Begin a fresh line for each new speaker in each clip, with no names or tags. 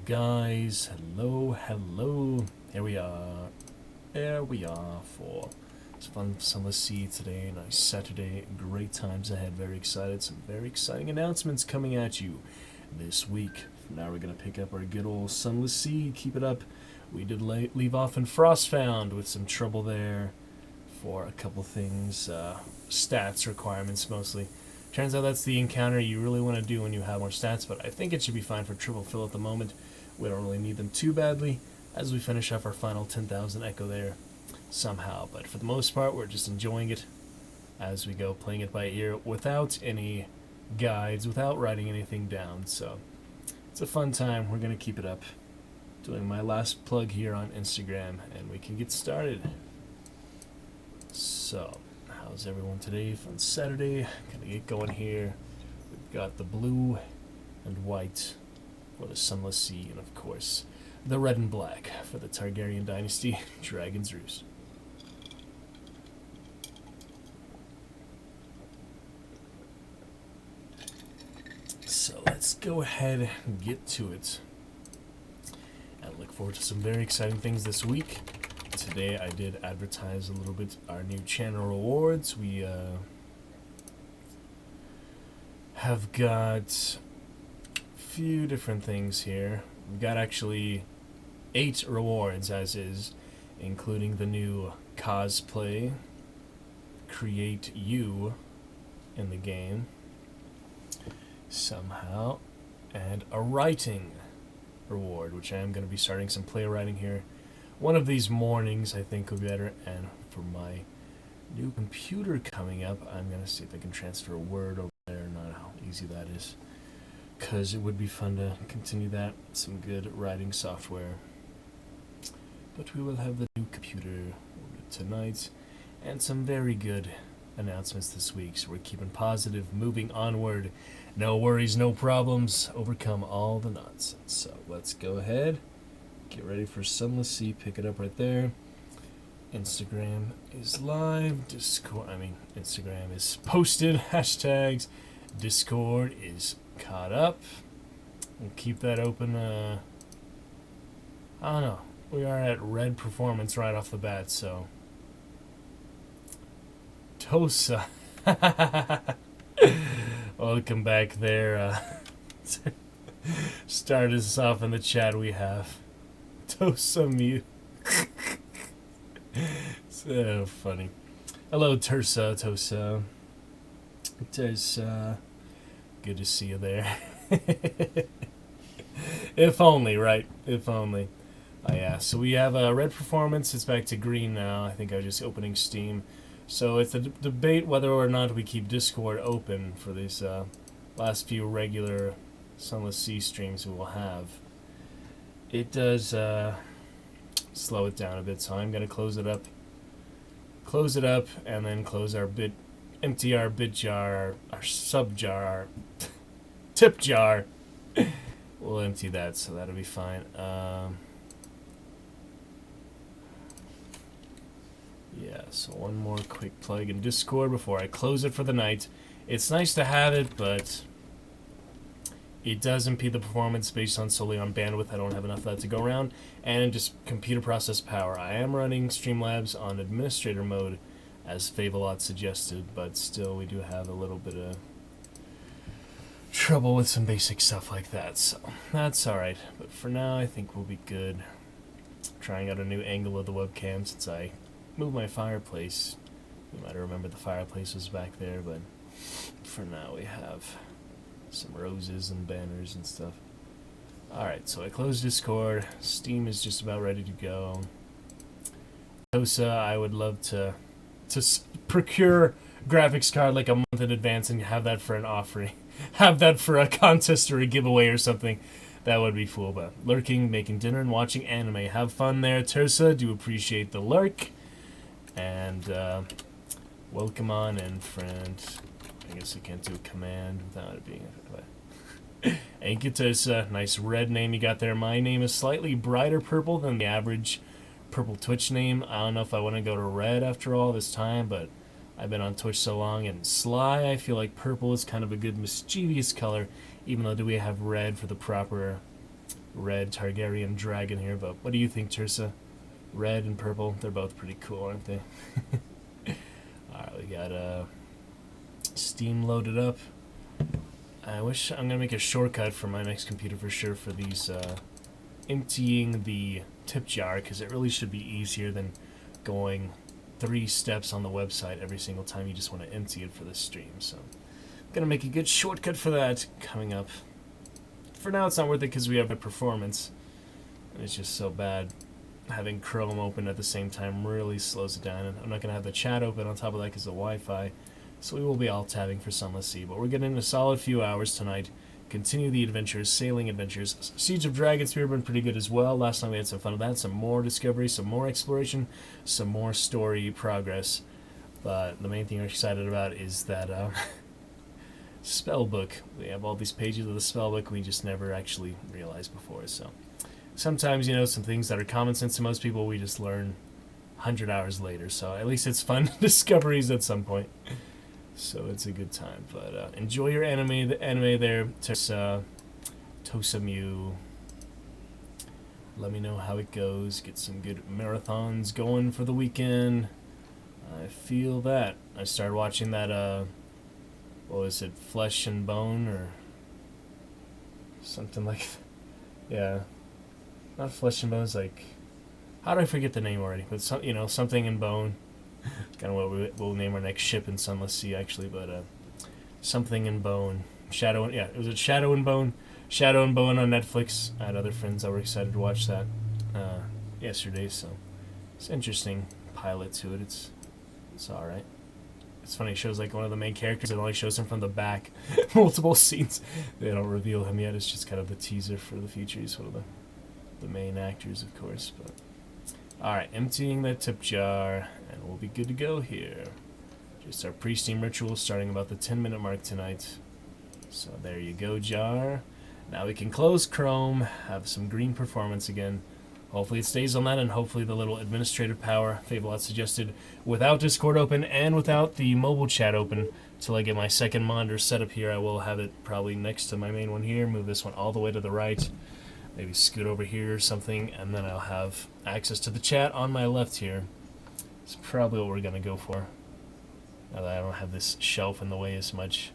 guys? Hello. Here we are. There we are for some fun Sunless Sea today. Nice Saturday. Great times ahead. Very excited. Some very exciting announcements coming at you this week. Now we're going to pick up our good old Sunless Sea. Keep it up. We did leave off in Frostfound with some trouble there for a couple things. Stats requirements mostly. Turns out that's the encounter you really want to do when you have more stats, but I think it should be fine for triple fill at the moment. We don't really need them too badly as we finish off our final 10,000 echo there somehow. But for the most part, we're just enjoying it as we go, playing it by ear without any guides, without writing anything down. So it's a fun time. We're going to keep it up. Doing my last plug here on Instagram, and we can get started. So, how's everyone today? Fun Saturday. Gonna get going here. We've got the blue and white for the Sunless Sea, and of course, the red and black for the Targaryen Dynasty, Dragon's Roost. So let's go ahead and get to it. I look forward to some very exciting things this week. Today I did advertise a little bit our new channel rewards. We have got a few different things here. We've got actually 8 rewards as is, including the new cosplay, create you in the game somehow, and a writing reward, which I am going to be starting some playwriting here. One of these mornings I think will be better, and for my new computer coming up, I'm going to see if I can transfer a Word over there. Not how easy that is, because it would be fun to continue that. Some good writing software. But we will have the new computer tonight, and some very good announcements this week, so we're keeping positive, moving onward. No worries, no problems, overcome all the nonsense. So let's go ahead, get ready for Sunless Sea, pick it up right there. Instagram is live, Instagram is posted, hashtags, Discord is caught up. We'll keep that open. I don't know, we are at red performance right off the bat, so Tosa. Welcome back there. Start us off in the chat. We have Tosa Mew. So funny. Hello, Tosa. Good to see you there. If only, right? If only. Oh, yeah, so we have a red performance. It's back to green now. I think I was just opening Steam. So it's a debate whether or not we keep Discord open for these last few regular Sunless Sea streams we will have. It does slow it down a bit, so I'm going to close it up, and then close our empty our bit jar, our sub jar, our tip jar. We'll empty that, so that'll be fine. Yeah, so one more quick plug in Discord before I close it for the night. It's nice to have it, but it does impede the performance based solely on bandwidth. I don't have enough of that to go around. And just computer process power. I am running Streamlabs on administrator mode, as Favelot suggested, but still we do have a little bit of trouble with some basic stuff like that, so that's alright. But for now, I think we'll be good. Trying out a new angle of the webcam since I move my fireplace. You might remember the fireplace was back there, but for now we have some roses and banners and stuff. Alright, so I closed Discord. Steam is just about ready to go. Tosa, I would love to procure graphics card like a month in advance and have that for an offering. Have that for a contest or a giveaway or something. That would be cool. But lurking, making dinner, and watching anime. Have fun there, Tosa. Do appreciate the lurk. And welcome on in, friend. I guess I can't do a command without it being Ankitosa, nice red name you got there. My name is slightly brighter purple than the average purple Twitch name. I don't know if I want to go to red after all this time, but I've been on Twitch so long. And Sly, I feel like purple is kind of a good mischievous color, even though do we have red for the proper red Targaryen dragon here, but what do you think, Tirsa? Red and purple, they're both pretty cool, aren't they? Alright, we got Steam loaded up. I wish I'm gonna make a shortcut for my next computer for sure for these emptying the tip jar, because it really should be easier than going 3 steps on the website every single time you just want to empty it for the stream. So I'm gonna make a good shortcut for that coming up. For now it's not worth it because we have a performance and it's just so bad. Having Chrome open at the same time really slows it down, and I'm not gonna have the chat open on top of that because of the Wi-Fi. So we will be all tabbing for Sunless Sea, but we're getting a solid few hours tonight. Continue the adventures, sailing adventures. Siege of Dragonspear have been pretty good as well. Last time we had some fun with that, some more discovery, some more exploration, some more story progress. But the main thing we're excited about is that spell book. We have all these pages of the spell book we just never actually realized before. So sometimes, you know, some things that are common sense to most people we just learn 100 hours later. So at least it's fun discoveries at some point. So it's a good time, but enjoy your anime. The anime there, Tosamu. Let me know how it goes. Get some good marathons going for the weekend. I feel that. I started watching that. What was it? Flesh and Bone or something like. Yeah, not Flesh and Bone. It's like, how do I forget the name already? But some, you know, something in bone. Kind of what we'll name our next ship in Sunless Sea, actually, but something in bone. Shadow, yeah, it was Shadow and Bone. Shadow and Bone on Netflix. I had other friends that were excited to watch that yesterday, so it's an interesting pilot to it. It's all right. It's funny. It shows like one of the main characters. It only shows him from the back. Multiple scenes. They don't reveal him yet. It's just kind of the teaser for the future. He's one of the main actors, of course, but. Alright, emptying that tip jar, and we'll be good to go here. Just our pre-steam ritual starting about the 10-minute mark tonight. So there you go, jar. Now we can close Chrome, have some green performance again. Hopefully it stays on that, and hopefully the little administrative power Fablot suggested without Discord open and without the mobile chat open till I get my second monitor set up here. I will have it probably next to my main one here, move this one all the way to the right. Maybe scoot over here or something, and then I'll have access to the chat on my left here. It's probably what we're going to go for. Now that I don't have this shelf in the way as much.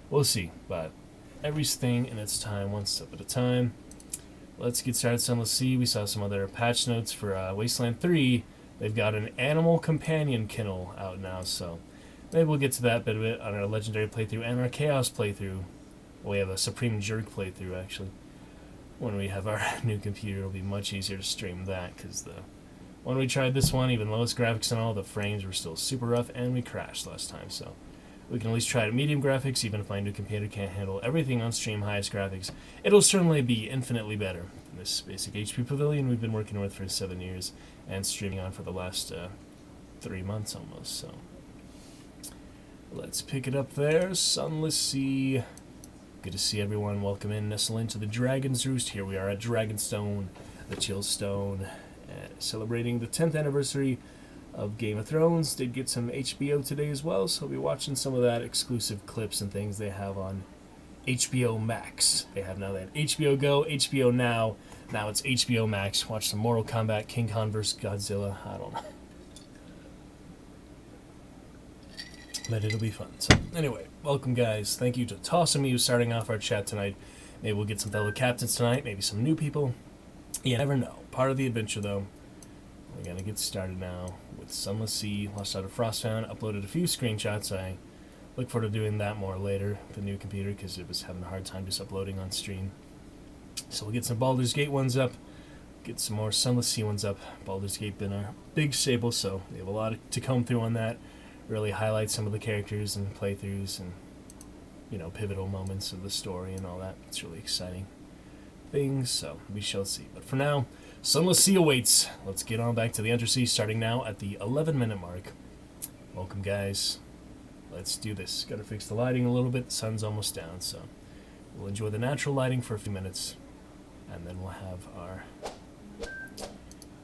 We'll see, but everything in its time, one step at a time. Let's get started. Sunless Sea. We saw some other patch notes for Wasteland 3. They've got an animal companion kennel out now, so maybe we'll get to that bit of it on our Legendary playthrough and our Chaos playthrough. We have a Supreme Jerk playthrough, actually. When we have our new computer, it'll be much easier to stream that, because when we tried this one, even lowest graphics and all, the frames were still super rough, and we crashed last time, so we can at least try it at medium graphics. Even if my new computer can't handle everything on stream highest graphics, it'll certainly be infinitely better than this basic HP Pavilion we've been working with for 7 years, and streaming on for the last 3 months almost, so let's pick it up there. Sunless Sea. Good to see everyone. Welcome in, nestle into the Dragon's Roost. Here we are at Dragonstone, the Chill Stone, celebrating the 10th anniversary of Game of Thrones. Did get some HBO today as well, so I'll be watching some of that exclusive clips and things they have on HBO Max. They have HBO Go, HBO Now. Now it's HBO Max. Watch some Mortal Kombat, King Kong vs. Godzilla. I don't know. But it'll be fun. So, anyway, welcome, guys. Thank you to Tosamu starting off our chat tonight. Maybe we'll get some fellow captains tonight, maybe some new people. You never know. Part of the adventure, though. We're going to get started now with Sunless Sea. Lost out of Frostbound. Uploaded a few screenshots. I look forward to doing that more later with the new computer, because it was having a hard time just uploading on stream. So we'll get some Baldur's Gate ones up. Get some more Sunless Sea ones up. Baldur's Gate been a big staple, so we have a lot to come through on that. Really highlight some of the characters and playthroughs and, you know, pivotal moments of the story and all that. It's really exciting things, so we shall see. But for now, Sunless Sea awaits. Let's get on back to the Undersea, starting now at the 11-minute mark. Welcome, guys. Let's do this. Gotta fix the lighting a little bit. The sun's almost down, so we'll enjoy the natural lighting for a few minutes, and then we'll have our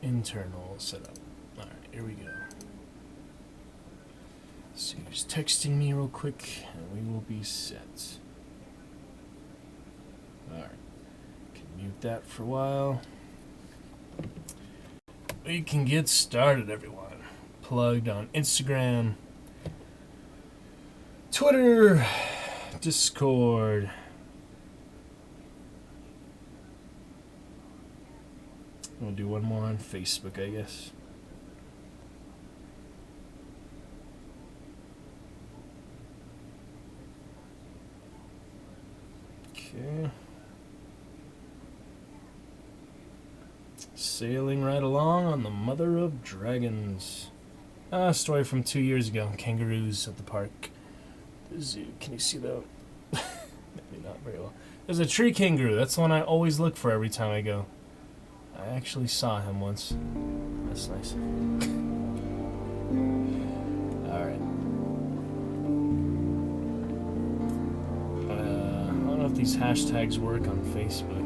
internal setup. Alright, here we go. So he's texting me real quick, and we will be set. Alright. mute that for a while. We can get started, everyone. Plugged on Instagram, Twitter, Discord. We'll do one more on Facebook, I guess. Okay. Sailing right along on the Mother of Dragons. A story from 2 years ago. Kangaroos at the park. The zoo. Can you see that? Maybe not very well. There's a tree kangaroo. That's the one I always look for every time I go. I actually saw him once. That's nice. Alright. I don't know if these hashtags work on Facebook.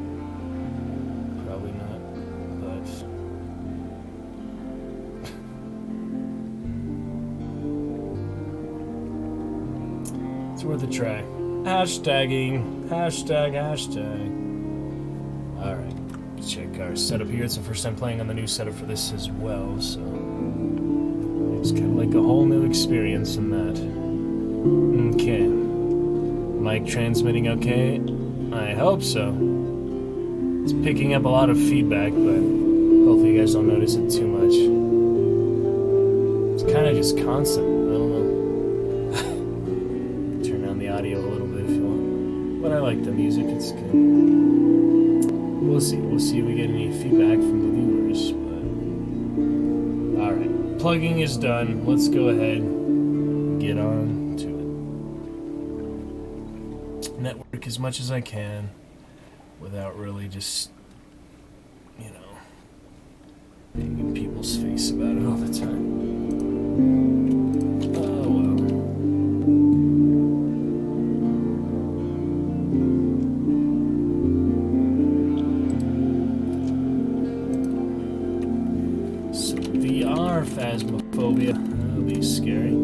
Probably not. But it's worth a try. Hashtagging. Hashtag. Alright. Check our setup here. It's the first time playing on the new setup for this as well, so it's kind of like a whole new experience in that. Okay. Mic transmitting okay? I hope so. It's picking up a lot of feedback, but hopefully you guys don't notice it too much. It's kind of just constant. I don't know. Turn down the audio a little bit if you want. But I like the music. It's good. We'll see. We'll see if we get any feedback from the viewers. But alright. Plugging is done. Let's go ahead and get on to it. Network as much as I can without really just, you know, being in people's face about it all the time. Oh well. Phasmophobia. That'll be scary.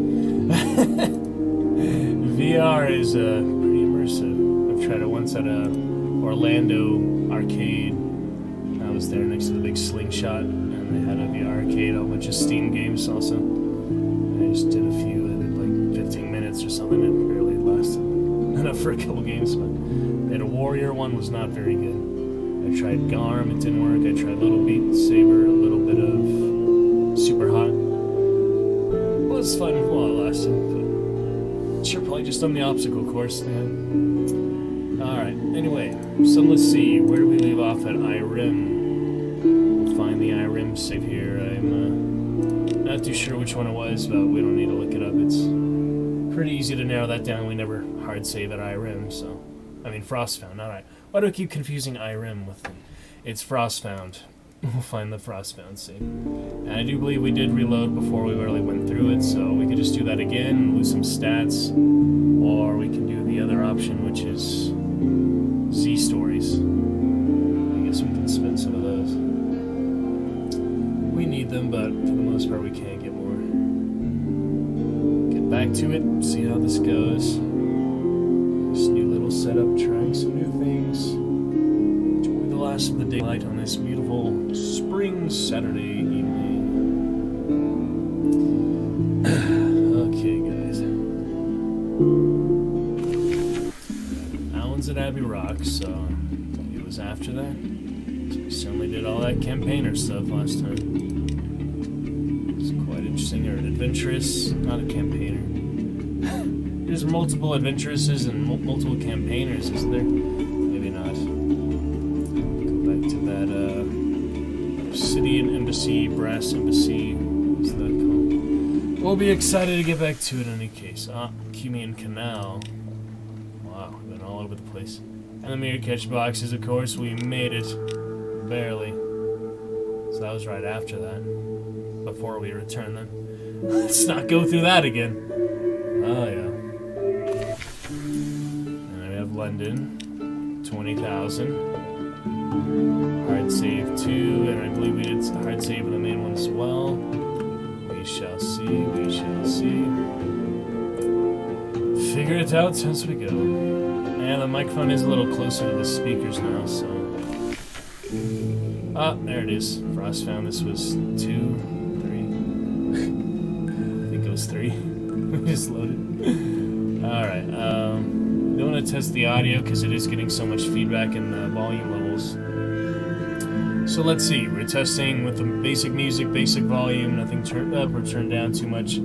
VR is pretty immersive. I've tried it once at a Orlando arcade. I was there next to the big Slingshot, and they had a VR arcade, a bunch of Steam games also. I just did a few. I did like 15 minutes or something. It barely lasted enough for a couple games, but they had a Warrior one, was not very good. I tried Garm, it didn't work. I tried Little Beat Saber, a little bit of Super Hot. It was fun while it lasted, but sure, probably just on the obstacle course. Alright, anyway, Sunless Sea. Where do we leave off at Irem? We'll find the Irem save here. I'm not too sure which one it was, but we don't need to look it up. It's pretty easy to narrow that down. We never hard save at Irem, so... I mean, Frostfound, alright. Why do I keep confusing Irem with them? It's Frostfound. We'll find the Frostbound save. And I do believe we did reload before we really went through it, so we could just do that again and lose some stats. Or we can do the other option, which is Z stories. I guess we can spend some of those. We need them, but for the most part we can't get more. Get back to it, see how this goes. This new little setup, trying some new things. Enjoy the last of the daylight on this beautiful spring Saturday evening. Okay, guys. That one's at Abbey Rock, so it was after that. So we certainly did all that campaigner stuff last time. It's quite interesting, or adventurous, not a campaigner. There's multiple adventuresses and multiple campaigners, isn't there? Maybe not. Go back to that Obsidian Embassy, Brass Embassy. What's that called? We'll be excited to get back to it in any case. Cumian Canal. Wow, we've been all over the place. And the mirror catch boxes, of course, we made it. Barely. So that was right after that. Before we returned them. Let's not go through that again. Oh, yeah. London, 20,000. Hard save 2, and I believe we did hard save in the main one as well. We shall see, we shall see. Figure it out as we go. And the microphone is a little closer to the speakers now, so Ah, there it is. Frost found this was 2, 3. I think it was 3. Just loaded. Alright, we want to test the audio because it is getting so much feedback in the volume levels. So let's see. We're testing with the basic music, basic volume, nothing turned up or turned down too much.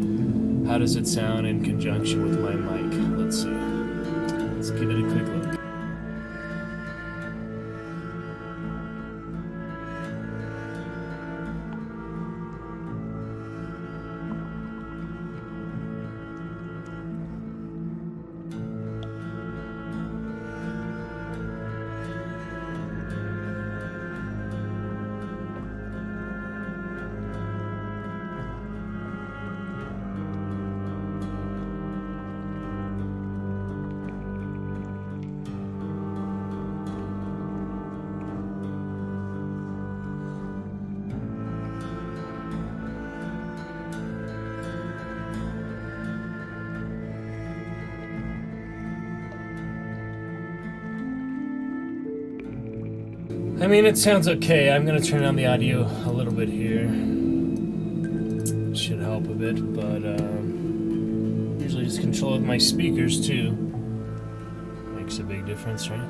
How does it sound in conjunction with my mic? Let's see. Let's give it a quick look. I mean, it sounds okay. I'm going to turn down the audio a little bit here. Should help a bit, but usually just control with my speakers too. Makes a big difference, right?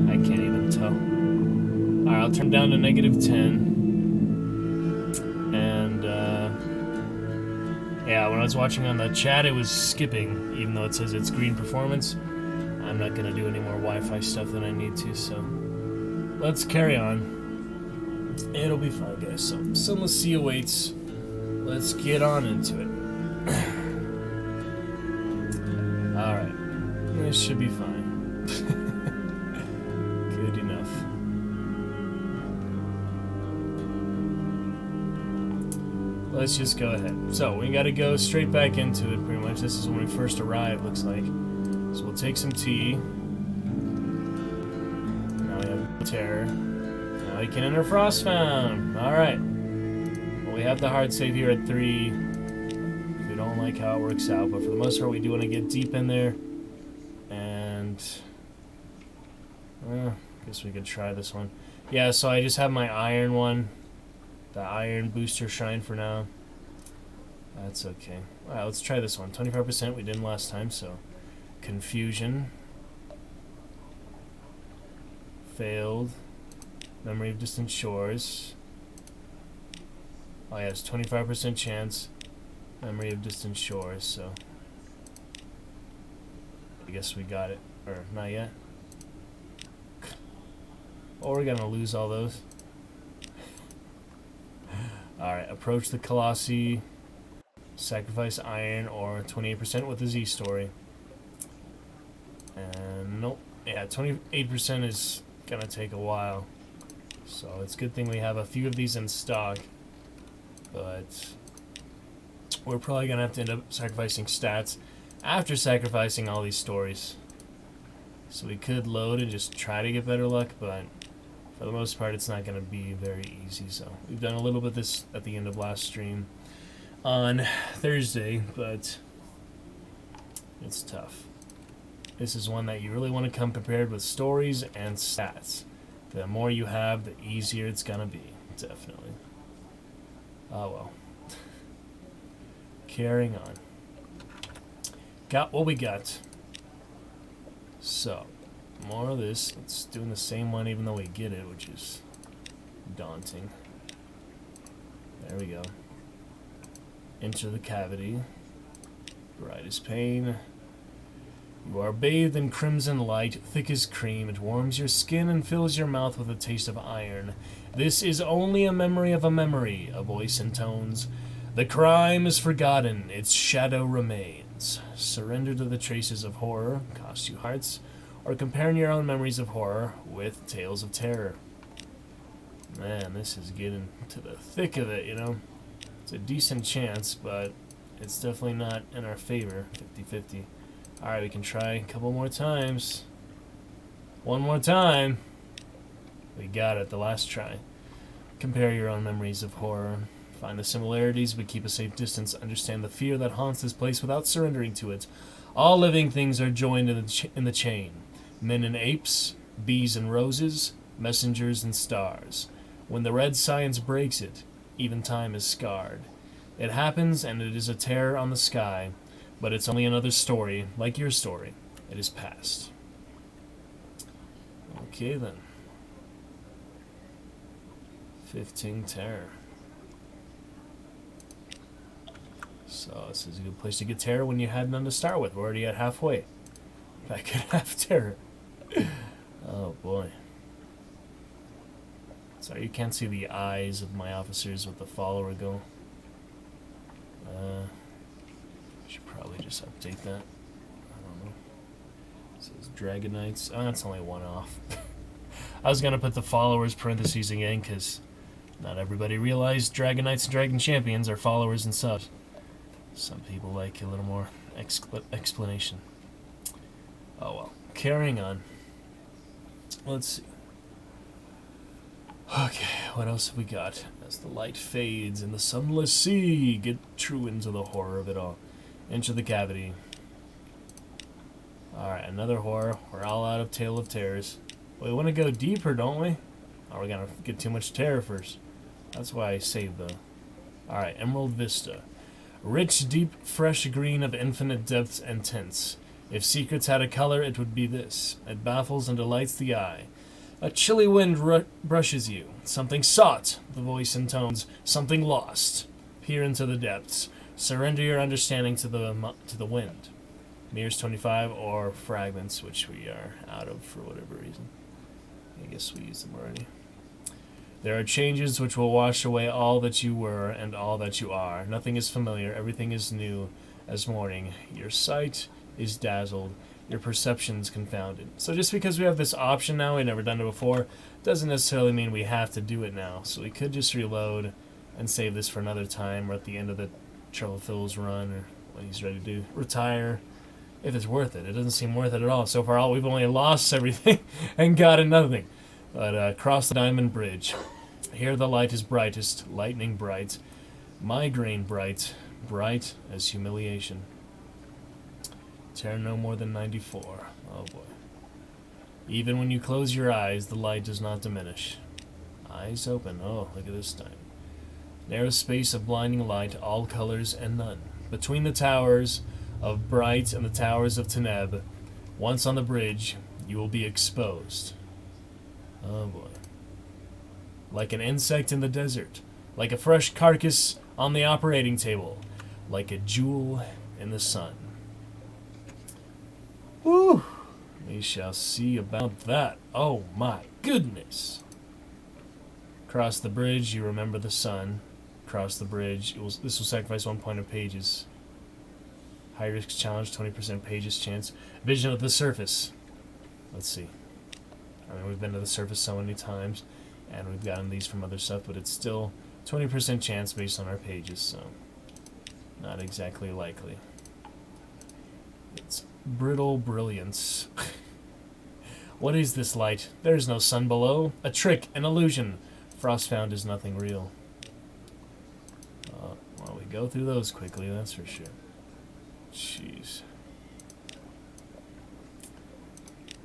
I can't even tell. Alright, I'll turn down to -10. And yeah, when I was watching on the chat, it was skipping, even though it says it's green performance. I'm not going to do any more Wi-Fi stuff than I need to, so let's carry on. It'll be fine, guys. So, Sunless Sea awaits. Let's get on into it. Alright. This should be fine. Good enough. Let's just go ahead. So, we got to go straight back into it, pretty much. This is when we first arrived, looks like. So we'll take some tea. Now we have terror. Now we can enter Frostbound. Alright. Well, we have the hard save here at 3. We don't like how it works out, but for the most part we do want to get deep in there. And I guess we could try this one. Yeah, so I just have my iron one. The iron booster shrine for now. That's okay. Alright, let's try this one. 25%, we didn't last time, so confusion. Failed. Memory of distant shores. Oh yeah, it's 25% chance. Memory of distant shores, so I guess we got it. Or not yet. Oh, we're gonna lose all those. Alright, approach the Colossi. Sacrifice iron or 28% with the Z story. And nope. Yeah, 28% is gonna take a while. So it's a good thing we have a few of these in stock. But we're probably gonna have to end up sacrificing stats after sacrificing all these stories. So we could load and just try to get better luck, but for the most part it's not gonna be very easy. So we've done a little bit of this at the end of last stream on Thursday, but it's tough. This is one that you really want to come prepared with stories and stats. The more you have, the easier it's gonna be. Definitely. Oh well. Carrying on. Got what we got. So, more of this. It's doing the same one even though we get it, which is daunting. There we go. Enter the cavity. Bright as pain. You are bathed in crimson light, thick as cream. It warms your skin and fills your mouth with a taste of iron. This is only a memory of a memory, a voice intones. The crime is forgotten, its shadow remains. Surrender to the traces of horror, cost you hearts, or comparing your own memories of horror with tales of terror. Man, this is getting to the thick of it, you know? It's a decent chance, but it's definitely not in our favor, 50-50. Alright, we can try a couple more times. One more time. We got it, the last try. Compare your own memories of horror. Find the similarities, but keep a safe distance. Understand the fear that haunts this place without surrendering to it. All living things are joined in the chain. Men and apes, bees and roses, messengers and stars. When the red science breaks it, even time is scarred. It happens and it is a terror on the sky, but it's only another story, like your story. It is past. Okay then. 15 terror. So this is a good place to get terror when you had none to start with. We're already at halfway. I could have terror. Oh boy. Sorry, you can't see the eyes of my officers with the follower go. Should probably just update that. I don't know. It says Dragonites. Oh, that's only one off. I was gonna put the followers parentheses again because not everybody realized Dragonites and Dragon Champions are followers and such. Some people like a little more explanation. Oh well. Carrying on. Let's see. Okay, what else have we got? As the light fades in the Sunless Sea, get true into the horror of it all. Enter the cavity. Alright, another horror. We're all out of Tale of Terrors. We want to go deeper, don't we? Or we're gonna get too much terror first. That's why I saved the... Alright, Emerald Vista. Rich, deep, fresh green of infinite depths and tints. If secrets had a color, it would be this. It baffles and delights the eye. A chilly wind brushes you. Something sought, the voice intones. Something lost. Peer into the depths. Surrender your understanding to the wind. Mirrors 25 or fragments, which we are out of for whatever reason. I guess we used them already. There are changes which will wash away all that you were and all that you are. Nothing is familiar. Everything is new as morning. Your sight is dazzled. Your perception's confounded. So just because we have this option now, we've never done it before, doesn't necessarily mean we have to do it now. So we could just reload and save this for another time, or at the end of the Phil's run, or when he's ready to retire, if it's worth it. It doesn't seem worth it at all. So far, we've only lost everything and gotten nothing. But cross the diamond bridge. Here the light is brightest, lightning bright, migraine bright, bright as humiliation. Terror no more than 94. Oh boy. Even when you close your eyes, the light does not diminish. Eyes open. Oh, look at this time. Narrow space of blinding light, all colors and none. Between the towers of Bright and the towers of Teneb, once on the bridge, you will be exposed. Oh boy. Like an insect in the desert. Like a fresh carcass on the operating table. Like a jewel in the sun. Woo! We shall see about that. Oh my goodness! Cross the bridge, you remember the sun. Cross the bridge. This will sacrifice 1 point of pages. High risk challenge, 20% pages chance. Vision of the surface. Let's see. I mean, we've been to the surface so many times, and we've gotten these from other stuff, but it's still 20% chance based on our pages, so not exactly likely. It's brittle brilliance. What is this light? There is no sun below. A trick, an illusion. Frostbound is nothing real. Well, we go through those quickly, that's for sure. Jeez.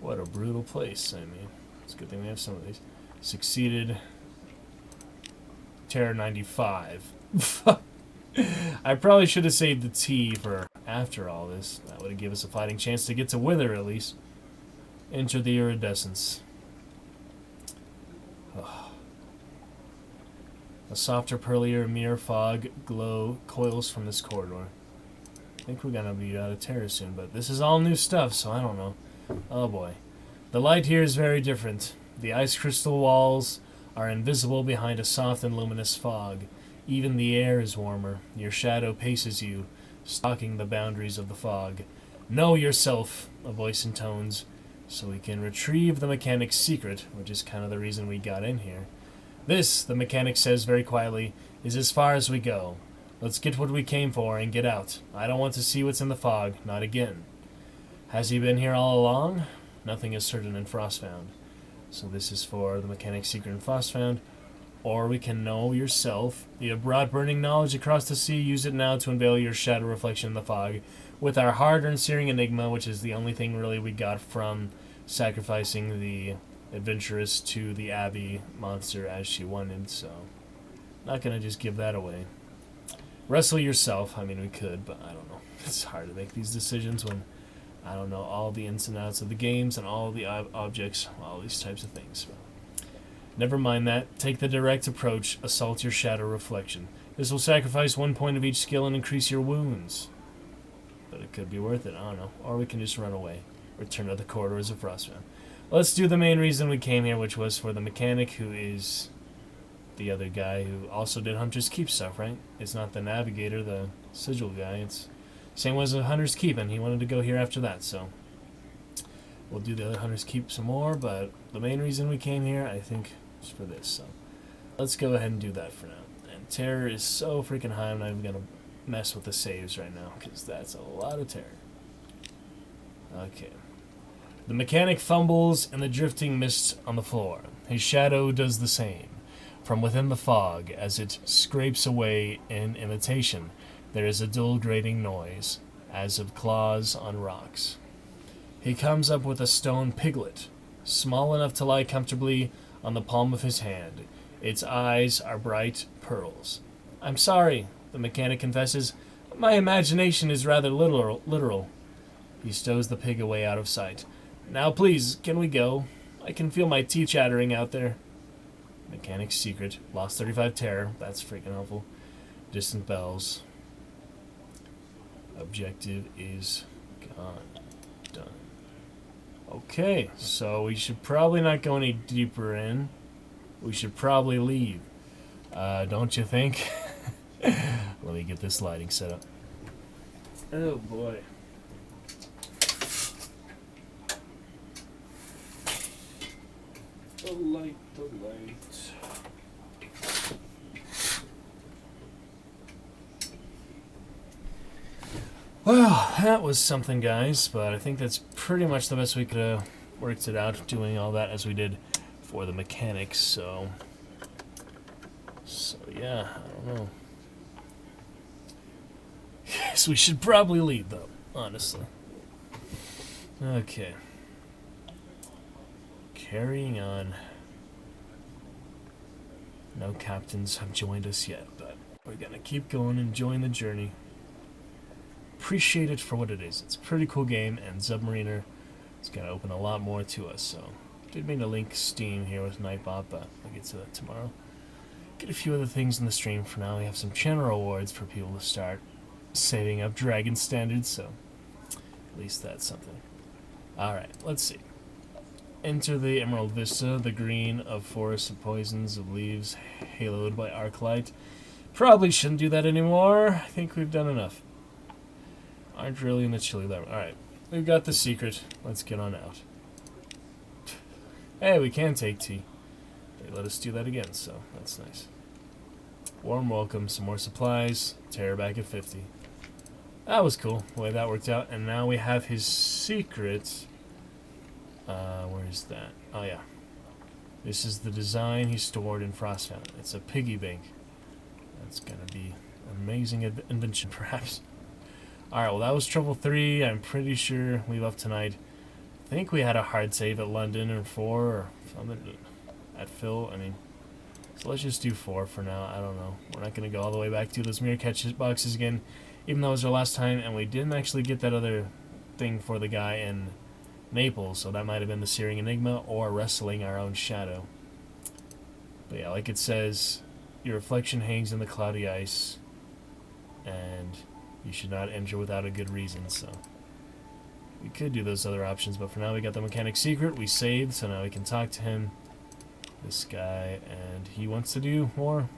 What a brutal place, I mean. It's a good thing we have some of these. Succeeded. Terror 95. I probably should have saved the T for after all this. That would have given us a fighting chance to get to Wither, at least. Enter the iridescence. Oh. A softer, pearlier mirror fog glow coils from this corridor. I think we're gonna be out of terror soon, but this is all new stuff, so I don't know. Oh boy. The light here is very different. The ice crystal walls are invisible behind a soft and luminous fog. Even the air is warmer. Your shadow paces you, stalking the boundaries of the fog. Know yourself, a voice intones, so we can retrieve the mechanic's secret, which is kind of the reason we got in here. This, the mechanic says very quietly, is as far as we go. Let's get what we came for and get out. I don't want to see what's in the fog, not again. Has he been here all along? Nothing is certain in Frostbound. So this is for the mechanic's secret in Frostbound. Or we can know yourself. You have brought burning knowledge across the sea. Use it now to unveil your shadow reflection in the fog. With our hard-earned searing enigma, which is the only thing really we got from sacrificing the adventuress to the Abbey monster as she wanted, so not gonna just give that away. Wrestle yourself. I mean, we could, but I don't know. It's hard to make these decisions when I don't know all the ins and outs of the games and all the objects, all these types of things. But never mind that. Take the direct approach. Assault your shadow reflection. This will sacrifice 1 point of each skill and increase your wounds. But it could be worth it. I don't know. Or we can just run away. Return to the corridors of Frostbound. Let's do the main reason we came here, which was for the mechanic, who is the other guy who also did Hunter's Keep stuff, right? It's not the navigator, the sigil guy. It's same as a Hunter's Keep, and he wanted to go here after that, so we'll do the other Hunter's Keep some more, but the main reason we came here, I think, is for this, so let's go ahead and do that for now. And terror is so freaking high, I'm not even going to mess with the saves right now, because that's a lot of terror. Okay. The mechanic fumbles in the drifting mist on the floor. His shadow does the same. From within the fog, as it scrapes away in imitation, there is a dull grating noise, as of claws on rocks. He comes up with a stone piglet, small enough to lie comfortably on the palm of his hand. Its eyes are bright pearls. "I'm sorry," the mechanic confesses. "My imagination is rather literal." He stows the pig away out of sight. "Now please, can we go? I can feel my teeth chattering out there." Mechanic's secret. Lost 35 terror. That's freaking helpful. Distant bells. Objective is gone. Done. Okay, so we should probably not go any deeper in. We should probably leave. Don't you think? Let me get this lighting set up. Oh boy. The light. Well, that was something, guys, but I think that's pretty much the best we could have worked it out, doing all that as we did for the mechanics, so yeah, I don't know. Yes, we should probably leave, though, honestly. Okay. Carrying on. No captains have joined us yet, but we're gonna keep going, enjoying the journey. Appreciate it for what it is. It's a pretty cool game, and Submariner is gonna open a lot more to us, so did mean to link Steam here with Nightbot, but I'll get to that tomorrow. Get a few other things in the stream for now. We have some channel rewards for people to start saving up Dragon standards, so at least that's something. Alright, let's see. Enter the Emerald Vista, the green of forests of poisons of leaves haloed by arc light. Probably shouldn't do that anymore. I think we've done enough. Aren't really in the chilly level. Alright, we've got the secret. Let's get on out. Hey, we can take tea. They let us do that again, so that's nice. Warm welcome, some more supplies. Terror back at 50. That was cool, the way that worked out. And now we have his secret. Where is that? Oh, yeah. This is the design he stored in Frostbound. It's a piggy bank. That's gonna be an amazing invention, perhaps. Alright, well, that was Trouble 3. I'm pretty sure we left tonight. I think we had a hard save at London or 4 or something at Phil. I mean, so let's just do 4 for now. I don't know. We're not going to go all the way back to those mirror catch boxes again, even though it was our last time, and we didn't actually get that other thing for the guy in Naples, so that might have been the Searing Enigma or wrestling our own shadow. But yeah, like it says, your reflection hangs in the cloudy ice, and you should not enter without a good reason, so we could do those other options, but for now we got the mechanic's secret. We saved, so now we can talk to him, this guy, and he wants to do more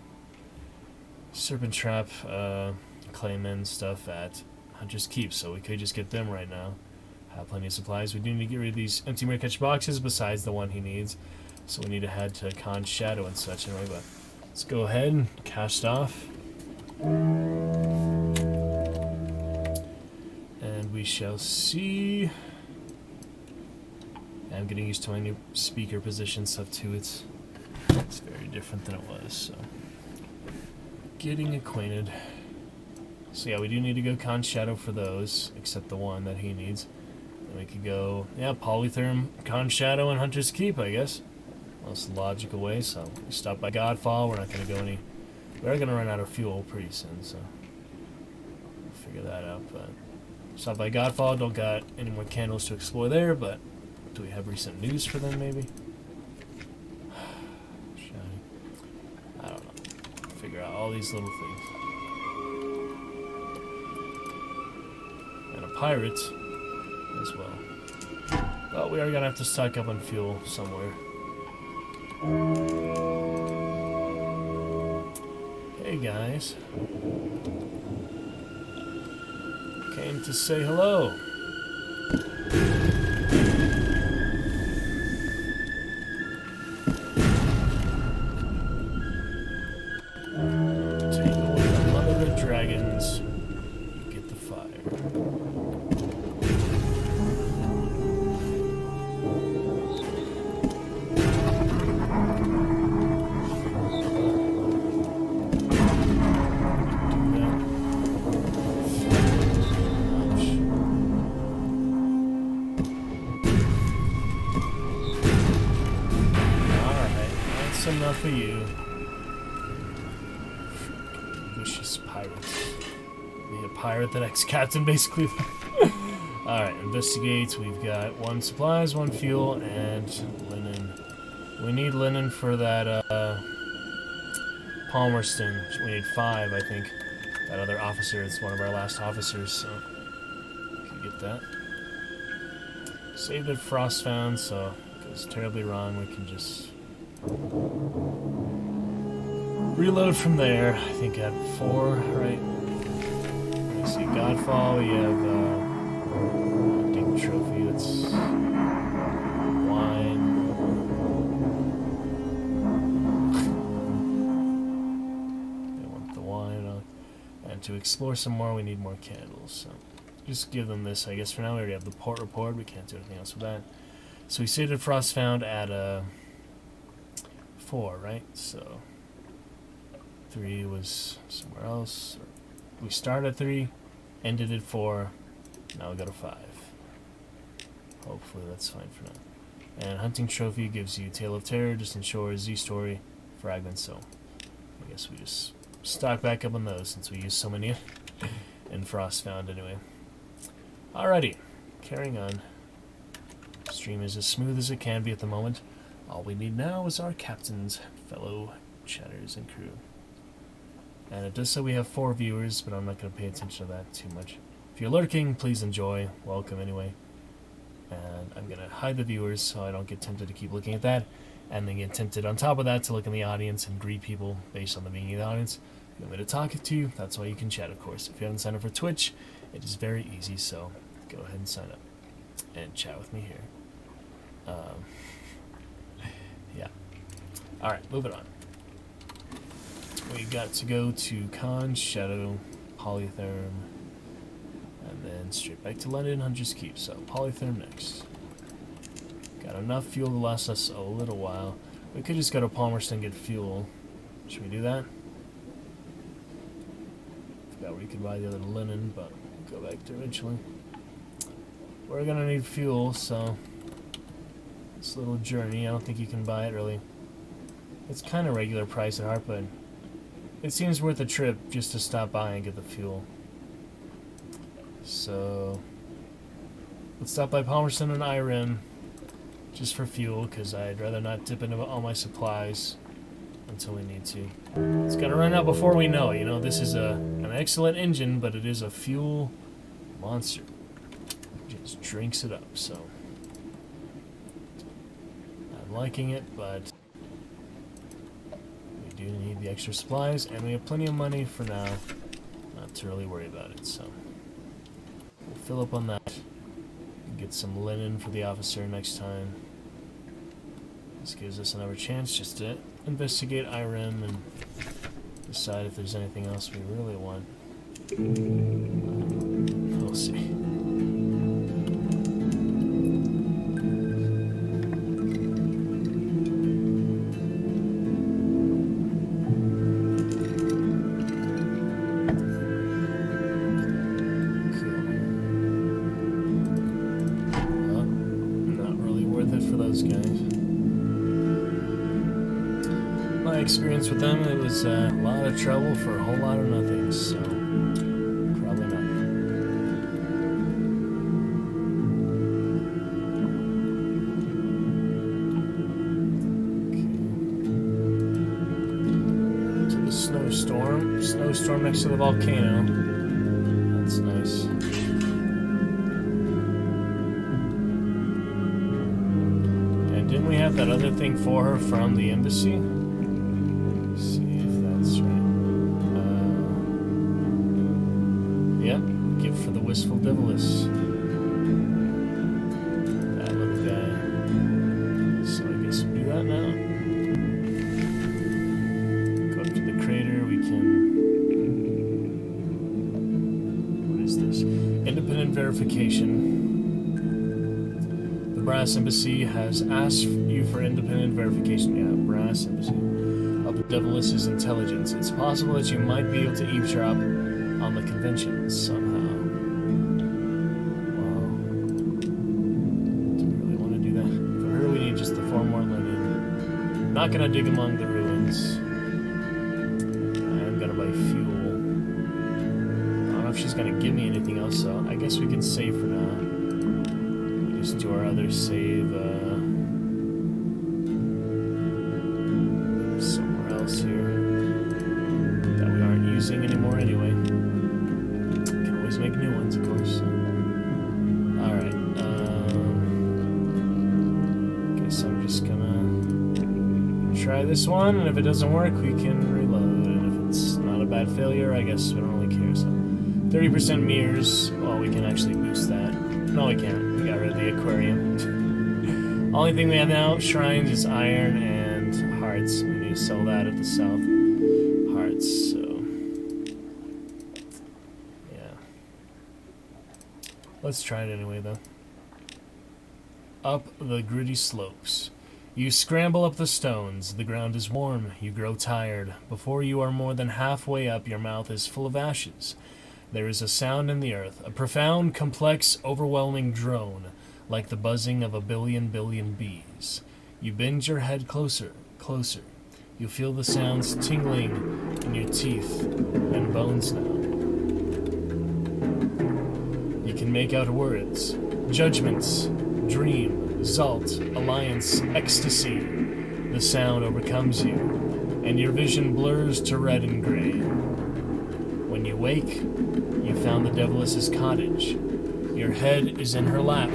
Serpent Trap, Clayman stuff at Hunter's Keep, so we could just get them right now. Have plenty of supplies. We do need to get rid of these empty mirror catch boxes besides the one he needs, so we need to head to Khan's Shadow and such anyway, but let's go ahead and cast off. And we shall see. I'm getting used to my new speaker position stuff too. It's very different than it was, so getting acquainted. So yeah, we do need to go Khan's Shadow for those, except the one that he needs. We could go, yeah, Polytherm, Con Shadow, and Hunter's Keep, I guess. Most logical way, so we stop by Godfall. We're not going to go any... We're going to run out of fuel pretty soon, so... We'll figure that out, but... Stop by Godfall, don't got any more candles to explore there, but... Do we have recent news for them, maybe? Shiny. I don't know. Figure out all these little things. And a pirate as well. Well, we are gonna have to stock up on fuel somewhere. Hey guys. Came to say hello. Take away the mother of dragons. Get the fire. Enough for you. Vicious pirates. Be a pirate, the next captain, basically. Alright, investigate. We've got 1 supplies, 1 fuel, and linen. We need linen for that, Palmerston. We need 5, I think. That other officer, it's one of our last officers, so... we can get that. Saved at Frostfound, so... if it goes terribly wrong, we can just... reload from there. I think at 4, right? Let me see. Godfall, we have Dig Trophy, that's wine. They want the wine. And to explore some more, we need more candles. So just give them this, I guess. For now, we already have the port report. We can't do anything else with that. So we saved at Frostfound at 4, right? So 3 was somewhere else. We started at 3, ended at 4, now we go to 5. Hopefully that's fine for now. And Hunting Trophy gives you Tale of Terror, Distant Shores, Z-Story, Fragments, so I guess we just stock back up on those since we used so many in Frostfound anyway. Alrighty, carrying on. Stream is as smooth as it can be at the moment. All we need now is our captain's fellow chatters and crew. And it does say we have 4 viewers, but I'm not going to pay attention to that too much. If you're lurking, please enjoy. Welcome anyway. And I'm going to hide the viewers so I don't get tempted to keep looking at that. And then get tempted on top of that to look in the audience and greet people based on the being in the audience. If you want me to talk to you, that's why you can chat, of course. If you haven't signed up for Twitch, it is very easy, so go ahead and sign up. And chat with me here. Yeah. Alright, moving on. We got to go to Con, Shadow, Polytherm, and then straight back to London, Hunter's Keep. So, Polytherm next. Got enough fuel to last us a little while. We could just go to Palmerston and get fuel. Should we do that? Forgot we could buy the other linen, but we'll go back there eventually. We're gonna need fuel, so... this little journey, I don't think you can buy it really. It's kind of regular price at heart, but it seems worth a trip just to stop by and get the fuel. So let's stop by Palmerston and Irem just for fuel, because I'd rather not dip into all my supplies until we need to. It's gonna run out before we know it. You know, this is an excellent engine, but it is a fuel monster. It just drinks it up, so I'm liking it, but we do need the extra supplies, and we have plenty of money for now not to really worry about it, so we'll fill up on that and get some linen for the officer next time. This gives us another chance just to investigate Irem and decide if there's anything else we really want. We'll see. experience with them. It was a lot of trouble for a whole lot of nothing, so probably not. Okay. To the snowstorm. Snowstorm next to the volcano. That's nice. Didn't we have that other thing for her from the embassy? Let's see if that's right. Yep, gift for the wistful deviless. That little guy. So I guess we'll do that now. Go up to the crater, we can... What is this? Independent verification. Brass Embassy has asked you for independent verification. Yeah, Brass Embassy. Of the Devilis's intelligence. It's possible that you might be able to eavesdrop on the convention somehow. Well, do we really want to do that? For her, we need just the 4 more linen. Not gonna dig among the ruins. I'm gonna buy fuel. I don't know if she's gonna give me anything else, so I guess we can save for now. Just do our other save somewhere else here that we aren't using anymore anyway. Can always make new ones, of course. Alright, guess I'm just gonna try this one, and if it doesn't work, we can reload, and if it's not a bad failure, I guess we don't really care. So 30% mirrors, well, we can actually boost that. No, we can't. We got rid of the aquarium. Only thing we have now, shrines, is iron and hearts. We need to sell that at the south. Hearts, so... yeah. Let's try it anyway, though. Up the gritty slopes. You scramble up the stones. The ground is warm. You grow tired. Before you are more than halfway up, your mouth is full of ashes. There is a sound in the earth, a profound, complex, overwhelming drone, like the buzzing of a billion bees. You bend your head closer, closer. You feel the sounds tingling in your teeth and bones now. You can make out words: judgments, dream, Zalt, alliance, ecstasy. The sound overcomes you, and your vision blurs to red and gray. When you wake, you found the Devilis's cottage. Your head is in her lap.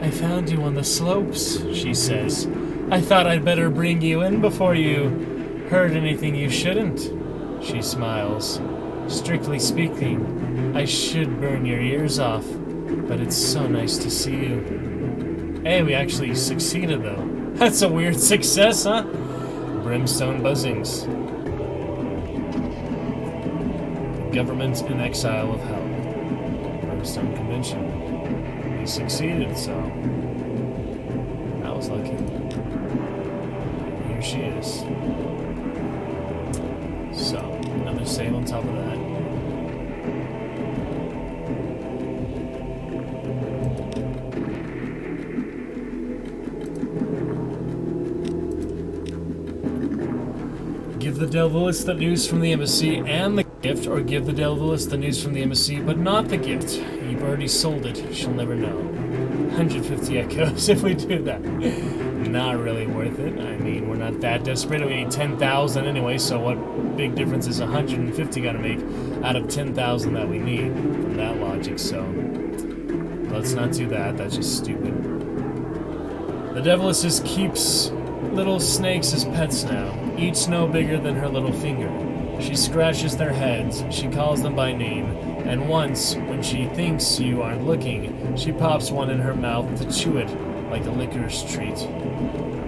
I found you on the slopes, she says. I thought I'd better bring you in before you heard anything you shouldn't. She smiles. Strictly speaking, I should burn your ears off, but it's so nice to see you. Hey, we actually succeeded, though. That's a weird success, huh? Brimstone buzzings. Government in exile of hell. Brimstone Convention. We succeeded, so that was lucky. And here she is. So, another save on top of that. Give the Devilis the news from the embassy and the gift, or give the Devilis the news from the embassy, but not the gift. You've already sold it. She'll never know. 150 echoes if we do that. Not really worth it. I mean, we're not that desperate. We need 10,000 anyway, so what big difference is 150 gonna make out of 10,000 that we need from that logic, so let's not do that. That's just stupid. The Devilis keeps little snakes as pets now, each no bigger than her little finger. She scratches their heads, she calls them by name, and once, when she thinks you aren't looking, she pops one in her mouth to chew it like a licorice treat.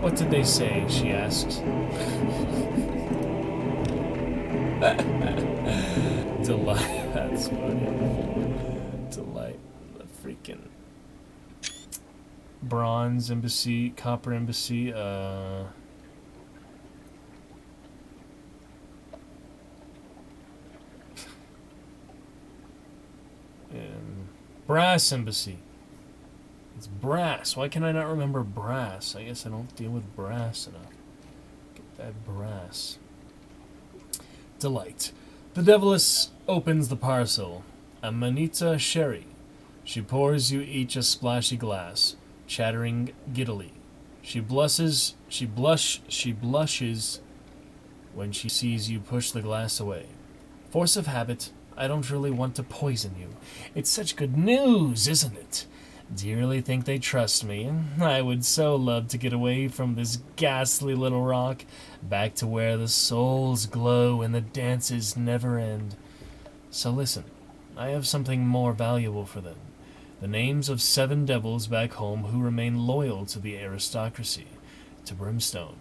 What did they say? She asks. Delight. That's funny. Delight. The freaking bronze embassy, copper embassy, brass embassy. It's brass. Why can I not remember brass? I guess I don't deal with brass enough. Get that brass. delight. The Deviless opens the parcel. A manita sherry. She pours you each a splashy glass, chattering giddily. She blushes when she sees you push the glass away. Force of habit, I don't really want to poison you. It's such good news, isn't it? Do you really think they trust me? I would so love to get away from this ghastly little rock, back to where the souls glow and the dances never end. So listen, I have something more valuable for them. The names of 7 devils back home who remain loyal to the aristocracy, to Brimstone.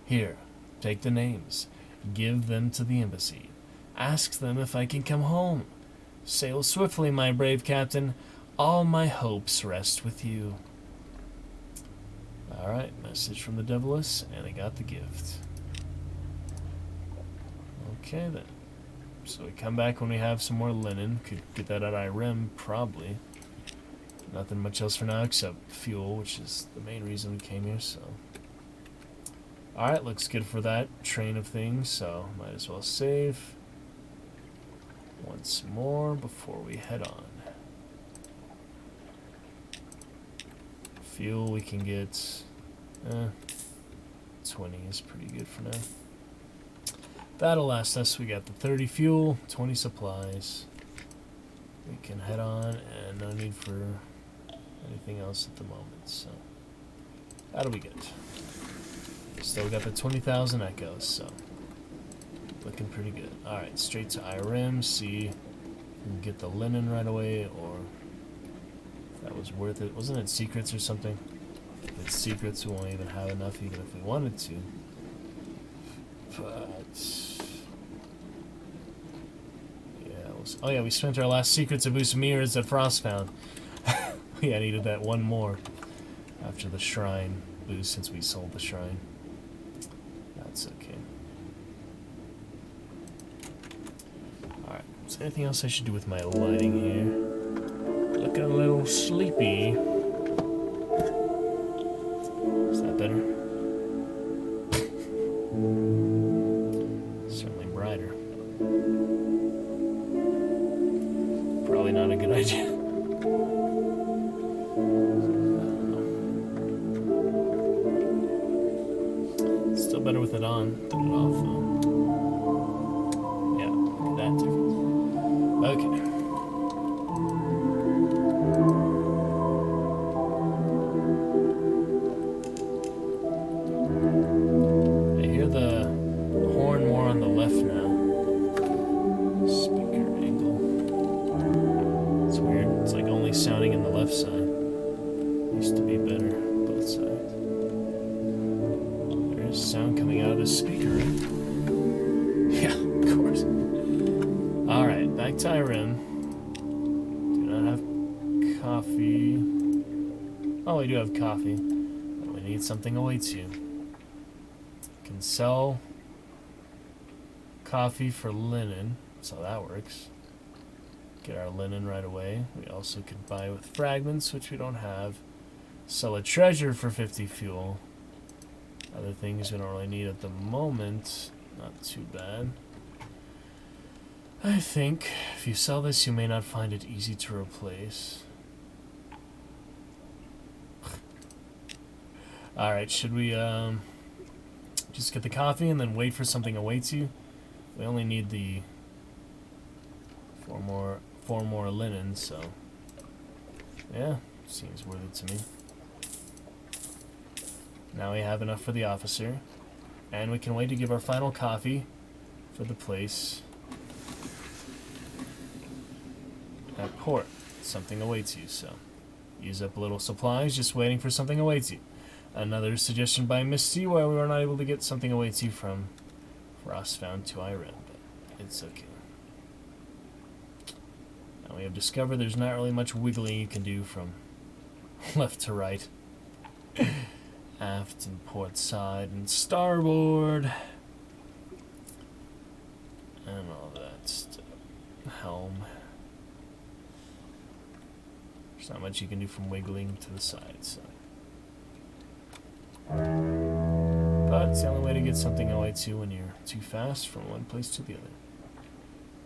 Here, take the names. Give them to the embassy. Ask them if I can come home. Sail swiftly, my brave captain. All my hopes rest with you. Alright, message from the Deviless, and I got the gift. Okay then. So we come back when we have some more linen. Could get that at Irem, probably. Nothing much else for now except fuel, which is the main reason we came here, so. Alright, looks good for that train of things, so might as well save once more before we head on. Fuel we can get 20 is pretty good for now. That'll last us. We got the 30 fuel, 20 supplies. We can head on, and no need for anything else at the moment, so that'll be good. Still got the 20,000 echoes, so looking pretty good. Alright, straight to Irem, see if we can get the linen right away, or if that was worth it. Wasn't it secrets or something? If it's secrets, we won't even have enough even if we wanted to. But yeah, oh yeah, we spent our last secret to boost mirrors at Frostbound. Yeah, I needed that one more after the shrine boost since we sold the shrine. That's okay. Alright, is there anything else I should do with my lighting here? Looking a little sleepy. Is that better? Certainly brighter. Probably not a good idea. Still better with it on than it off, though. Yeah, look at that difference. Okay. I hear the horn more on the left now. Speaker angle. It's weird. It's like only sounding in the left side. Used to be better both sides. There's sound coming out of the speaker, right? Yeah, of course. Alright, back to Irem. Do not have coffee. Oh, we do have coffee. But we need something awaits you. Can sell coffee for linen, so that works. Get our linen right away. We also could buy with fragments, which we don't have. Sell a treasure for 50 fuel. Other things we don't really need at the moment. Not too bad. I think if you sell this, you may not find it easy to replace. Alright, should we just get the coffee and then wait for something awaits you? We only need the four more linen, so yeah, seems worth it to me. Now we have enough for the officer, and we can wait to give our final coffee for the place at port. Something awaits you, so use up a little supplies, just waiting for something awaits you. Another suggestion by Miss C why we were not able to get something awaits you from Frostbound to Irem, but it's okay. Now we have discovered there's not really much wiggling you can do from left to right. Aft and port side and starboard. And all that stuff. Helm. There's not much you can do from wiggling to the side, so. But it's the only way to get something OA2 when you're too fast from one place to the other.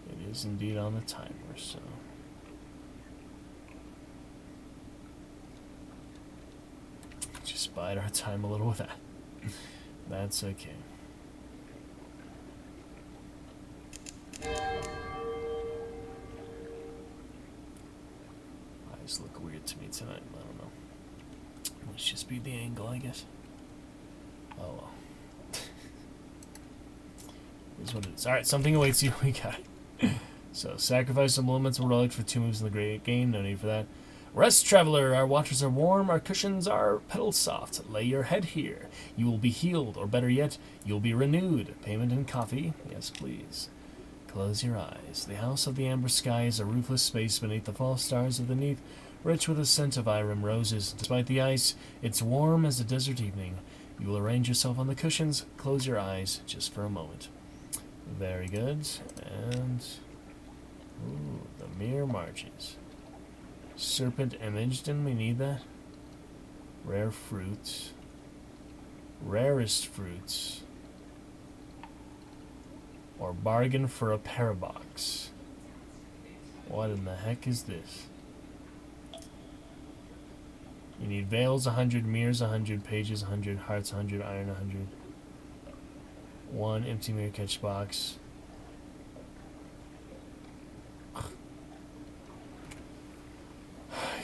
It is indeed on the timer, so... just bide our time a little with that. That's okay. Eyes look weird to me tonight. I don't know. Let's just be the angle, I guess. Oh well. Here's what it is. Alright, something awaits you. We got it. So, sacrifice some elemental relic for 2 moves in the great game. No need for that. Rest, traveler. Our waters are warm. Our cushions are pedal soft. Lay your head here. You will be healed, or better yet, you'll be renewed. Payment in coffee? Yes, please. Close your eyes. The house of the amber sky is a roofless space beneath the false stars of the neath, rich with a scent of Irem roses. Despite the ice, it's warm as a desert evening. You will arrange yourself on the cushions. Close your eyes just for a moment. Very good. And... ooh, the mere marches. Serpent Image, didn't we need that? Rare fruit. Rarest fruits. Or bargain for a parabox. What in the heck is this? You need veils 100, mirrors 100, pages 100, hearts 100, iron 100. 1 empty mirror catch box.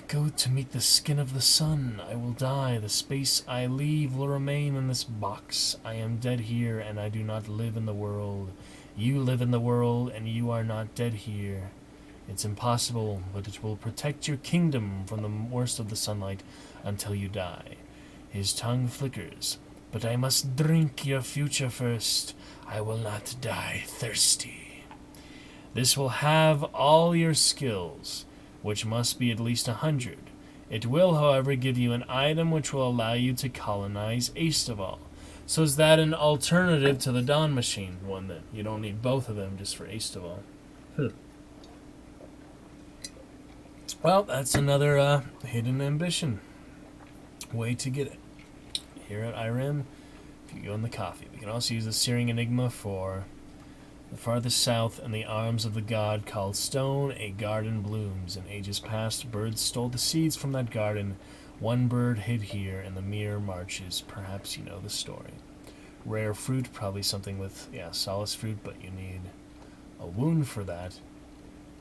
Go to meet the skin of the sun. I will die. The space I leave will remain in this box. I am dead here, and I do not live in the world. You live in the world, and you are not dead here. It's impossible, but it will protect your kingdom from the worst of the sunlight until you die. His tongue flickers. But I must drink your future first. I will not die thirsty. This will have all your skills, which must be at least 100. It will, however, give you an item which will allow you to colonize Aestival. So is that an alternative to the Dawn Machine one then? You don't need both of them just for Aestival. Well, that's another hidden ambition. Way to get it. Here at Irem, if you go in the coffee. We can also use the Searing Enigma for the farthest south in the arms of the god called Stone, a garden blooms. In ages past, birds stole the seeds from that garden. One bird hid here in the mere marches. Perhaps you know the story. Rare fruit, probably something with, solace fruit, but you need a wound for that.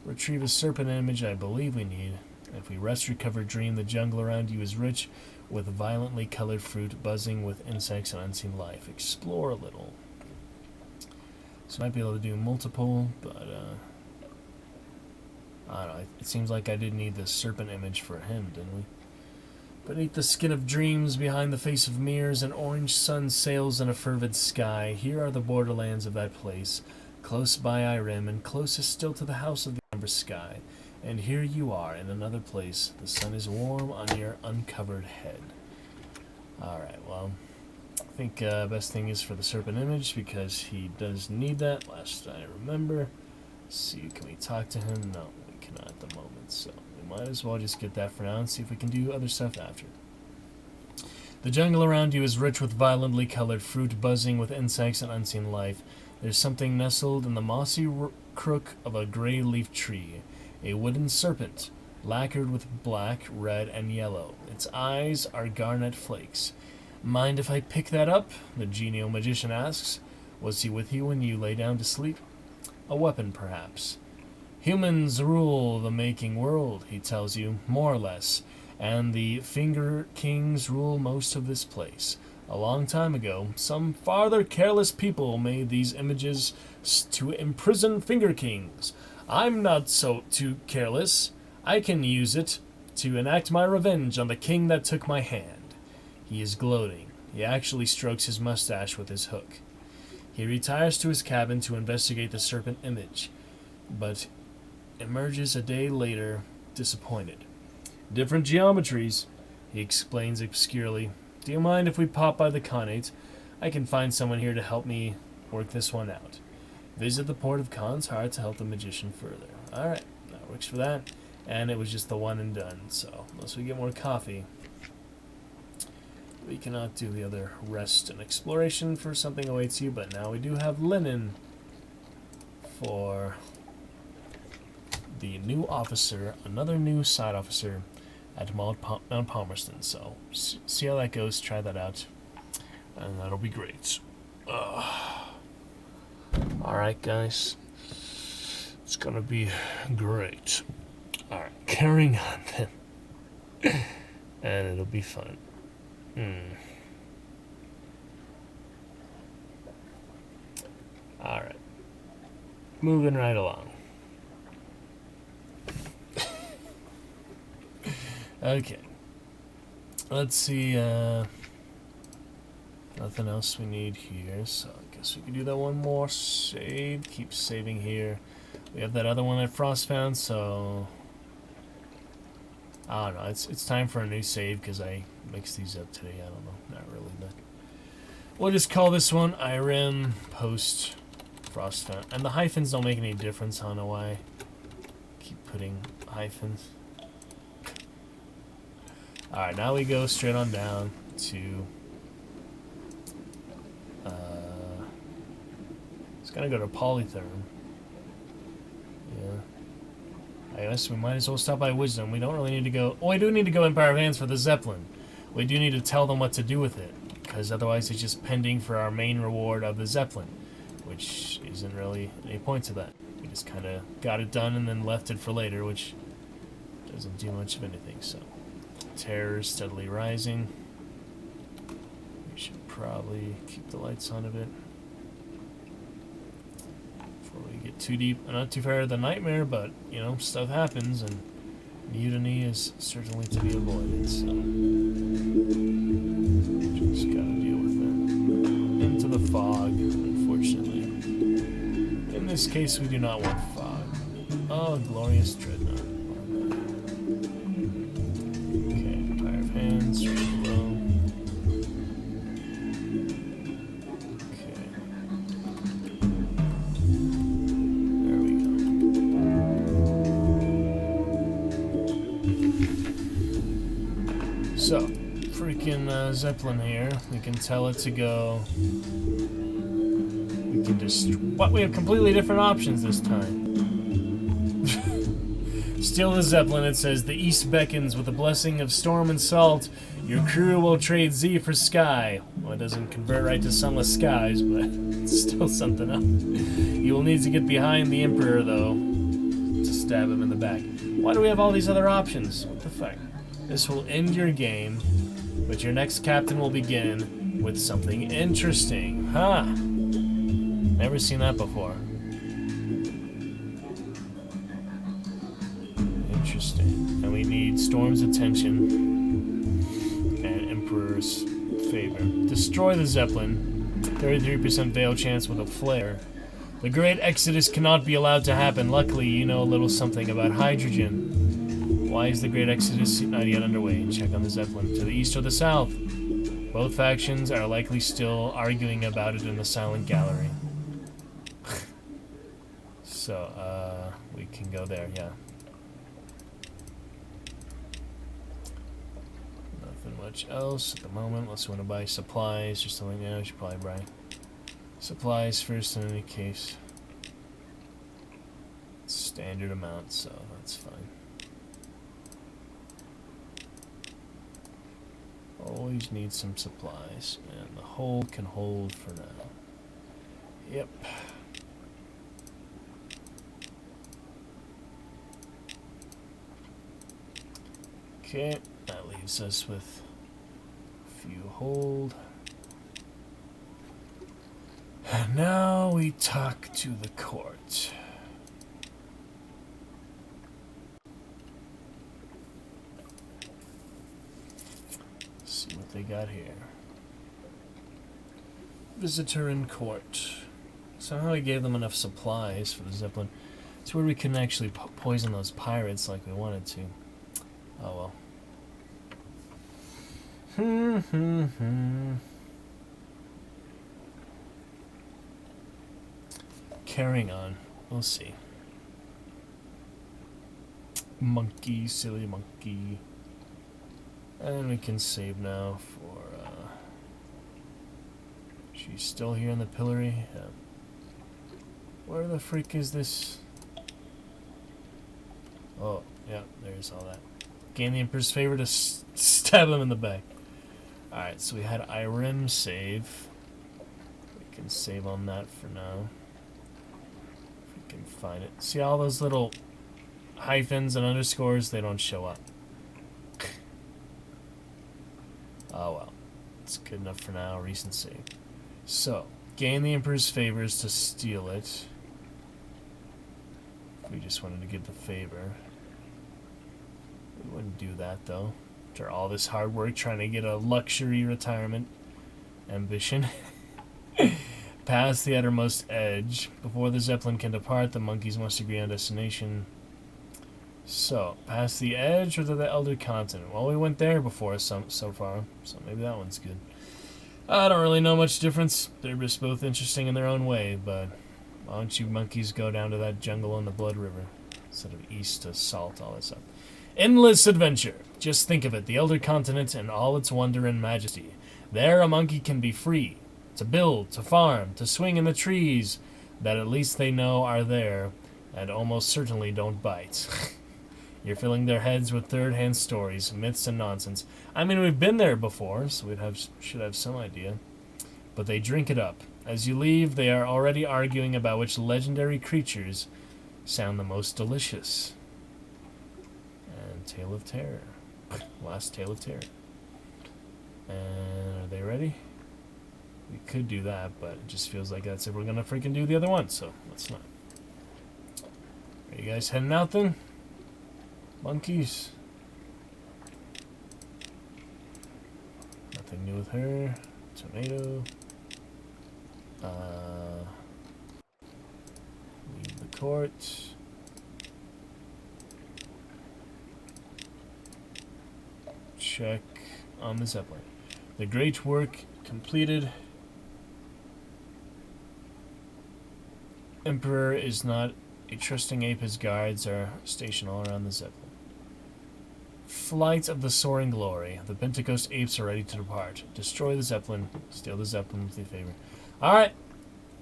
Retrieve a serpent image, I believe we need. If we rest, recover, dream, the jungle around you is rich with violently colored fruit, buzzing with insects and unseen life. Explore a little. So might be able to do multiple, but I don't know. It seems like I did need the serpent image for him, didn't we? Beneath the skin of dreams, behind the face of mirrors, an orange sun sails in a fervid sky. Here are the borderlands of that place, close by Irem, and closest still to the house of the amber sky. And here you are, in another place. The sun is warm on your uncovered head. Alright, well, I think best thing is for the serpent image, because he does need that, last I remember. Let's see, can we talk to him? No, we cannot at the moment, so we might as well just get that for now and see if we can do other stuff after. The jungle around you is rich with violently colored fruit, buzzing with insects and unseen life. There's something nestled in the mossy crook of a gray leaf tree. A wooden serpent, lacquered with black, red, and yellow. Its eyes are garnet flakes. Mind if I pick that up? The genial magician asks. Was he with you when you lay down to sleep? A weapon, perhaps. Humans rule the making world, he tells you, more or less, and the Finger Kings rule most of this place. A long time ago, some farther careless people made these images to imprison Finger Kings. I'm not so too careless. I can use it to enact my revenge on the king that took my hand. He is gloating. He actually strokes his mustache with his hook. He retires to his cabin to investigate the serpent image, but emerges a day later disappointed. Different geometries, he explains obscurely. Do you mind if we pop by the Khanate? I can find someone here to help me work this one out. Visit the port of Khan's Heart to help the magician further. Alright, that works for that. And it was just the one and done, so unless we get more coffee, We cannot do the other rest and exploration for something awaits you, but now we do have linen for the new officer, another new side officer at Mount Palmerston. So see how that goes, try that out, and that'll be great. Alright guys, it's gonna be great. Alright, carrying on then. And it'll be fun. Alright. Moving right along. Okay. Let's see, nothing else we need here, so I guess we can do that one more save. Keep saving here. We have that other one that Frost found, so I don't know. It's time for a new save because I mixed these up today. I don't know, not really, but we'll just call this one IRM post Frost found. And the hyphens don't make any difference. I don't know why I keep putting hyphens. All right, now we go straight on down to. It's gonna go to Polytherm. Yeah. I guess we might as well stop by Wisdom. We don't really need to go. Oh, we do need to go Empire of Hands for the Zeppelin. We do need to tell them what to do with it, because otherwise it's just pending for our main reward of the Zeppelin, which isn't really any point to that. We just kind of got it done and then left it for later, which doesn't do much of anything. So, terror steadily rising. We should probably keep the lights on a bit before we get too deep. Not too far of the nightmare, but you know, stuff happens, and mutiny is certainly to be avoided. So just gotta deal with it. Into the fog, unfortunately. In this case, we do not want fog. Oh, glorious dreadnought. Okay, Empire of Hands, right below. So, freaking Zeppelin here. We can tell it to go. We can just. What? We have completely different options this time. Steal the Zeppelin. It says the east beckons with the blessing of storm and salt. Your crew will trade Z for sky. Well, it doesn't convert right to sunless skies, but it's still something else. You will need to get behind the Emperor, though, to stab him in the back. Why do we have all these other options? What the fuck? This will end your game, but your next captain will begin with something interesting. Huh? Never seen that before. Interesting. And we need Storm's attention and Emperor's favor. Destroy the Zeppelin. 33% veil chance with a flare. The Great Exodus cannot be allowed to happen. Luckily, you know a little something about hydrogen. Why is the Great Exodus not yet underway? Check on the Zeppelin. To the east or the south? Both factions are likely still arguing about it in the silent gallery. So, we can go there, yeah. Nothing much else at the moment, unless we want to buy supplies or something. Yeah, we should probably buy supplies first in any case. Standard amount, so that's fine. Always need some supplies, and the hull can hold for now. Yep. Okay, that leaves us with a few hold. And now we talk to the court. See what they got here. Visitor in court. Somehow we gave them enough supplies for the Zeppelin. It's where we couldn't actually poison those pirates like we wanted to. Oh well. Carrying on. We'll see. Monkey, silly monkey. And we can save now for She's still here in the pillory. Where the freak is this? Oh, yeah, there's all that. Gain the Emperor's favor to stab him in the back. Alright, so we had Irem save. We can save on that for now. If we can find it. See all those little hyphens and underscores? They don't show up. Oh well. It's good enough for now. Recent save. So, gain the Emperor's favors to steal it. If we just wanted to give the favor. We wouldn't do that though. After all this hard work trying to get a luxury retirement ambition. Past the uttermost edge. Before the Zeppelin can depart, the monkeys must agree on destination. So, past the edge or to the Elder Continent? Well, we went there before so far, so maybe that one's good. I don't really know much difference. They're just both interesting in their own way, but why don't you monkeys go down to that jungle on the Blood River instead of east to Salt, all that stuff. Endless adventure. Just think of it, the Elder Continent and all its wonder and majesty. There a monkey can be free, to build, to farm, to swing in the trees that at least they know are there and almost certainly don't bite. You're filling their heads with third-hand stories, myths, and nonsense. I mean, we've been there before, so should have some idea. But they drink it up. As you leave, they are already arguing about which legendary creatures sound the most delicious. And Tale of Terror. Last Tale of Terror. And are they ready? We could do that, but it just feels like that's if we're gonna freaking do the other one, so let's not. Are you guys heading out then? Monkeys. Nothing new with her. Tomato. Leave the court. Check on the Zeppelin. The great work completed. Emperor is not a trusting ape. His guards are stationed all around the Zeppelin. Flight of the Soaring Glory. The Pentecost apes are ready to depart. Destroy the Zeppelin. Steal the Zeppelin with your favor. Alright.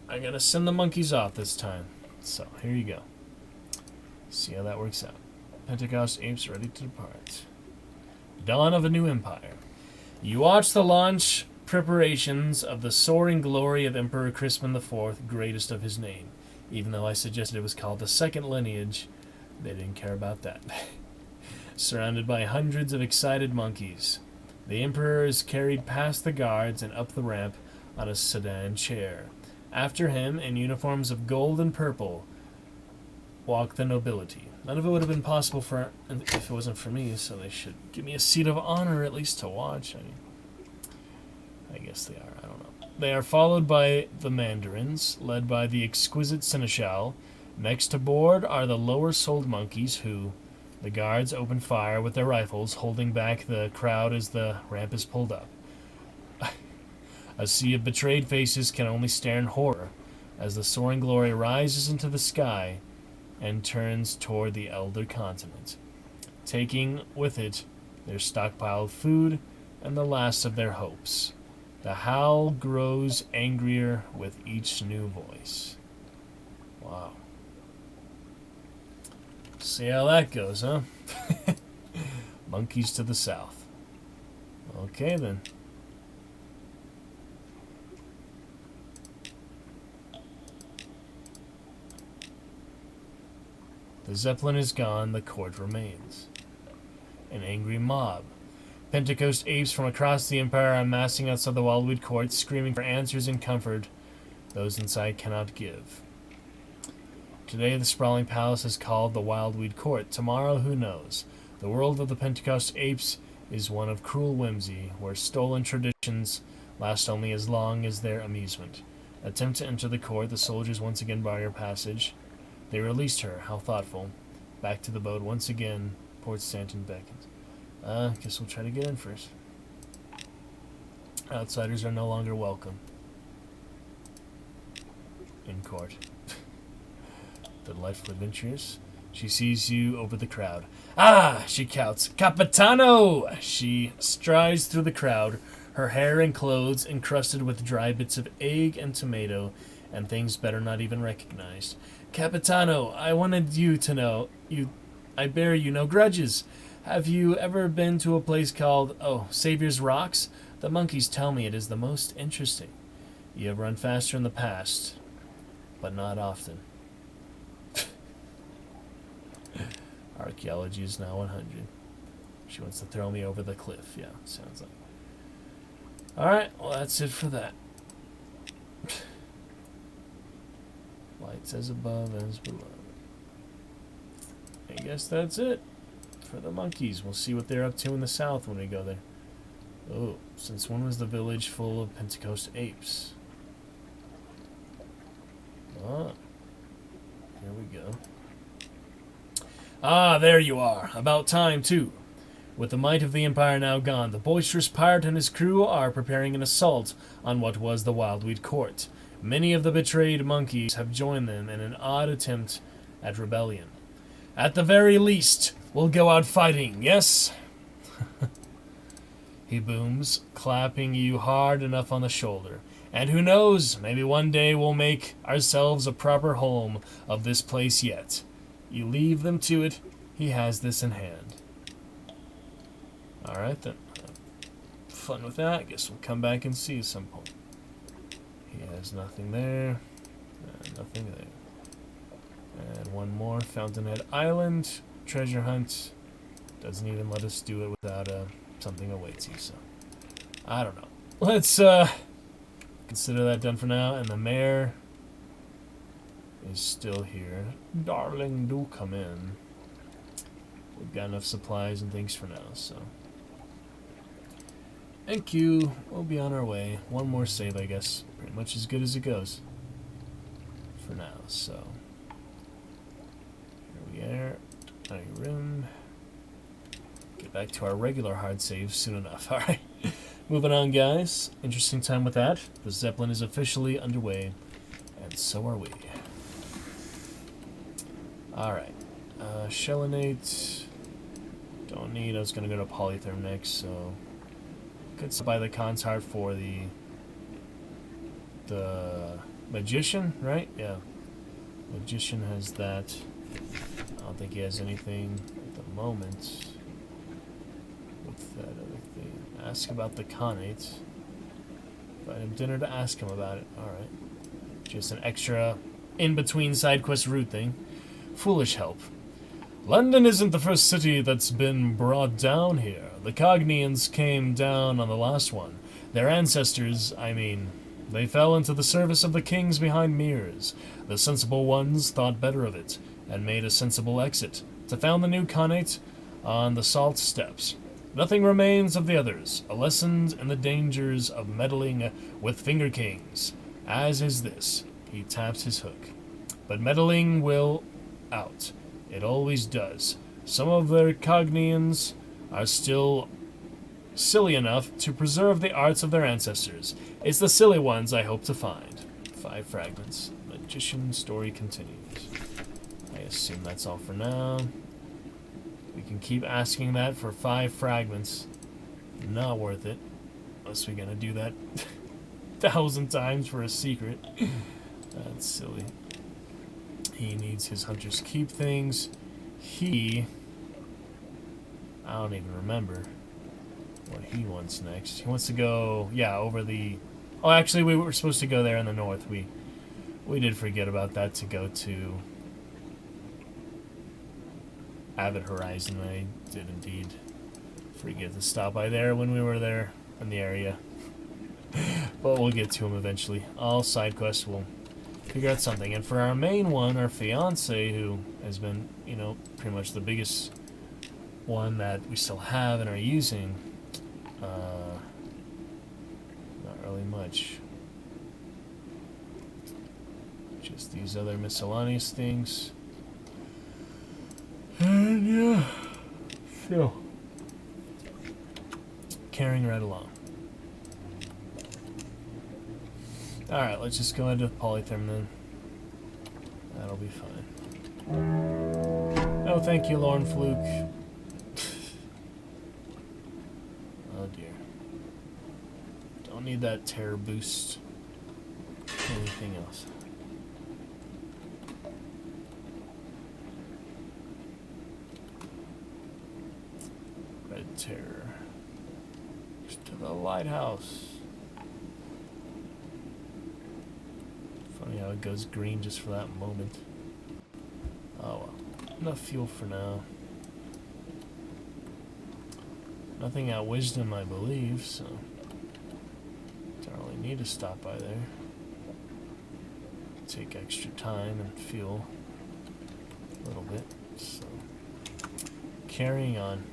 I'm going to send the monkeys off this time. So, here you go. See how that works out. Pentecost apes ready to depart. Dawn of a new empire. You watch the launch preparations of the Soaring Glory of Emperor Crispin IV, greatest of his name. Even though I suggested it was called the Second Lineage, they didn't care about that. Surrounded by hundreds of excited monkeys, the Emperor is carried past the guards and up the ramp on a sedan chair. After him, in uniforms of gold and purple, walk the nobility. None of it would have been possible if it wasn't for me, so they should give me a seat of honor at least to watch. I guess they are, I don't know. They are followed by the mandarins, led by the exquisite seneschal. Next aboard are the lower-souled monkeys who, the guards open fire with their rifles, holding back the crowd as the ramp is pulled up. A sea of betrayed faces can only stare in horror as the Soaring Glory rises into the sky and turns toward the Elder Continent, taking with it their stockpiled food and the last of their hopes. The howl grows angrier with each new voice. Wow. See how that goes, huh? Monkeys to the south. Okay, then. The Zeppelin is gone, the court remains. An angry mob. Pentecost apes from across the Empire are massing outside the Wildwood Court, screaming for answers and comfort those inside cannot give. Today the sprawling palace is called the Wildweed Court. Tomorrow, who knows? The world of the Pentecost apes is one of cruel whimsy, where stolen traditions last only as long as their amusement. Attempt to enter the court, the soldiers once again bar your passage. They released her, how thoughtful. Back to the boat once again, Port Stanton beckons. Guess we'll try to get in first. Outsiders are no longer welcome. In court. Delightful adventures. She sees you over the crowd. Ah! She shouts, Capitano! She strides through the crowd, her hair and clothes encrusted with dry bits of egg and tomato, and things better not even recognized. Capitano, I wanted you to know, I bear you no grudges. Have you ever been to a place called, Savior's Rocks? The monkeys tell me it is the most interesting. You have run faster in the past, but not often. Archaeology is now 100. She wants to throw me over the cliff. Yeah, sounds like. Alright, well that's it for that. Lights as above as below. I guess that's it for the monkeys. We'll see what they're up to in the south when we go there. Oh, since when was the village full of Pentecost apes? Ah, here we go. Ah, there you are. About time, too. With the might of the Empire now gone, the boisterous pirate and his crew are preparing an assault on what was the Wildweed Court. Many of the betrayed monkeys have joined them in an odd attempt at rebellion. At the very least, we'll go out fighting, yes? He booms, clapping you hard enough on the shoulder. And who knows, maybe one day we'll make ourselves a proper home of this place yet. You leave them to it. He has this in hand. Alright then. Fun with that. Guess we'll come back and see at some point. He has nothing there. Nothing there. And one more. Fountainhead Island. Treasure hunt. Doesn't even let us do it without something awaits you, so. I don't know. Let's consider that done for now. And the mayor is still here. Darling, do come in. We've got enough supplies and things for now, so. Thank you. We'll be on our way. One more save, I guess. Pretty much as good as it goes. For now, so. Here we are. Tiny room. Get back to our regular hard saves soon enough. Alright. Moving on, guys. Interesting time with that. The Zeppelin is officially underway. And so are we. Alright. Shellinate. Don't need. I was going to go to Polytherm next, so. Could buy the Khan's Heart for the Magician, right? Yeah. Magician has that. I don't think he has anything at the moment. What's that other thing? Ask about the Khanate. Invite him dinner to ask him about it. Alright. Just an extra in-between side quest route thing. Foolish help. London isn't the first city that's been brought down here. The Cognians came down on the last one. Their ancestors, they fell into the service of the kings behind mirrors. The sensible ones thought better of it, and made a sensible exit, to found the new Khanate on the Salt Steppes. Nothing remains of the others, a lesson in the dangers of meddling with Finger Kings, as is this. He taps his hook. But meddling will out. It always does. Some of their Cognians are still silly enough to preserve the arts of their ancestors. It's the silly ones I hope to find. 5 fragments. Magician story continues. I assume that's all for now. We can keep asking that for 5 fragments. Not worth it. Unless we're gonna do that 1,000 times for a secret. That's silly. He needs his Hunter's Keep things. I don't even remember what he wants next. He wants to go, over the... Oh, actually, we were supposed to go there in the north. We did forget about that to go to Avid Horizon. I did indeed forget to stop by there when we were there in the area. But we'll get to him eventually. All side quests will figure out something. And for our main one, our fiance, who has been, pretty much the biggest one that we still have and are using, not really much. Just these other miscellaneous things. And yeah, so carrying right along. Alright, let's just go into Polytherm then. That'll be fine. Oh, thank you, Lauren Fluke. Oh dear. need that terror boost. Anything else? Red terror. Just to the lighthouse. Funny how it goes green just for that moment. Oh well. Enough fuel for now. Nothing at Wisdom, I believe, so don't really need to stop by there. Take extra time and fuel a little bit, so carrying on.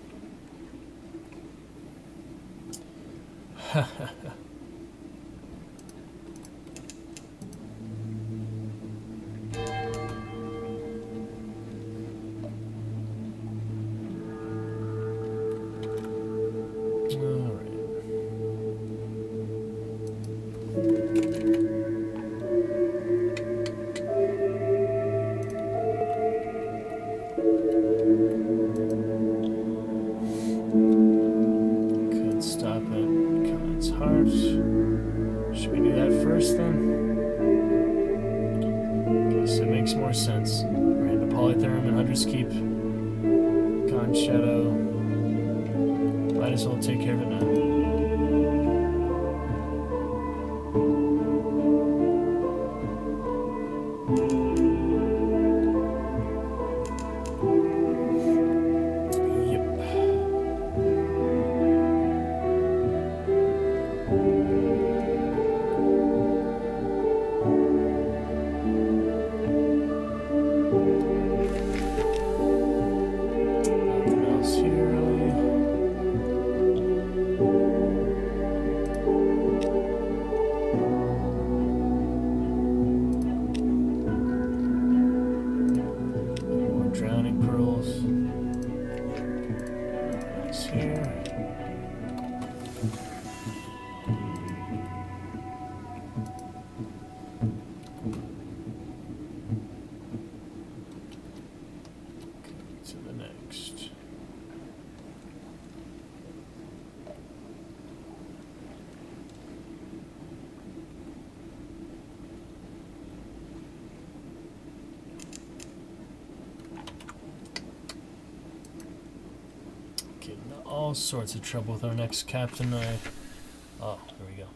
Should we do that first then? Guess it makes more sense. We're into Polytherm and Hunter's Keep. Con Shadow. Might as well take care of it now. All sorts of trouble with our next captain. Oh, there we go.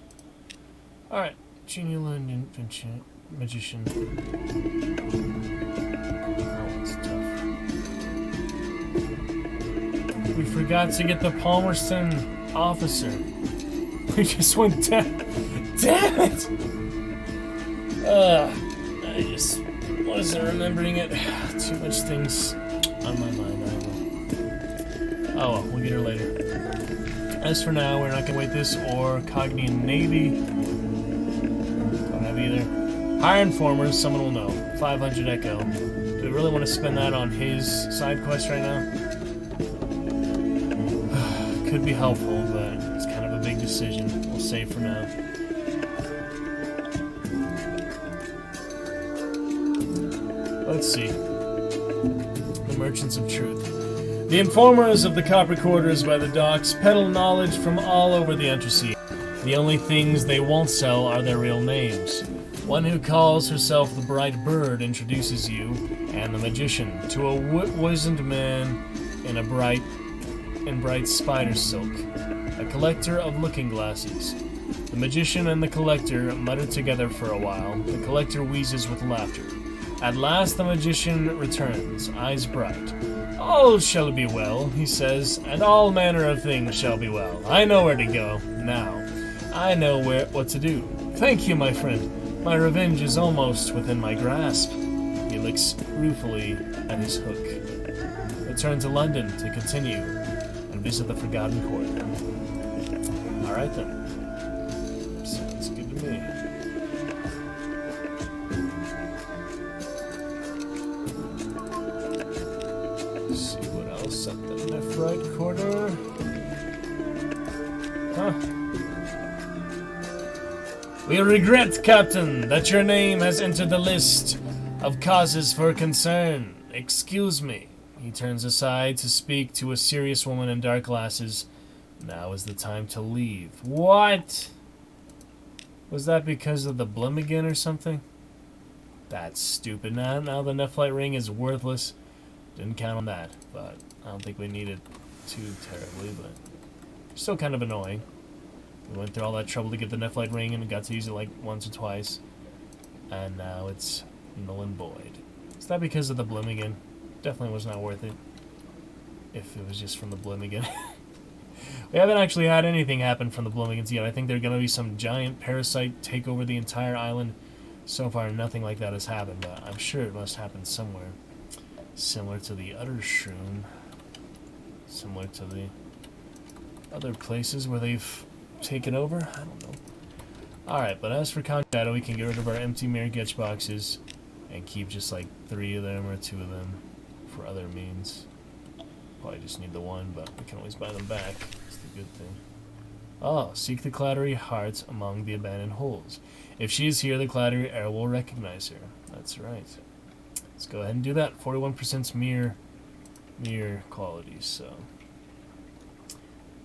Alright, Genula and Magician. Oh, that's tough. We forgot to get the Palmerston officer. We just went down. Damn it! I just wasn't remembering it. Too much things on my mind. Oh well, we'll get her later. As for now, we're not gonna wait this or Cognian Navy. Don't have either. Hire informers, someone will know. 500 Echo. Do we really want to spend that on his side quest right now? Could be helpful, but it's kind of a big decision. We'll save for now. Let's see. The Merchants of Truth. The informers of the copper quarters by the docks peddle knowledge from all over the undersea. The only things they won't sell are their real names. One who calls herself the Bright Bird introduces you and the Magician to a wizened man in bright spider silk, a collector of looking glasses. The Magician and the Collector mutter together for a while. The Collector wheezes with laughter. At last the Magician returns, eyes bright. All shall be well, he says, and all manner of things shall be well. I know where to go, now. I know what to do. Thank you, my friend. My revenge is almost within my grasp. He looks ruefully at his hook. Return to London to continue and visit the Forgotten Court. Alright then. Sounds good to me. Up the left right quarter. Huh. We regret, Captain, that your name has entered the list of causes for concern. Excuse me. He turns aside to speak to a serious woman in dark glasses. Now is the time to leave. What? Was that because of the Blimmigan or something? That's stupid. Now the Nephlite ring is worthless. Didn't count on that, but I don't think we need it too terribly, but still kind of annoying. We went through all that trouble to get the Nephlite ring and got to use it like once or twice, and now it's null and void. Is that because of the Blimmigan? Definitely was not worth it. If it was just from the Blimmigan. We haven't actually had anything happen from the Blimmigans yet. I think there's going to be some giant parasite take over the entire island. So far, nothing like that has happened, but I'm sure it must happen somewhere. Similar to the Utter Shroom. Similar to the other places where they've taken over. I don't know. Alright, but as for Shadow, we can get rid of our empty mirror catch boxes and keep just like 3 of them or 2 of them for other means. Probably just need the 1, but we can always buy them back. That's the good thing. Oh, seek the Clattery Heart among the abandoned holes. If she is here, the Clattery Air will recognize her. That's right. Let's go ahead and do that. 41% mirror quality, so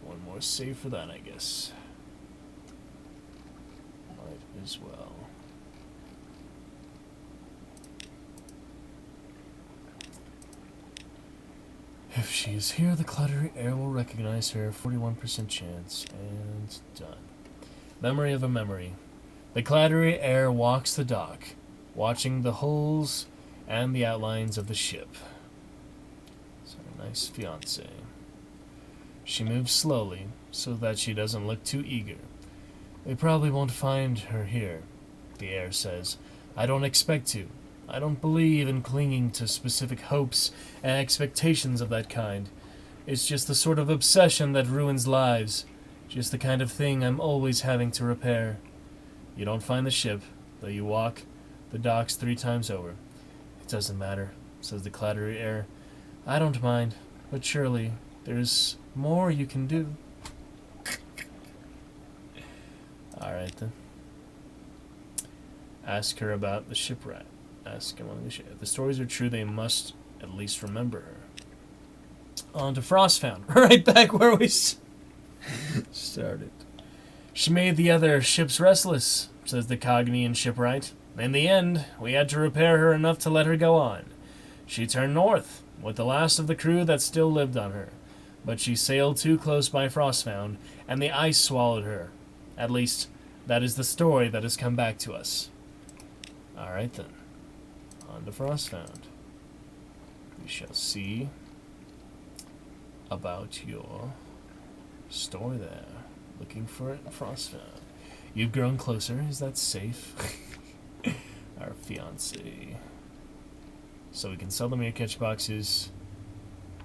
1 more save for that, I guess. Might as well. If she is here, the Clattery Air will recognize her. 41% chance, and done. Memory of a memory. The Clattery Air walks the dock, watching the holes and the outlines of the ship. So nice fiancé. She moves slowly, so that she doesn't look too eager. We probably won't find her here, the air says. I don't expect to. I don't believe in clinging to specific hopes and expectations of that kind. It's just the sort of obsession that ruins lives. Just the kind of thing I'm always having to repair. You don't find the ship, though you walk the docks 3 times over. It doesn't matter, says the Clattery Air. I don't mind, but surely there's more you can do. Alright then. Ask her about the shipwreck. Ask him on the ship. If the stories are true, they must at least remember her. On to Frostfound. Right back where we started. She made the other ships restless, says the Cognian shipwright. In the end, we had to repair her enough to let her go on. She turned north, with the last of the crew that still lived on her. But she sailed too close by Frostfound, and the ice swallowed her. At least, that is the story that has come back to us. Alright then. On to Frostfound. We shall see about your story there. Looking for it in Frostfound. You've grown closer. Is that safe? Our fiancé. So we can sell the mirror catch boxes.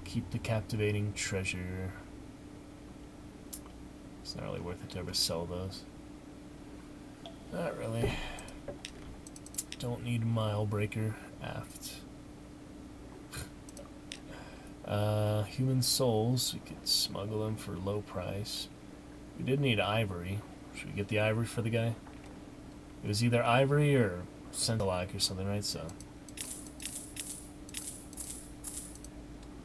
Keep the captivating treasure. It's not really worth it to ever sell those. Not really. Don't need mile breaker aft. Human souls. We could smuggle them for low price. We did need ivory. Should we get the ivory for the guy? It was either ivory or Centelac or something, right? So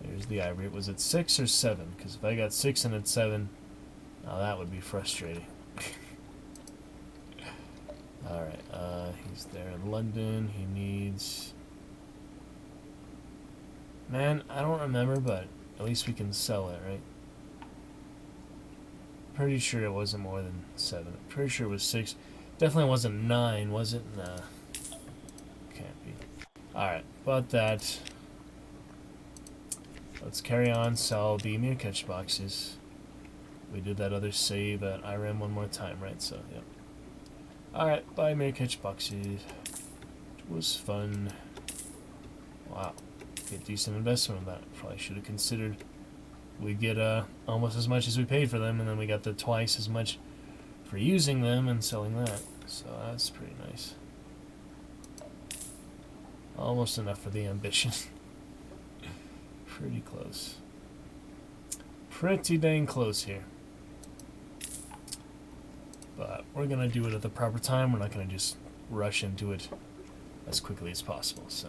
there's the ivory. Was it 6 or 7? Because if I got 6 and it's 7, now that would be frustrating. Alright, he's there in London. He needs... Man, I don't remember, but at least we can sell it, right? Pretty sure it wasn't more than 7. Pretty sure it was 6. Definitely wasn't 9, was it? Nah. Can't be. Alright, bought that. Let's carry on, sell the mirror catch boxes. We did that other save at IRM 1 more time, right? So, yep. Alright, buy mirror catch boxes. It was fun. Wow. Get decent investment on that. Probably should have considered. We get almost as much as we paid for them, and then we got the twice as much for using them and selling that. So that's pretty nice. Almost enough for the ambition. Pretty close. Pretty dang close here. But we're going to do it at the proper time. We're not going to just rush into it as quickly as possible. So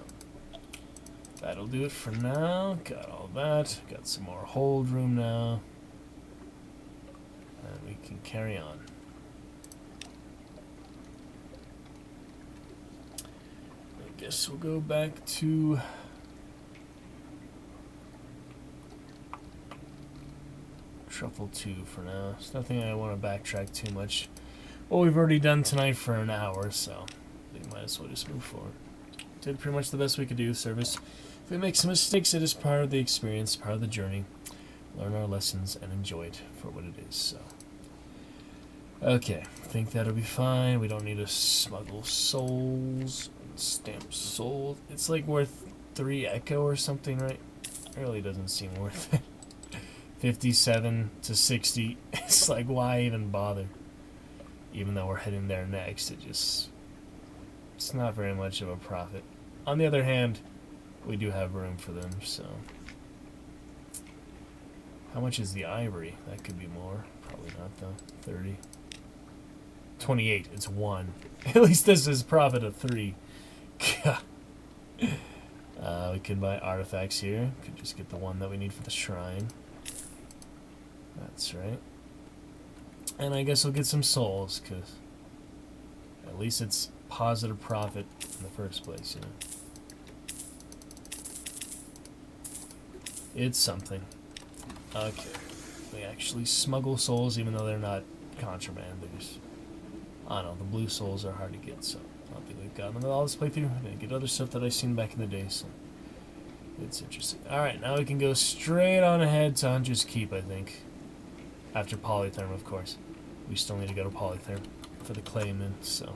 that'll do it for now. Got all that. Got some more hold room now. And we can carry on. Guess we'll go back to Truffle 2 for now. There's nothing I want to backtrack too much. Well, we've already done tonight for an hour, so we might as well just move forward. Did pretty much the best we could do, service. If we make some mistakes, it is part of the experience, part of the journey. Learn our lessons and enjoy it for what it is, so. Okay, I think that'll be fine. We don't need to smuggle souls. Stamp souls. It's like worth 3 echo or something, right? It really doesn't seem worth it. 57 to 60. It's like, why even bother? Even though we're heading there next, it's not very much of a profit. On the other hand, we do have room for them, so. How much is the ivory? That could be more. Probably not, though. 30. 28. It's 1. At least this is profit of 3. We can buy artifacts here. Could just get the one that we need for the shrine. That's right. And I guess we'll get some souls, because at least it's positive profit in the first place, you know. It's something. Okay. We actually smuggle souls, even though they're not contraband. They're just, I don't know, the blue souls are hard to get, so I don't think we've gotten them all this playthrough. I'm going to get other stuff that I've seen back in the day, so it's interesting. Alright, now we can go straight on ahead to Hunter's Keep, I think. After Polytherm, of course. We still need to go to Polytherm for the Clayman, so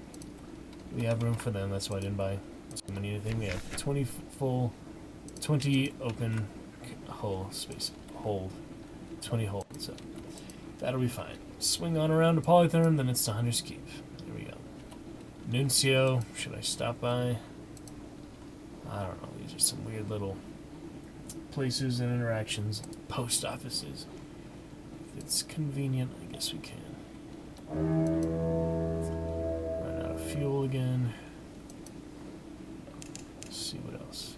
we have room for them. That's why I didn't buy too many anything. We have 20 full, 20 open hole space, hold, 20 hold, so that'll be fine. Swing on around to Polytherm, then it's to Hunter's Keep. There we go. Nuncio, should I stop by? I don't know, these are some weird little places and interactions. Post offices. If it's convenient, I guess we can. Run out of fuel again. Let's see what else.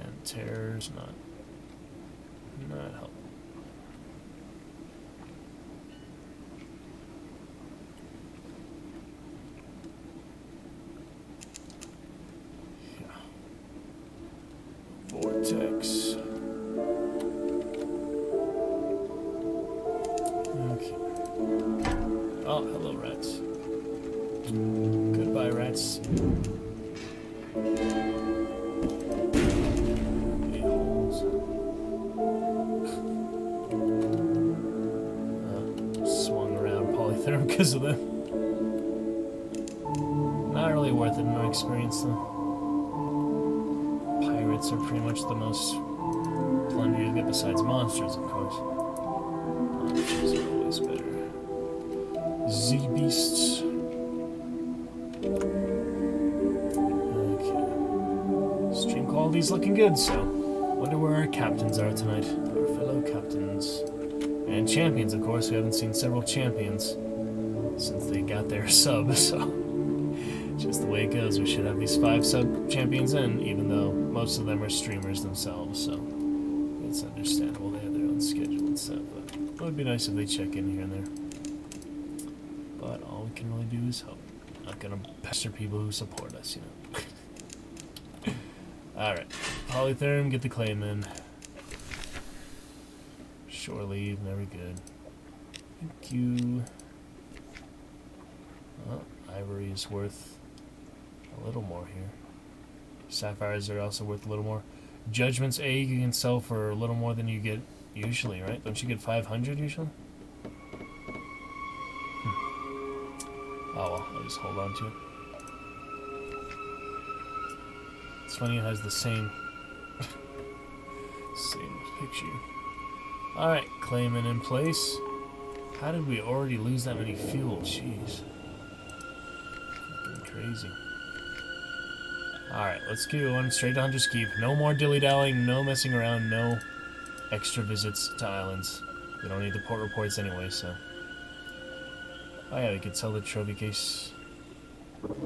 And terror's not helpful. Vortex. Okay. Oh, hello, rats. Goodbye, rats. A-holes. Swung around Polytherm because of them. Not really worth it in my experience, though. Pirates are pretty much the most plunder you get besides monsters, of course. Monsters are always better. Z-beasts. Okay. Stream quality's looking good, so wonder where our captains are tonight. Our fellow captains. And champions, of course. We haven't seen several champions since they got their sub, so just the way it goes. We should have these 5 sub-champions in, even though most of them are streamers themselves, so it's understandable. They have their own schedule and stuff, but it would be nice if they check in here and there. But all we can really do is hope. Not gonna pester people who support us, you know. Alright. Polytherm, get the Clayman. Shore leave, very good. Thank you. Oh, ivory is worth a little more here. Sapphires are also worth a little more. Judgment's egg you can sell for a little more than you get usually, right? Don't you get 500 usually? Oh well, I'll just hold on to it. It's funny it has the same picture. Alright, Clayman in place. How did we already lose that many fuel? Jeez. Fucking crazy. Alright, let's keep going straight to Hunter's Keep. No more dilly-dallying, no messing around, no extra visits to islands. We don't need the port reports anyway, so. Oh yeah, we could sell the trophy case.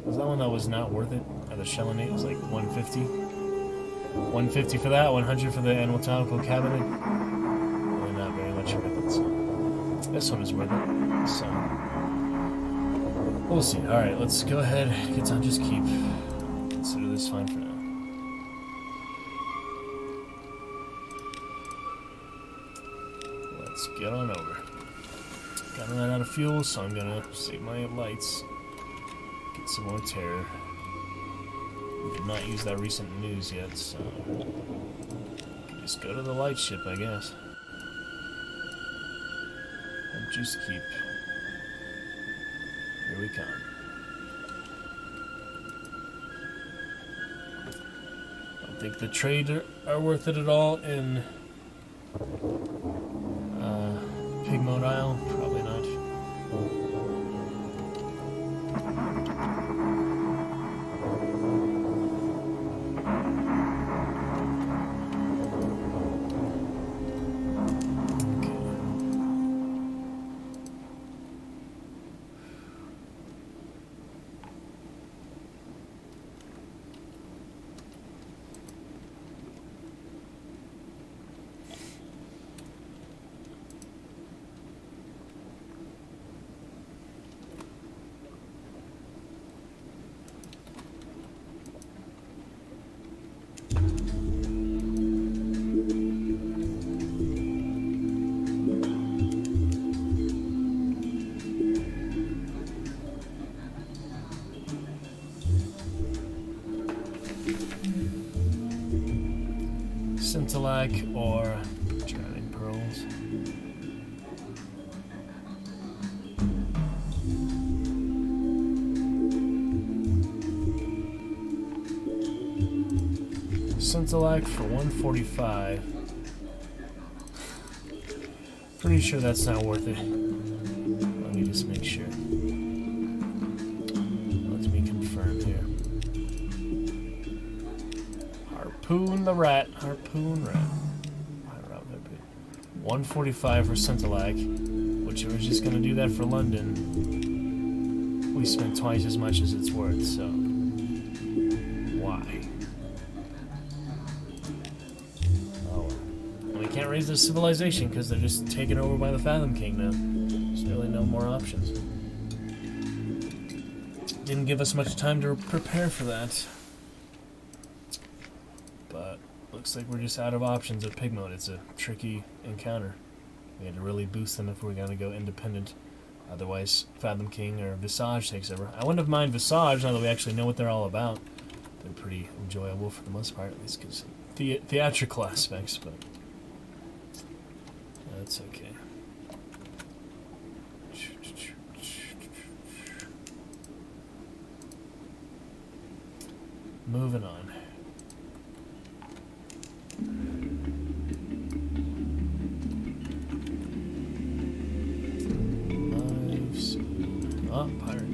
Was that one that was not worth it? Or the Shellinate was like 150? 150 for that, 100 for the anatomical cabinet. Really not very much worth it, so. This one is worth it, so. We'll see. Alright, let's go ahead, get to Hunter's Keep. this fine for now. Let's get on over. Gotta run out of fuel, so I'm gonna save my lights. Get some more terror. We did not use that recent news yet, so just go to the light ship, I guess. And just keep. Here we come. Don't think the trade are worth it at all in Pigmode Isle. Probably not. Scintillate or drowning pearls. Scintillate for 145. Pretty sure that's not worth it. Let me just make sure. Let me confirm here. Harpoon the rat. Harpoon rat. 145 for Scintillate, which we're just going to do that for London. We spent twice as much as it's worth, so why? Oh, and we can't raise their civilization because they're just taken over by the Fathom King now. There's really no more options. Didn't give us much time to prepare for that. Looks like we're just out of options at Pig Mode. It's a tricky encounter. We had to really boost them if we're going to go independent. Otherwise, Fathom King or Visage takes over. I wouldn't have mind Visage now that we actually know what they're all about. They're pretty enjoyable for the most part, at least because theatrical aspects, but that's okay. Moving on. Oh, pirate.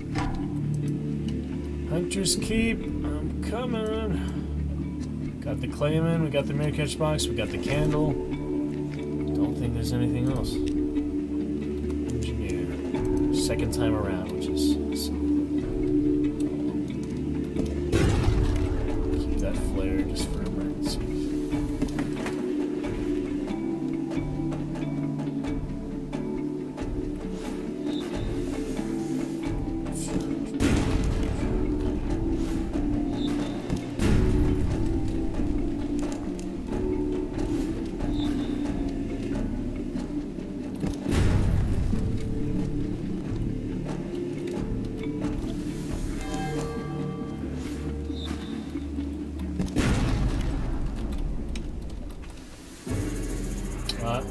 Hunter's Keep, I'm coming. Got the Clayman, we got the mirror catch box, we got the candle. Don't think there's anything else. Engineer. Second time around, which is keep that flare just for emergency.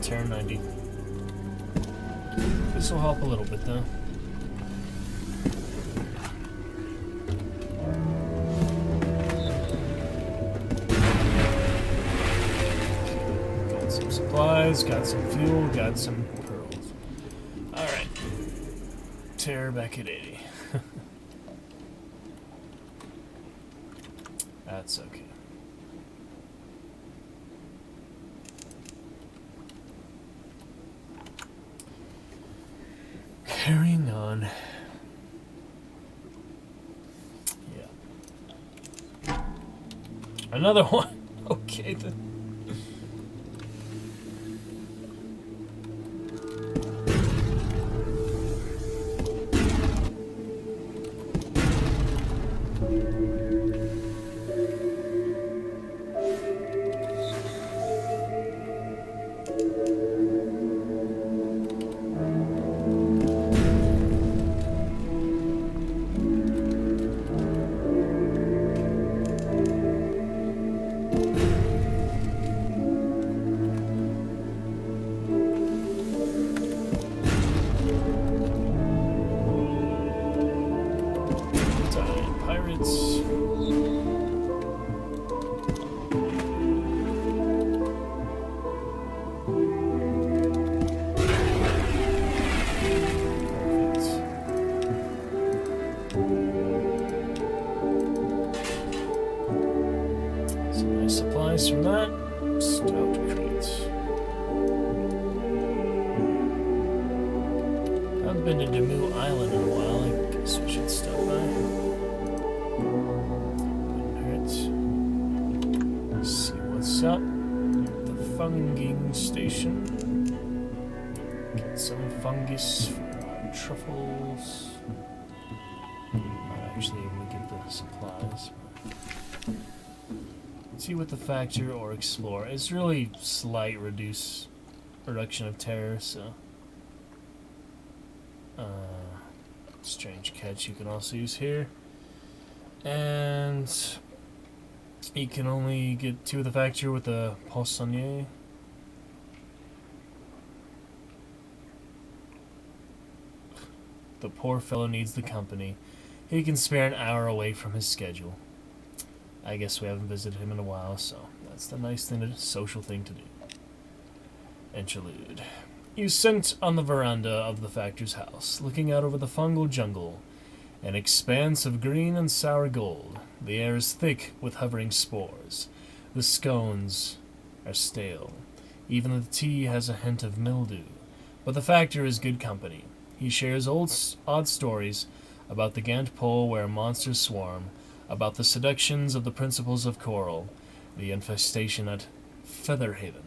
Turn 90. This will help a little bit though. Got some supplies, got some fuel, got some pearls. Alright. Terror back at 80. That's okay. Carrying on. Yeah. Another one. Okay then. my supplies from that. Stout crate. Haven't been to Demu Island in a while. I guess we should stop by. Wouldn't hurt. See what's up. The funging station. Get some fungus for our truffles. Might actually even get the supplies. See what the factor or explore. It's really slight reduction of terror, so strange catch you can also use here. And you can only get 2 of the factor with the poissonnier. The poor fellow needs the company. He can spare an hour away from his schedule. I guess we haven't visited him in a while, so that's the nice thing, social thing to do. Interlude. You sit on the veranda of the factor's house, looking out over the fungal jungle, an expanse of green and sour gold. The air is thick with hovering spores. The scones are stale. Even the tea has a hint of mildew. But the factor is good company. He shares odd stories about the Gant Pole where monsters swarm, about the seductions of the principles of coral, the infestation at Featherhaven.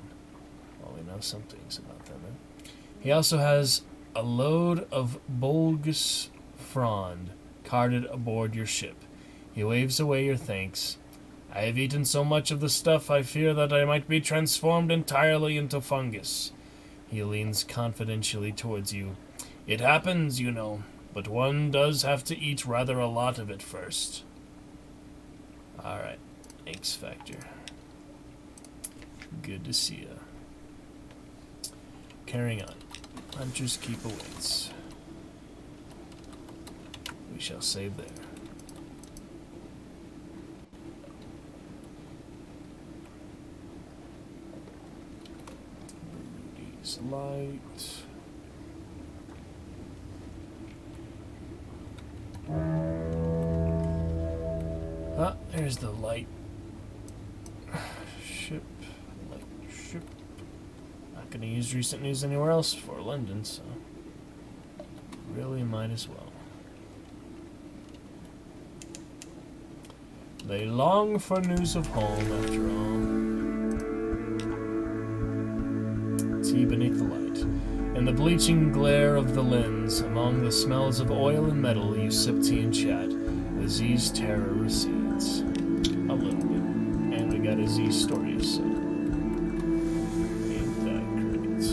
Well, we know some things about them, eh? He also has a load of bulgus frond carted aboard your ship. He waves away your thanks. I have eaten so much of the stuff I fear that I might be transformed entirely into fungus. He leans confidentially towards you. It happens, you know, but one does have to eat rather a lot of it first. Alright, X Factor. Good to see ya. Carrying on. Hunter's Keep awaits. We shall save there. Rudy's light. Ah, there's the light ship. Light ship. Not gonna use recent news anywhere else for London, so really might as well. They long for news of home, after all. Tea beneath the light. In the bleaching glare of the lens, among the smells of oil and metal, you sip tea and chat. The Z's terror recedes. A little bit. And we got a Z story, so ain't that great.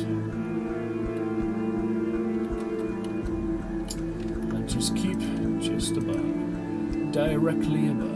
Hunter's Keep just above. Directly above.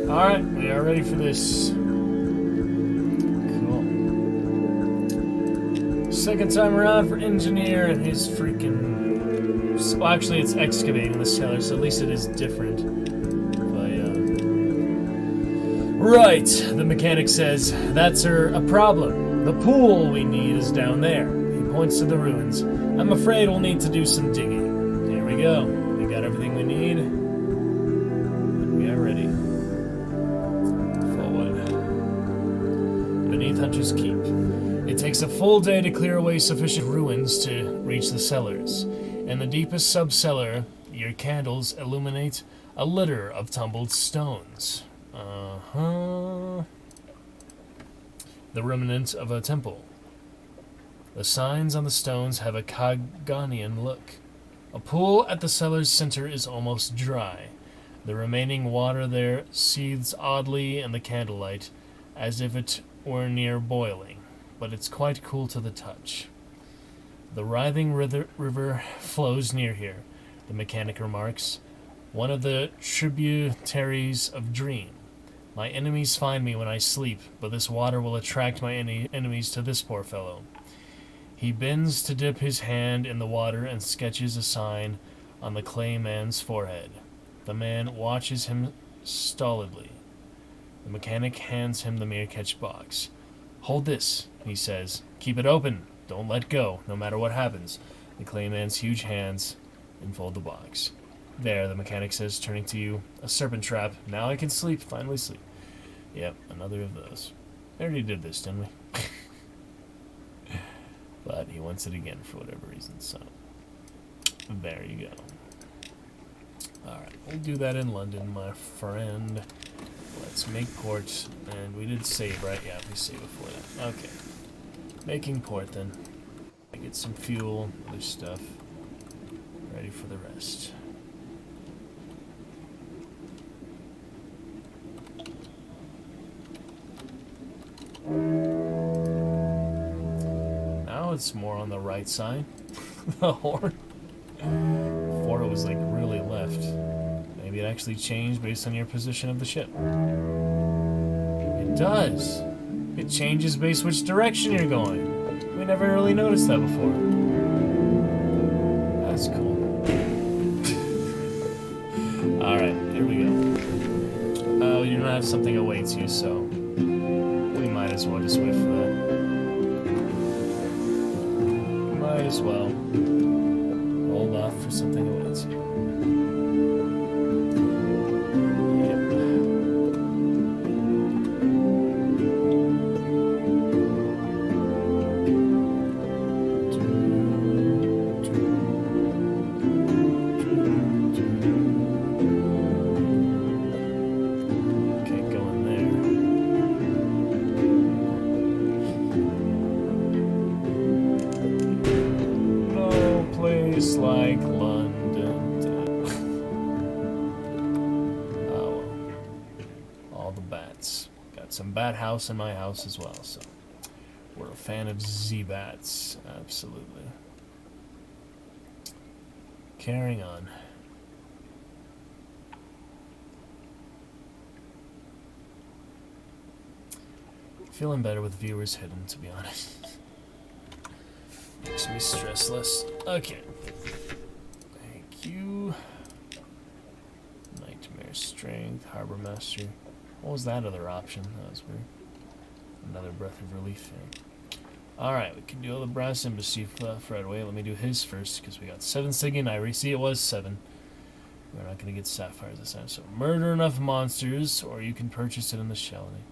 Alright, we are ready for this. Cool. Second time around for engineer and his freaking... Well, actually, it's excavating the cellar, so at least it is different. Right, the mechanic says, that's a problem. The pool we need is down there. He points to the ruins. I'm afraid we'll need to do some digging. Here we go. We got everything we need. And we are ready. Beneath Hunter's Keep. It takes a full day to clear away sufficient ruins to reach the cellars. In the deepest sub-cellar, your candles illuminate a litter of tumbled stones. The remnant of a temple. The signs on the stones have a Kaganian look. A pool at the cellar's center is almost dry. The remaining water there seethes oddly in the candlelight, as if it were near boiling, but it's quite cool to the touch. The writhing river flows near here, the mechanic remarks. one of the tributaries of Dream. My enemies find me when I sleep, but this water will attract my enemies to this poor fellow. He bends to dip his hand in the water and sketches a sign on the clay man's forehead. The man watches him stolidly. The mechanic hands him the mirror catch box. Hold this, he says. Keep it open. Don't let go, no matter what happens. The clay man's huge hands enfold the box. There, the mechanic says, turning to you. A serpent trap. Now I can sleep, finally sleep. Yep, another of those. We already did this, didn't we? But he wants it again for whatever reason, so there you go. Alright, we'll do that in London, my friend. Let's make port, and we did save, right? Yeah, we saved before that. Okay. Making port, then. Get some fuel, other stuff. Ready for the rest. Now it's more on the right side. The horn. Before it was like really left. Maybe it actually changed based on your position of the ship. It does. It changes based which direction you're going. We never really noticed that before. That's cool. Alright, here we go. Oh, you don't have something awaits you, so we might as well just wait for that. Might as well hold off for something awaits you. Like London. Oh well. All the bats. Got some bat house in my house as well, so we're a fan of Z-bats. Absolutely. Carrying on. Feeling better with viewers hidden, to be honest. Makes me stress less. Okay. Thank you. Nightmare Strength, Harbor Master. What was that other option? That was weird. Another Breath of Relief thing. Alright, we can do all the Brass Embassy for right away. Let me do his first, because we got 7 Sig and Ivory. See, it was 7. We're not going to get Sapphires this time. So, murder enough monsters, or you can purchase it in the Shelly.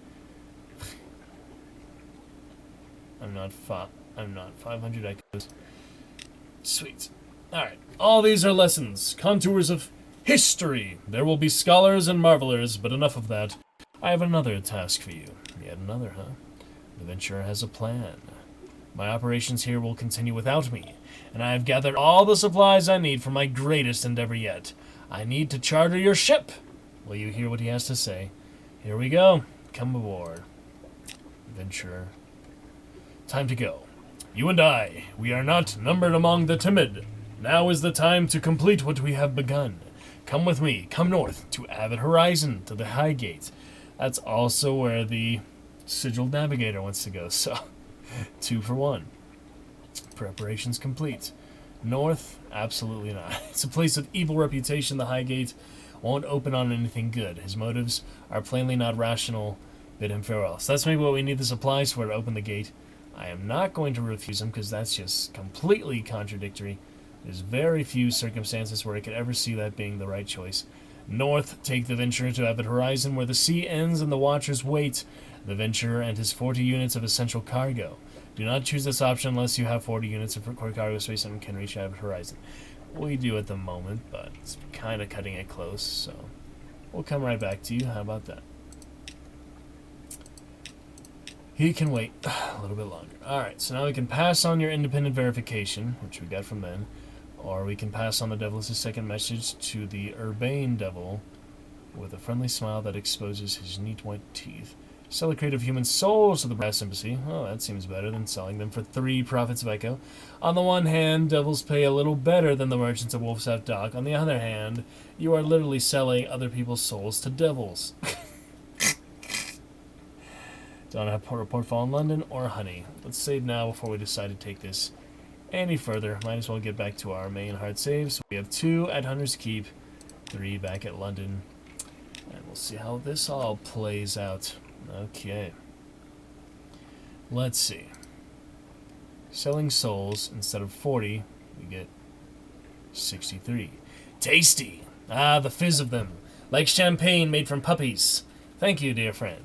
I'm not 500 echoes. Sweet. Alright. All these are lessons. Contours of history. There will be scholars and marvelers, but enough of that. I have another task for you. Yet another, huh? The venturer has a plan. My operations here will continue without me, and I have gathered all the supplies I need for my greatest endeavor yet. I need to charter your ship. Will you hear what he has to say? Here we go. Come aboard. Venturer. Time to go. You and I, we are not numbered among the timid. Now is the time to complete what we have begun. Come with me, come north, to Avid Horizon, to the High Gate. That's also where the Sigiled Navigator wants to go, so 2 for 1. Preparations complete. North? Absolutely not. It's a place of evil reputation. The High Gate won't open on anything good. His motives are plainly not rational. Bid him farewell. So that's maybe what we need the supplies for to open the gate. I am not going to refuse him because that's just completely contradictory. There's very few circumstances where I could ever see that being the right choice. North, take the Venturer to Avid Horizon, where the sea ends and the Watchers wait. The Venturer and his 40 units of essential cargo. Do not choose this option unless you have 40 units of core cargo space and can reach Avid Horizon. We do at the moment, but it's kind of cutting it close, so we'll come right back to you. How about that? He can wait a little bit longer. Alright, so now we can pass on your independent verification, which we got from Ben, or we can pass on the Devil's second message to the Urbane Devil with a friendly smile that exposes his neat white teeth. Sell a crate of human souls to the brass embassy. Oh, that seems better than selling them for 3 profits of echo. On the one hand, devils pay a little better than the merchants of Wolfsat Dock. On the other hand, you are literally selling other people's souls to devils. Don't have a portfolio in London or honey. Let's save now before we decide to take this any further. Might as well get back to our main hard saves. We have 2 at Hunter's Keep, 3 back at London. And we'll see how this all plays out. Okay. Let's see. Selling souls, instead of 40, we get 63. Tasty! Ah, the fizz of them. Like champagne made from puppies. Thank you, dear friend.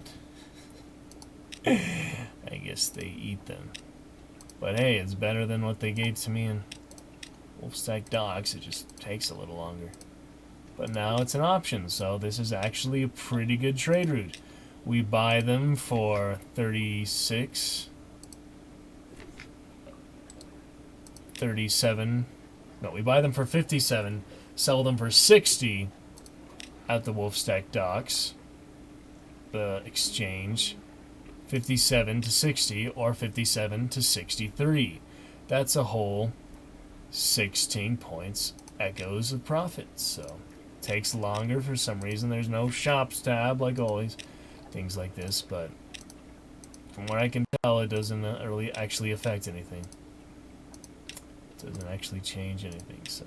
I guess they eat them. But hey, it's better than what they gave to me in Wolfstack Docks. It just takes a little longer. But now it's an option, so this is actually a pretty good trade route. We buy them for 36, 37, no, we buy them for 57, sell them for 60 at the Wolfstack Docks, the exchange, 57 to 60, or 57 to 63. That's a whole 16 points echoes of profit, so takes longer for some reason. There's no shops tab like always. Things like this, but from what I can tell, it doesn't really actually affect anything. It doesn't actually change anything, so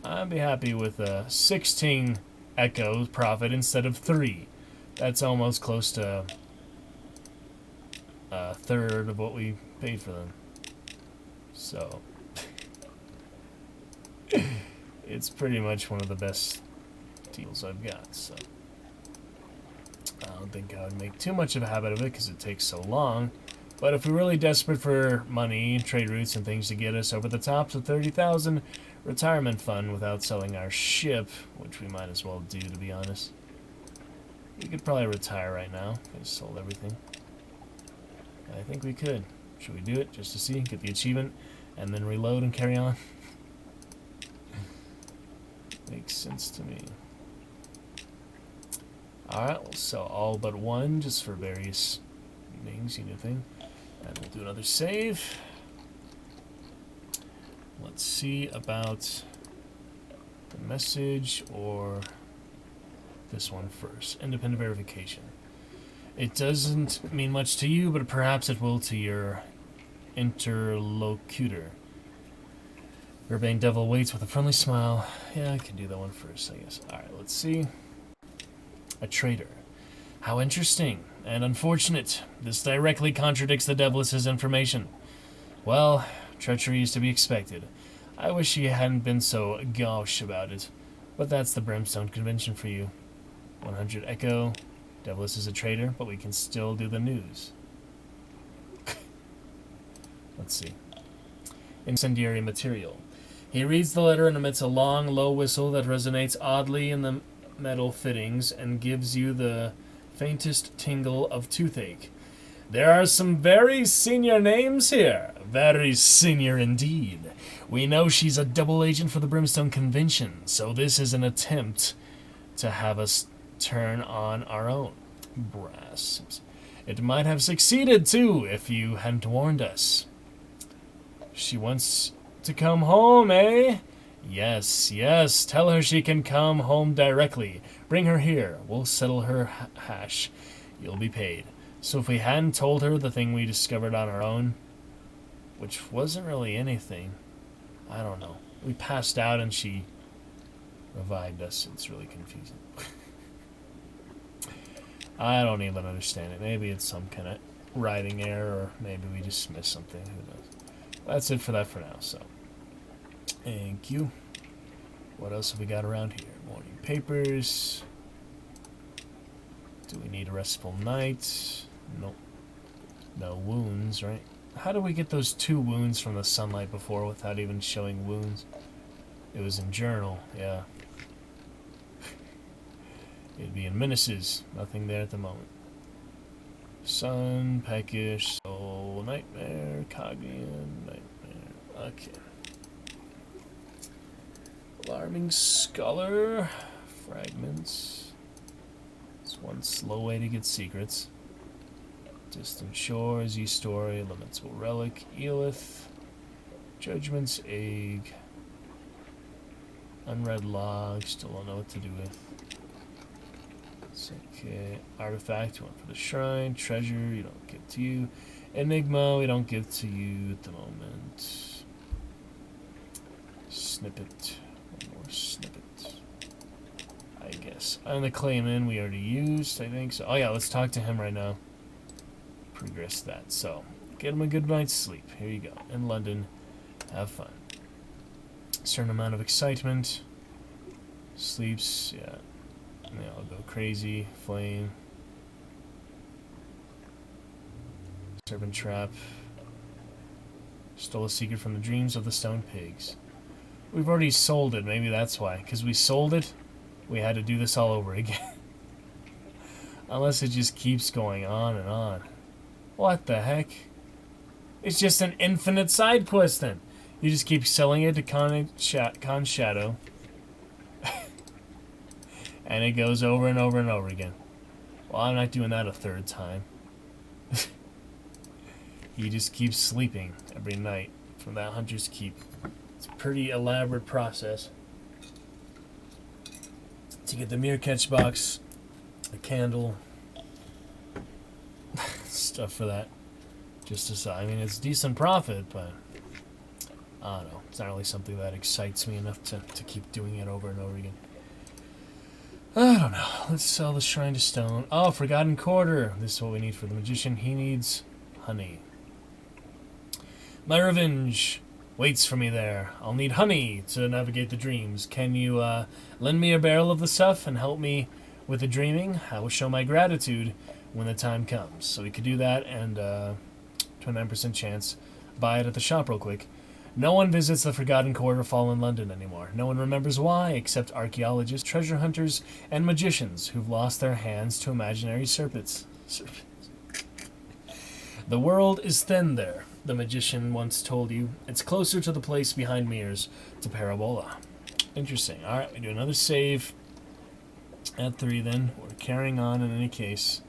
I'd be happy with a 16 echo profit instead of 3. That's almost close to a third of what we paid for them. So it's pretty much one of the best deals I've got, so I don't think I would make too much of a habit of it because it takes so long. But if we're really desperate for money, trade routes, and things to get us over the top to 30,000 retirement fund without selling our ship, which we might as well do, to be honest, we could probably retire right now. I just sold everything. I think we could. Should we do it just to see, get the achievement, and then reload and carry on? Makes sense to me. Alright, we'll sell all but 1 just for various things, anything. And we'll do another save. Let's see about the message or this one first. Independent verification. It doesn't mean much to you, but perhaps it will to your interlocutor. Urbane Devil waits with a friendly smile. Yeah, I can do that one first, I guess. Alright, let's see. A traitor. How interesting and unfortunate. This directly contradicts the Devilis's information. Well, treachery is to be expected. I wish he hadn't been so gauche about it. But that's the Brimstone Convention for you. 100 Echo. Devilis is a traitor, but we can still do the news. Let's see. Incendiary material. He reads the letter and emits a long, low whistle that resonates oddly in the metal fittings and gives you the faintest tingle of toothache. There are some very senior names here. Very senior indeed. We know she's a double agent for the Brimstone Convention, so this is an attempt to have us turn on our own. Brass. It might have succeeded, too, if you hadn't warned us. She wants to come home, eh? Yes, yes, tell her she can come home directly. Bring her here. We'll settle her hash. You'll be paid. So if we hadn't told her the thing we discovered on our own, which wasn't really anything, I don't know. We passed out and she revived us. It's really confusing. I don't even understand it. Maybe it's some kind of writing error, or maybe we just missed something. Who knows? That's it for that for now, so. Thank you. What else have we got around here? Morning papers. Do we need a restful night? Nope. No wounds, right? How did we get those 2 wounds from the sunlight before without even showing wounds? It was in journal, yeah. It'd be in menaces. Nothing there at the moment. Sun, peckish, soul, nightmare, cognian, nightmare. Okay. Alarming scholar, fragments. It's one slow way to get secrets. Distant Shores, East Story, Lamentable Relic, Eelith, Judgment's Egg, Unread Log, still don't know what to do with. It's okay. Artifact, one for the Shrine, Treasure, you don't give to you. Enigma, we don't give to you at the moment. Snippet, one more snippet. I guess. And the Clayman we already used, I think. So, oh yeah, let's talk to him right now. Progress that. So, get him a good night's sleep. Here you go. In London, have fun. Certain amount of excitement. Sleeps, yeah. They all go crazy. Flame. Serpent Trap. Stole a secret from the dreams of the stone pigs. We've already sold it. Maybe that's why. Because we sold it, we had to do this all over again. Unless it just keeps going on and on. What the heck? It's just an infinite side quest then. You just keep selling it to Con Shadow. And it goes over and over and over again. Well, I'm not doing that a third time. He just keeps sleeping every night from that Hunter's Keep. It's a pretty elaborate process. To get the mirror catch box, a candle, stuff for that. Just to say, I mean, it's decent profit, but I don't know. It's not really something that excites me enough to keep doing it over and over again. I don't know. Let's sell the Shrine to Stone. Oh, Forgotten Quarter. This is what we need for the Magician. He needs honey. My revenge waits for me there. I'll need honey to navigate the dreams. Can you lend me a barrel of the stuff and help me with the dreaming? I will show my gratitude when the time comes. So we could do that, and 29% chance. Buy it at the shop real quick. No one visits the Forgotten Quarterfall in London anymore. No one remembers why, except archaeologists, treasure hunters, and magicians who've lost their hands to imaginary serpents. The world is thin there, the magician once told you. It's closer to the place behind mirrors, to Parabola. Interesting. Alright, we do another save. At 3 then. We're carrying on in any case.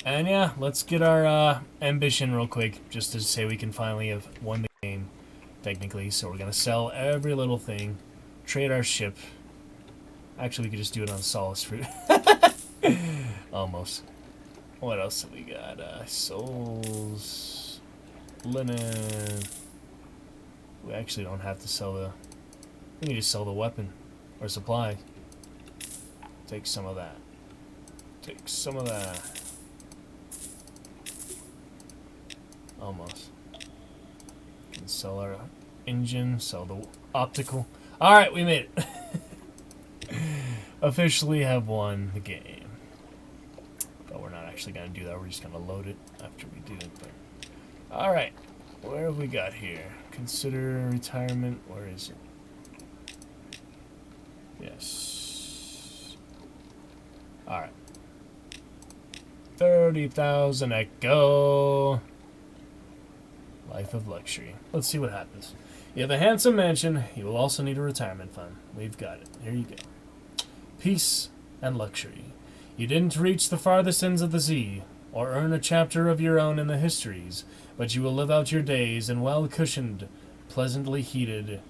And yeah, let's get our ambition real quick, just to say we can finally have won the game, technically. So we're going to sell every little thing, trade our ship. Actually, we could just do it on Solace Fruit. Almost. What else have we got? Souls, linen. We actually don't have to sell the... We can just sell the weapon, or supply. Take some of that. Take some of that. Almost. Can sell our engine, sell the optical. Alright, we made it. Officially have won the game. But we're not actually going to do that. We're just going to load it after we do it. But alright. Where have we got here? Consider retirement. Where is it? Yes. Alright. 30,000 Echo. Life of luxury. Let's see what happens. You have a handsome mansion. You will also need a retirement fund. We've got it. Here you go. Peace and luxury. You didn't reach the farthest ends of the sea, or earn a chapter of your own in the histories, but you will live out your days in well-cushioned, pleasantly heated,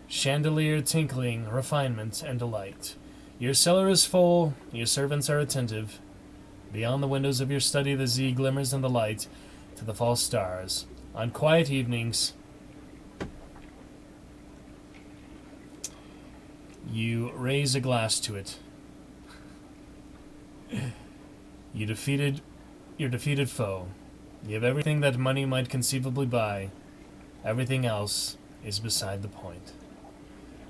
chandelier tinkling, refinement, and delight. Your cellar is full, your servants are attentive. Beyond the windows of your study the sea glimmers in the light to the false stars. On quiet evenings, you raise a glass to it. Your defeated foe. You have everything that money might conceivably buy. Everything else is beside the point.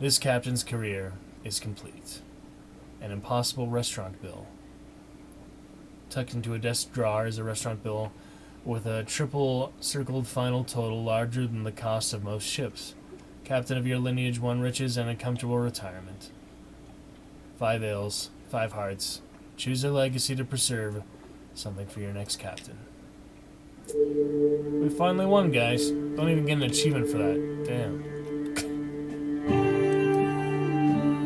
This captain's career is complete. An impossible restaurant bill. Tucked into a desk drawer is a restaurant bill with a triple circled final total larger than the cost of most ships. Captain of your lineage, won riches and a comfortable retirement. 5 ales, 5 hearts. Choose a legacy to preserve. Something for your next captain. We finally won, guys. Don't even get an achievement for that. Damn.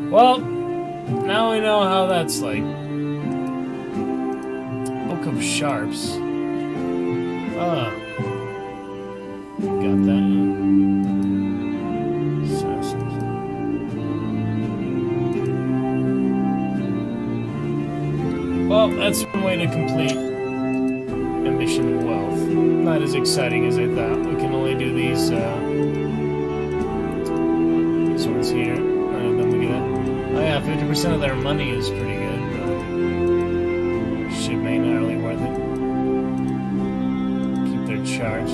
Well, now we know how that's like. Book of Sharps. Ah. Got that. Assassins. Well, that's one way to complete ambition wealth. Not as exciting as I thought. We can only do these ones here. None of them we get. Oh yeah, 50% of their money is pretty good. Shit may not really worth it. Keep their charge.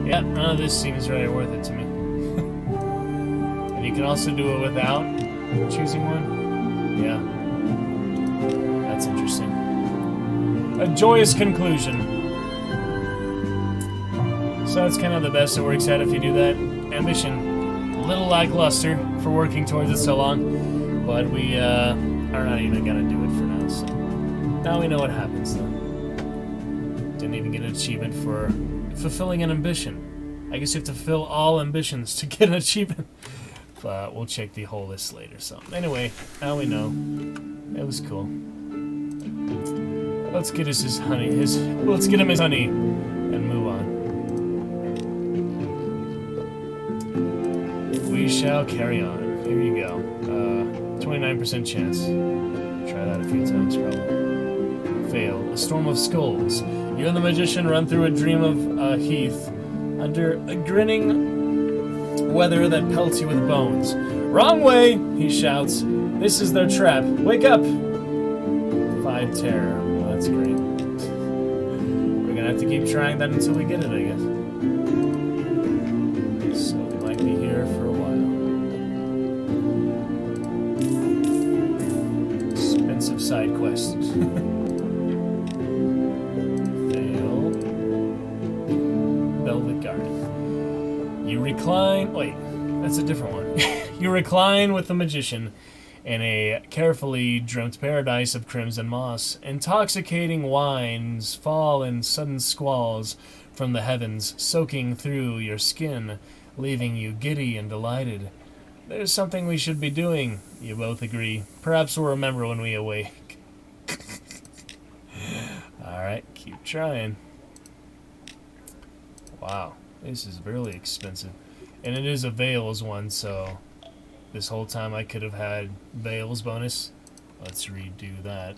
Yeah, none of this seems really worth it to me. And you can also do it without choosing one. Yeah. That's interesting. A joyous conclusion. So that's kind of the best it works out if you do that. Ambition. A little lackluster for working towards it so long, but we are not even gonna do it for now, so. Now we know what happens though. Didn't even get an achievement for fulfilling an ambition. I guess you have to fulfill all ambitions to get an achievement. But we'll check the whole list later, so. Anyway, now we know. It was cool. Let's get us his honey. Let's get him his honey and move on. We shall carry on. Here you go. 29% chance. Try that a few times, probably. Fail. A storm of skulls. You and the magician run through a dream of heath under a grinning weather that pelts you with bones. Wrong way! He shouts. This is their trap. Wake up! 5 terror. Well, that's great. We're gonna have to keep trying that until we get it, I guess. So we might be here for a while. Expensive side quest. Fail. Velvet Garden. You recline... Wait, that's a different one. You recline with the magician in a carefully dreamt paradise of crimson moss. Intoxicating wines fall in sudden squalls from the heavens, soaking through your skin, leaving you giddy and delighted. There's something we should be doing, you both agree. Perhaps we'll remember when we awake. Alright, keep trying. Wow, this is really expensive. And it is a Veils one, so this whole time I could have had Veils bonus. Let's redo that.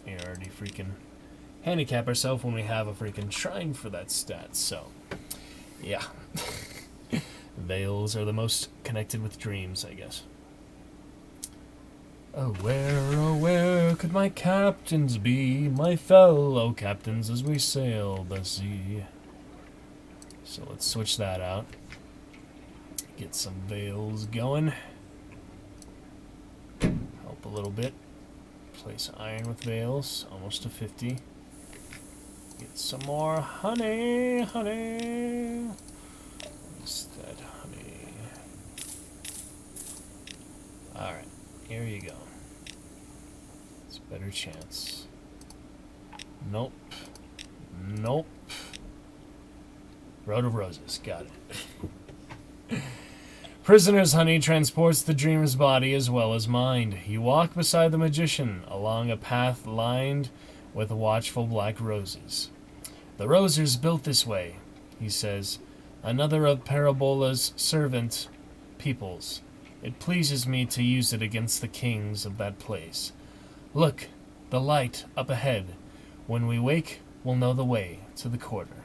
We already freaking handicap ourselves when we have a freaking shrine for that stat, so yeah. Veils are the most connected with dreams, I guess. Oh, where could my captains be, my fellow captains, as we sail the sea? So let's switch that out. Get some Veils going. Help a little bit. Place iron with Veils, almost to 50. Get some more honey, honey. What's that honey? Alright, here you go. It's a better chance. Nope. Nope. Road of Roses, got it. Prisoner's honey transports the dreamer's body as well as mind. You walk beside the magician along a path lined with watchful black roses. The roses built this way, he says, another of Parabola's servant peoples. It pleases me to use it against the kings of that place. Look, the light up ahead. When we wake, we'll know the way to the quarter.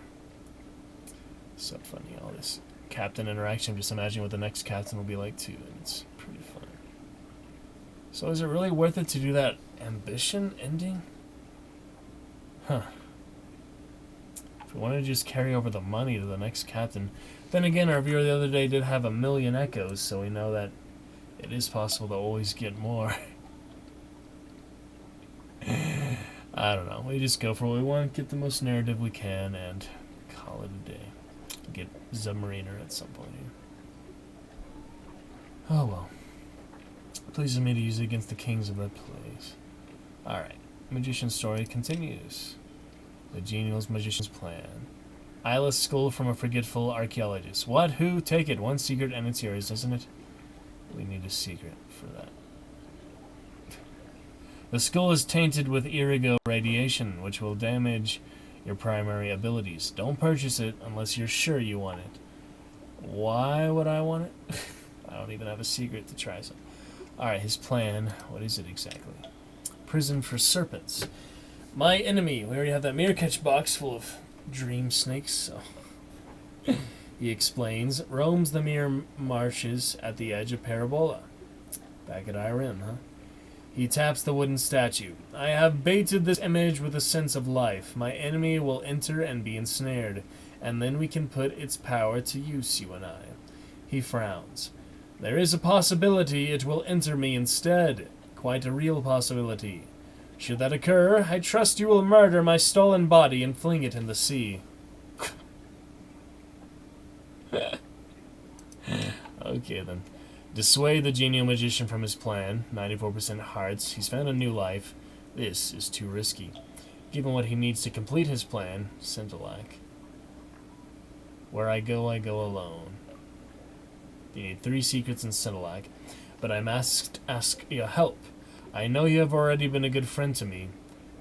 So funny, all this captain interaction. Just imagine what the next captain will be like too, and it's pretty fun. So is it really worth it to do that ambition ending? Huh. If we wanted to just carry over the money to the next captain. Then again, our viewer the other day did have 1,000,000 echoes, so we know that it is possible to always get more. I don't know. We just go for what we want, get the most narrative we can, and call it a day. Get Submariner at some point here. Oh well. Pleases me to use it against the kings of that place. Alright. Magician's story continues. The genial's magician's plan. Eyeless skull from a forgetful archaeologist. What? Who? Take it. One secret and it's yours, doesn't it? We need a secret for that. The skull is tainted with irigo radiation, which will damage your primary abilities. Don't purchase it unless you're sure you want it. Why would I want it? I don't even have a secret to try some. Alright, his plan. What is it exactly? Prison for serpents. My enemy. We already have that mirror catch box full of dream snakes, so... He explains, roams the mirror marshes at the edge of Parabola. Back at Irem, huh? He taps the wooden statue. I have baited this image with a sense of life. My enemy will enter and be ensnared, and then we can put its power to use, you and I. He frowns. There is a possibility it will enter me instead. Quite a real possibility. Should that occur, I trust you will murder my stolen body and fling it in the sea. Okay then. Dissuade the genial magician from his plan. 94% hearts. He's found a new life. This is too risky. Given what he needs to complete his plan, Scintillac. Where I go alone. You need 3 secrets in Scintillac, but I must ask your help. I know you have already been a good friend to me.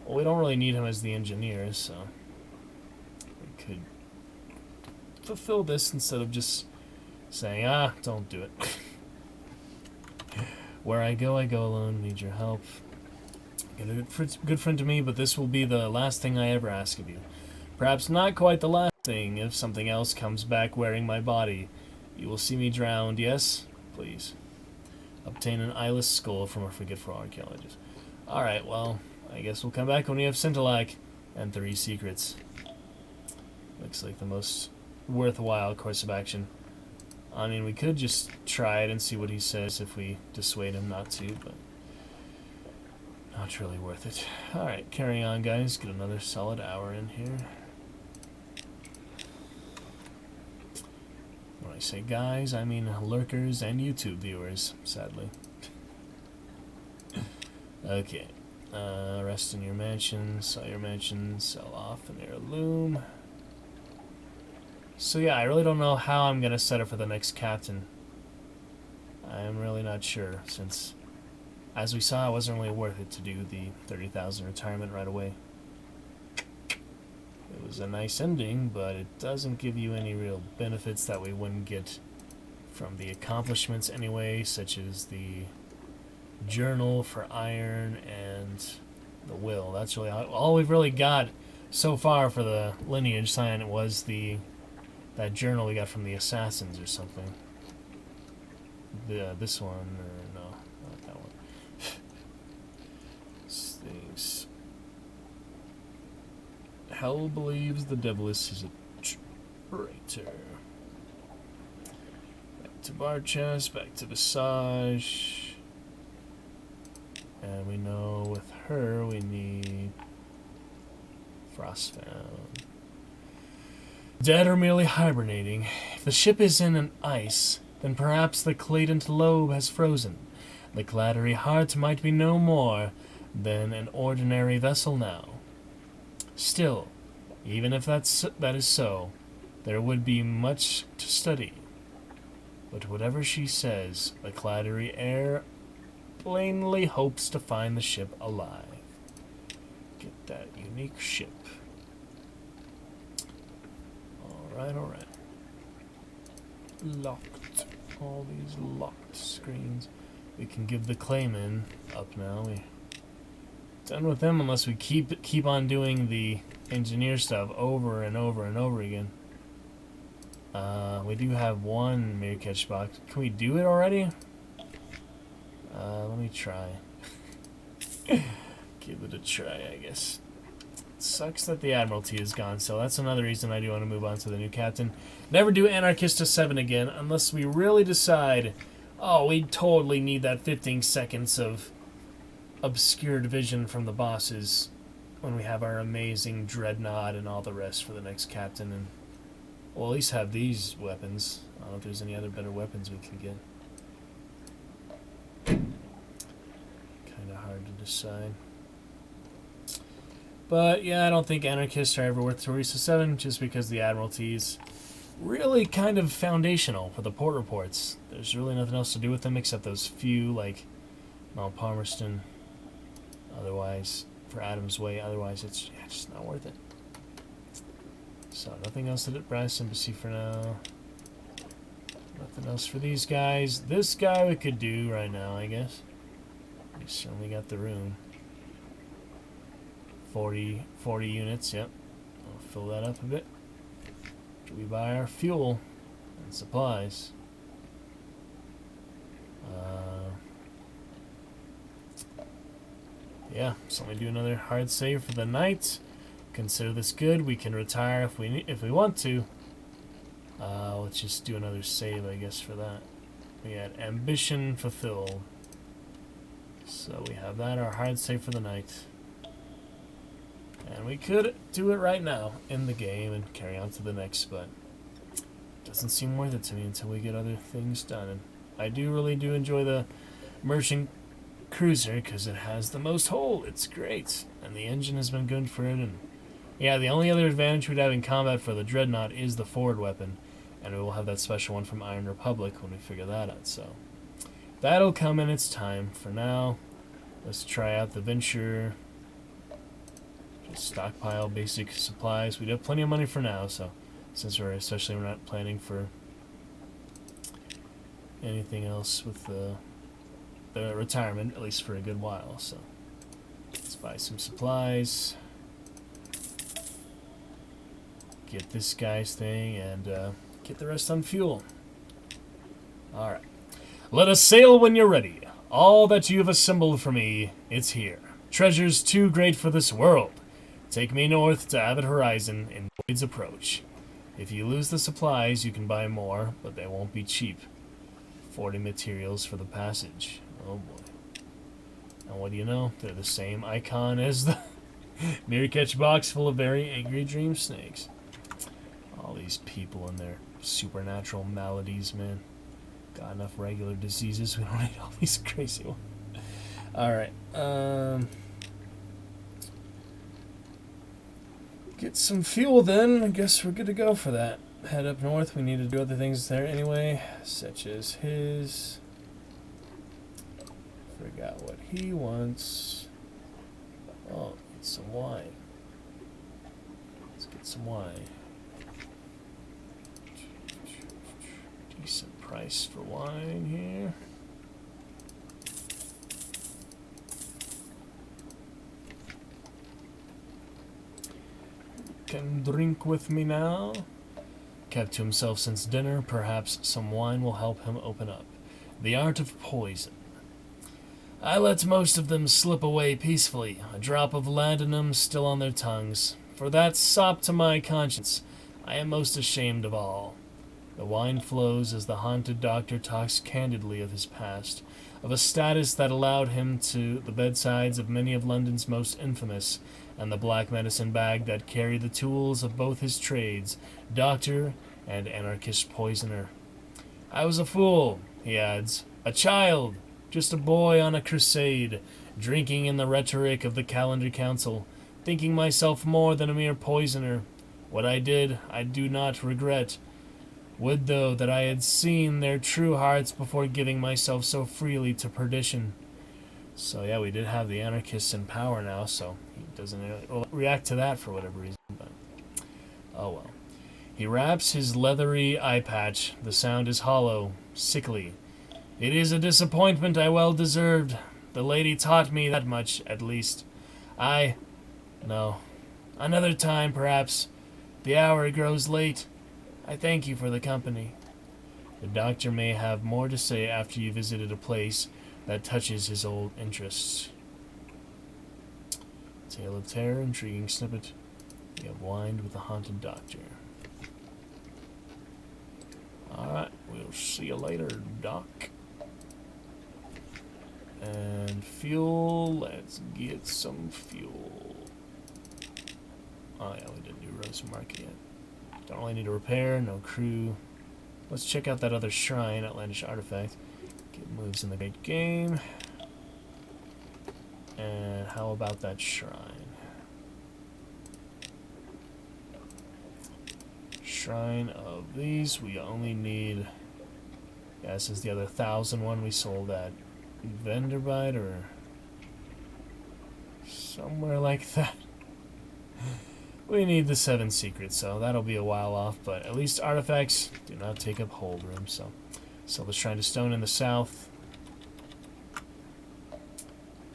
Well, we don't really need him as the engineer, so we could fulfill this instead of just saying, don't do it. Where I go alone. Need your help. You're a good friend to me, but this will be the last thing I ever ask of you. Perhaps not quite the last thing if something else comes back wearing my body. You will see me drowned, yes? Please. Obtain an eyeless skull from a forgetful archaeologist. Alright, well, I guess we'll come back when we have Scintillac and 3 secrets. Looks like the most worthwhile course of action. I mean, we could just try it and see what he says if we dissuade him not to, but not really worth it. Alright, carry on, guys. Get another solid hour in here. When I say guys, I mean lurkers and YouTube viewers, sadly. Okay. Rest in your mansion, sell your mansion, sell off an heirloom. So yeah, I really don't know how I'm going to set up for the next captain. I'm really not sure, since, as we saw, it wasn't really worth it to do the 30,000 retirement right away. It was a nice ending, but it doesn't give you any real benefits that we wouldn't get from the accomplishments anyway, such as the journal for iron and the will. That's really all we've really got so far for the lineage sign. Was that journal we got from the assassins or something. This one, or no, not that one. Things. Hell believes the devil is his traitor. Back to bar chest, back to Visage. And we know with her we need Frostbound. Dead or merely hibernating. If the ship is in an ice, then perhaps the cladent lobe has frozen. The clattery heart might be no more than an ordinary vessel now. Still, even if that is so, there would be much to study. But whatever she says, the clattery air plainly hopes to find the ship alive. Get that unique ship. Alright. Locked. All these locked screens. We can give the Clayman up now. We're done with them unless we keep on doing the engineer stuff over and over and over again. We do have one mirror catch box. Can we do it already? Let me try. Give it a try, I guess. Sucks that the Admiralty is gone, so that's another reason I do want to move on to the new captain. Never do Anarchist to 7 again, unless we really decide, oh, we totally need that 15 seconds of obscured vision from the bosses when we have our amazing Dreadnought and all the rest for the next captain, and we'll at least have these weapons. I don't know if there's any other better weapons we can get. Kinda hard to decide. But yeah, I don't think Anarchists are ever worth Teresa 7, just because the Admiralty is really kind of foundational for the port reports. There's really nothing else to do with them except those few, like Mount Palmerston. Otherwise, for Adam's Way, otherwise it's just not worth it. So nothing else at Brass Embassy for now. Nothing else for these guys. This guy we could do right now, I guess. We certainly got the room. 40 units, yep. I'll fill that up a bit. We buy our fuel and supplies. Yeah, so we do another hard save for the night. Consider this good. We can retire if we want to. Let's just do another save, I guess, for that. We had ambition fulfilled. So we have that, our hard save for the night. And we could do it right now in the game and carry on to the next, but it doesn't seem worth it to me until we get other things done. And I really do enjoy the merchant cruiser because it has the most hold. It's great, and the engine has been good for it. And yeah, the only other advantage we'd have in combat for the Dreadnought is the forward weapon, and we will have that special one from Iron Republic when we figure that out. So that'll come in its time. For now, let's try out the venture. Just stockpile basic supplies. We have plenty of money for now, so since we're not planning for anything else with the retirement, at least for a good while. So let's buy some supplies, get this guy's thing, and get the rest on fuel. Alright. Let us sail when you're ready. All that you have assembled for me, it's here. Treasures too great for this world. Take me north to Avid Horizon in Void's Approach. If you lose the supplies, you can buy more, but they won't be cheap. 40 materials for the passage. Oh boy. And what do you know? They're the same icon as the mirror catch box full of very angry dream snakes. All these people and their supernatural maladies, man. Got enough regular diseases, we don't need all these crazy ones. Alright, get some fuel then. I guess we're good to go for that. Head up north. We need to do other things there anyway, such as his. Forgot what he wants. Oh, need some wine. Let's get some wine. Decent price for wine here. Can drink with me now. Kept to himself since dinner. Perhaps some wine will help him open up. The art of poison. I let most of them slip away peacefully, a drop of laudanum still on their tongues. For that sop to my conscience, I am most ashamed of all. The wine flows as the haunted doctor talks candidly of his past, of a status that allowed him to the bedsides of many of London's most infamous, and the black medicine bag that carried the tools of both his trades, doctor and anarchist poisoner. I was a fool, he adds, a child, just a boy on a crusade, drinking in the rhetoric of the Calendar Council, thinking myself more than a mere poisoner. What I did, I do not regret. Would, though, that I had seen their true hearts before giving myself so freely to perdition. So yeah, we did have the anarchists in power now, so he doesn't react to that for whatever reason, but oh well. He wraps his leathery eye patch. The sound is hollow, sickly. It is a disappointment I well deserved. The lady taught me that much, at least. No. Another time, perhaps. The hour grows late. I thank you for the company. The doctor may have more to say after you visited a place that touches his old interests. Tale of terror, intriguing snippet. You have wined with the haunted doctor. Alright, we'll see you later, Doc. And fuel, let's get some fuel. Oh yeah, we didn't do Rose Market yet. Don't really need a repair, no crew. Let's check out that other shrine, Outlandish Artifact. Get moves in the great game. And how about that shrine? Shrine of these, we only need... Yeah, this is the other 1,000 one we sold at Venderbite, or... Somewhere like that. We need the 7 secrets, so that'll be a while off, but at least artifacts do not take up hold room, so. Sell the Shrine to Stone in the south.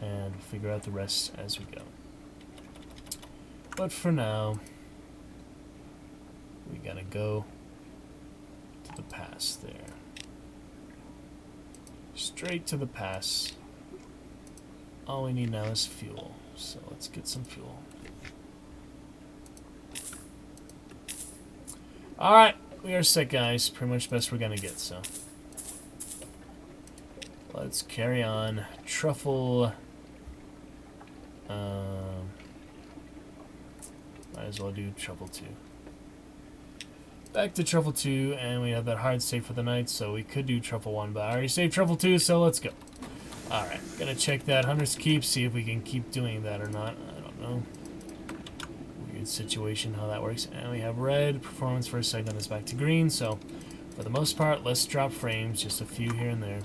And we'll figure out the rest as we go. But for now, we gotta go to the pass there. Straight to the pass. All we need now is fuel, so let's get some fuel. Alright, we are set, guys. Pretty much best we're gonna get, so. Let's carry on. Truffle. Might as well do Truffle 2. Back to Truffle 2, and we have that hard save for the night, so we could do Truffle 1, but I already saved Truffle 2, so let's go. Alright, gonna check that Hunter's Keep, see if we can keep doing that or not. I don't know. Weird situation, how that works. And we have red. Performance for a second is back to green, so for the most part, let's drop frames, just a few here and there.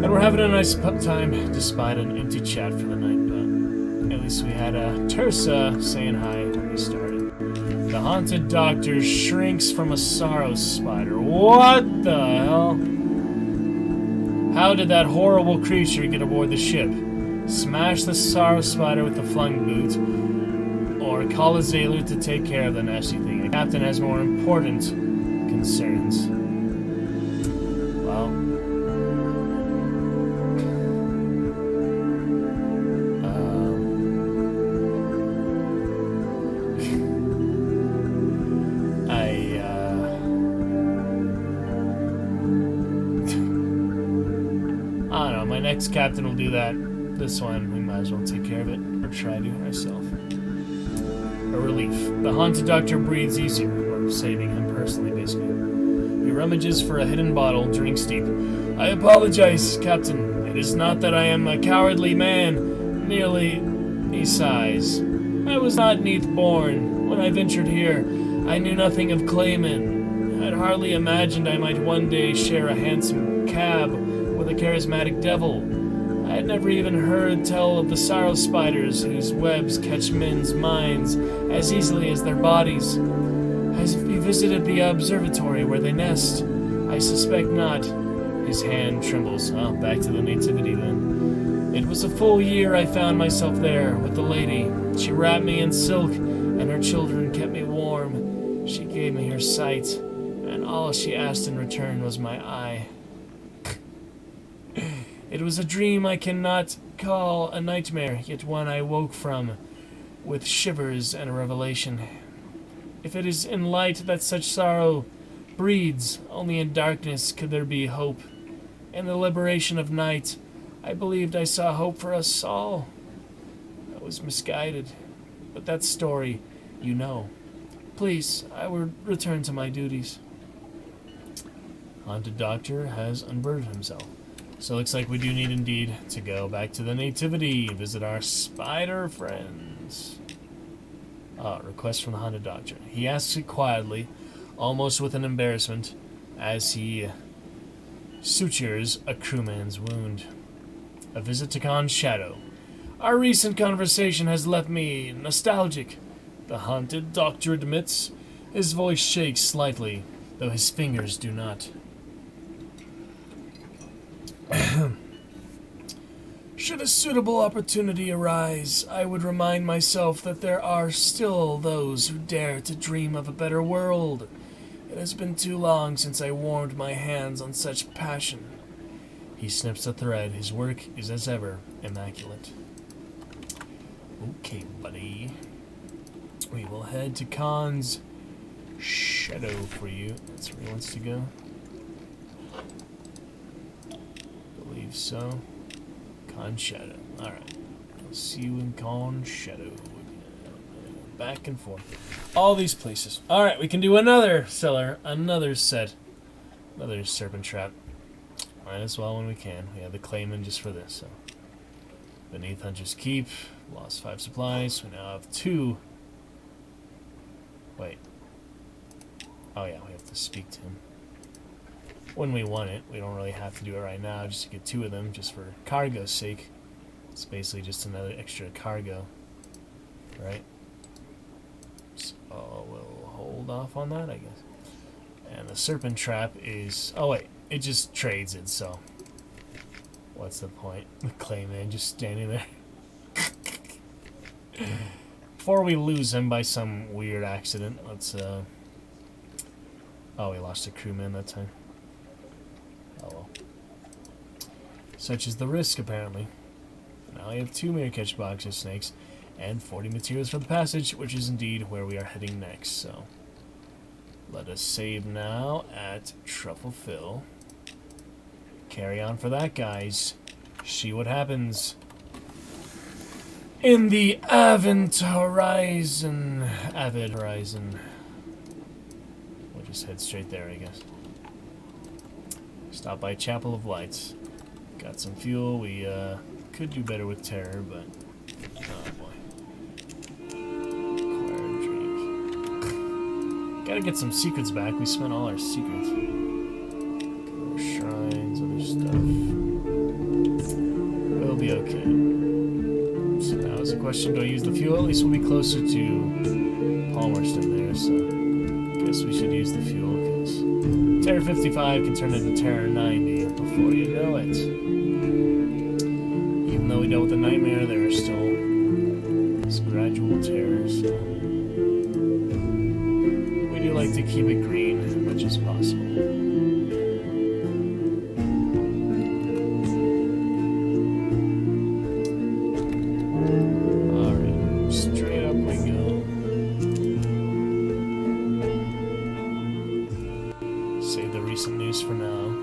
And we're having a nice time, despite an empty chat for the night, but at least we had Tersa saying hi when we started. The haunted doctor shrinks from a sorrow spider. What the hell? How did that horrible creature get aboard the ship? Smash the sorrow spider with the flung boot, or call a sailor to take care of the nasty thing. The captain has more important concerns. Well, I don't know, my next captain will do that. This one, we might as well take care of it, or try to ourselves. A relief. The haunted doctor breathes easier. We're saving him personally, basically. He rummages for a hidden bottle, drinks deep. I apologize, Captain. It is not that I am a cowardly man. Merely, he sighs. I was not neath born. When I ventured here, I knew nothing of Clayman. I'd hardly imagined I might one day share a handsome cab with a charismatic devil. I had never even heard tell of the sorrow spiders whose webs catch men's minds as easily as their bodies. Has he visited the observatory where they nest? I suspect not. His hand trembles. Oh, back to the nativity then. It was a full year I found myself there with the lady. She wrapped me in silk, and her children kept me warm. She gave me her sight, and all she asked in return was my eye. It was a dream I cannot call a nightmare, yet one I woke from with shivers and a revelation. If it is in light that such sorrow breeds, only in darkness could there be hope. In the liberation of night, I believed I saw hope for us all. I was misguided, but that story, you know. Please, I will return to my duties. Haunted Doctor has unburdened himself. So it looks like we do need indeed to go back to the nativity, visit our spider friends. Request from the Haunted Doctor. He asks it quietly, almost with an embarrassment, as he sutures a crewman's wound. A visit to Khan's shadow. Our recent conversation has left me nostalgic, the Haunted Doctor admits. His voice shakes slightly, though his fingers do not. Should a suitable opportunity arise, I would remind myself that there are still those who dare to dream of a better world. It has been too long since I warmed my hands on such passion. He snips the thread. His work is as ever immaculate. Okay, buddy. We will head to Khan's shadow for you. That's where he wants to go. Believe so. Khan's shadow. Alright. I'll see you in Khan's shadow. Back and forth. All these places. Alright, we can do another cellar. Another set. Another serpent trap. Might as well when we can. We have the Clayman just for this. So. Beneath Hunter's Keep. Lost 5 supplies. We now have 2. Wait. Oh yeah, we have to speak to him. When we want it. We don't really have to do it right now just to get 2 of them, just for cargo's sake. It's basically just another extra cargo, right? So we'll hold off on that, I guess. And the serpent trap is... oh wait, it just trades it, so... what's the point? The clayman just standing there. Before we lose him by some weird accident, let's... oh, we lost a crewman that time. Oh well. Such is the risk, apparently. Now we have 2 mirror catch boxes, snakes, and 40 materials for the passage, which is indeed where we are heading next, so... let us save now at Trufflefill. Carry on for that, guys. See what happens in the Avid Horizon. We'll just head straight there, I guess. Stop by Chapel of Lights. Got some fuel. We could do better with terror, but oh boy. Acquired dreams. Gotta get some secrets back. We spent all our secrets. Shrines, other stuff. We'll be okay. So now is the question, do I use the fuel? At least we'll be closer to Palmerston there, so I guess we should use the fuel, because Terror 55 can turn into Terror 90 before you know it. Even though we dealt with the nightmare, there are still this gradual terror, so we do like to keep it green as much as possible. For now,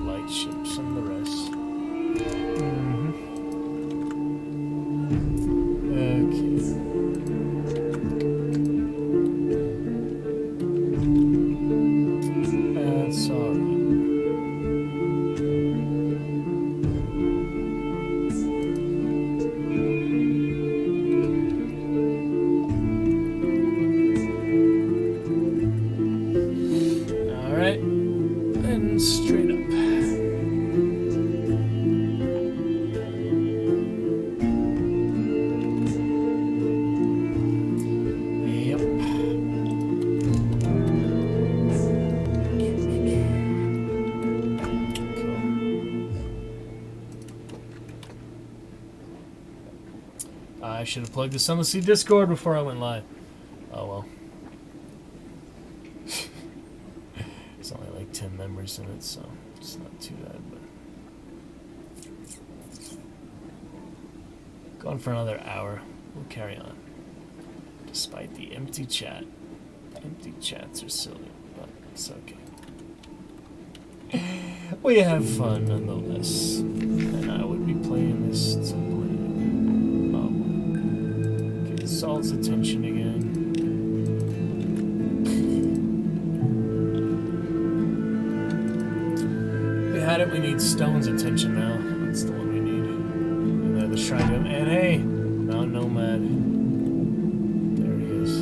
light ships and the rest. Okay. That's alright. Alright. And straight up. Yep. Cool. I should have plugged the Sunless Sea Discord before I went live. Oh well. 10 members in it, so it's not too bad, but going for another hour. We'll carry on. Despite the empty chat. Empty chats are silly, but it's okay. We have fun nonetheless. And I would be playing this to play. Get Salt's attention again. Had it, we need Stone's attention now. That's the one we need. And they're the shrine of... and hey! Mountain Nomad. There he is.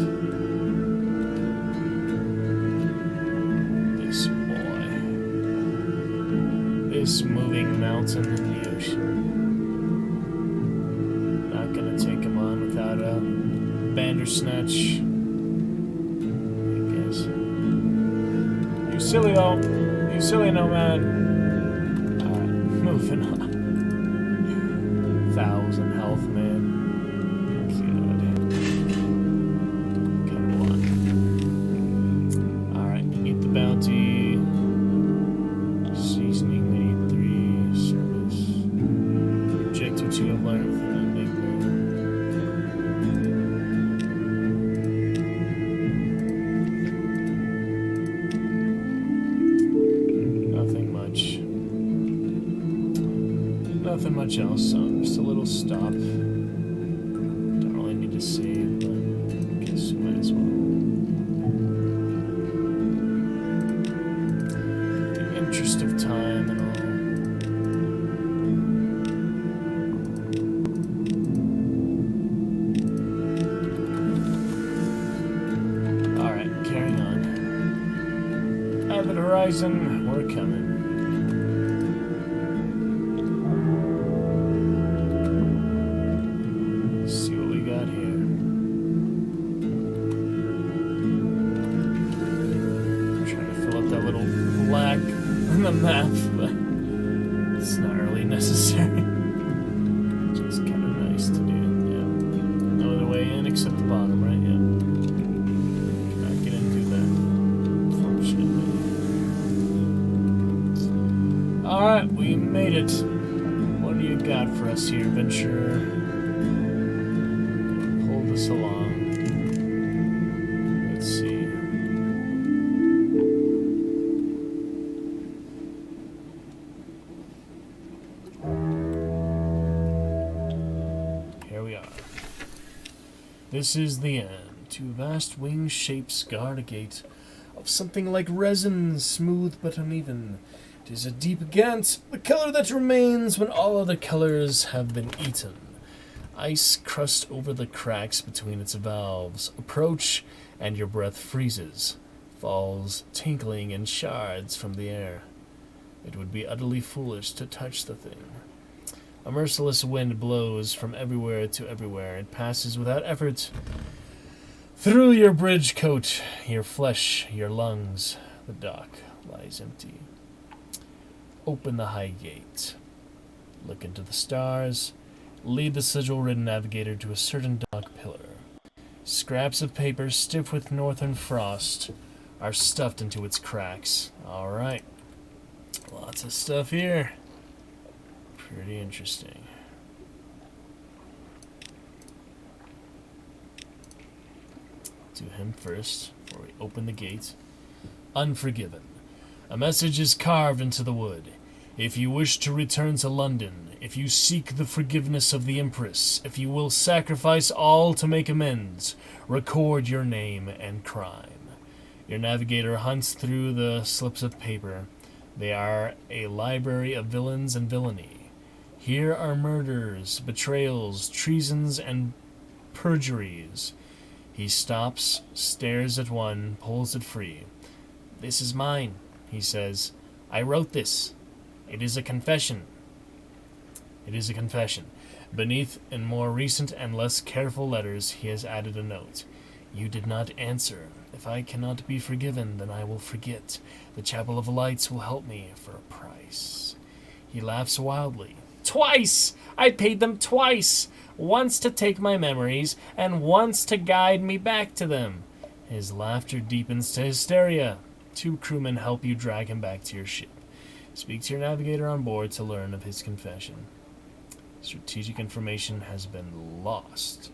This boy. This moving mountain in the ocean. Not gonna take him on without a Bandersnatch. I guess. You silly though. You silly Nomad. Moving on. 1,000 health, man. Good. Come on. Alright, eat the bounty. Seasoning, we need 3. Service. Project what you have learned from Enigma. Nothing much. Nothing much else, so just a little stop. Don't really need to save, but I guess we might as well. The interest of time and all. Alright, carrying on. Avid Horizon, we're coming. It's not really necessary. Just kind of nice to do. Yeah. No other way in except the bottom, right? Yeah. Not gonna do that, unfortunately. Alright, we made it. What do you got for us here, adventurer? Pull this along. Let's see. Here we are. This is the end. Two vast wing shapes guard a gate of something like resin, smooth but uneven. It is a deep gant, the color that remains when all other colors have been eaten. Ice crust over the cracks between its valves. Approach, and your breath freezes, falls tinkling in shards from the air. It would be utterly foolish to touch the thing. A merciless wind blows from everywhere to everywhere. It passes without effort through your bridge coat, your flesh, your lungs. The dock lies empty. Open the high gate. Look into the stars. Lead the sigil-ridden navigator to a certain dock pillar. Scraps of paper, stiff with northern frost, are stuffed into its cracks. Alright. Lots of stuff here. Pretty interesting. Do him first, before we open the gate. Unforgiven. A message is carved into the wood. If you wish to return to London, if you seek the forgiveness of the Empress, if you will sacrifice all to make amends, record your name and crime. Your navigator hunts through the slips of paper. They are a library of villains and villainy. Here are murders, betrayals, treasons, and perjuries. He stops, stares at one, pulls it free. This is mine, he says. I wrote this. It is a confession. It is a confession. Beneath, in more recent and less careful letters, he has added a note. You did not answer. If I cannot be forgiven, then I will forget. The Chapel of Lights will help me for a price. He laughs wildly. Twice! I paid them twice! Once to take my memories, and once to guide me back to them. His laughter deepens to hysteria. 2 crewmen help you drag him back to your ship. Speak to your navigator on board to learn of his confession. Strategic information has been lost.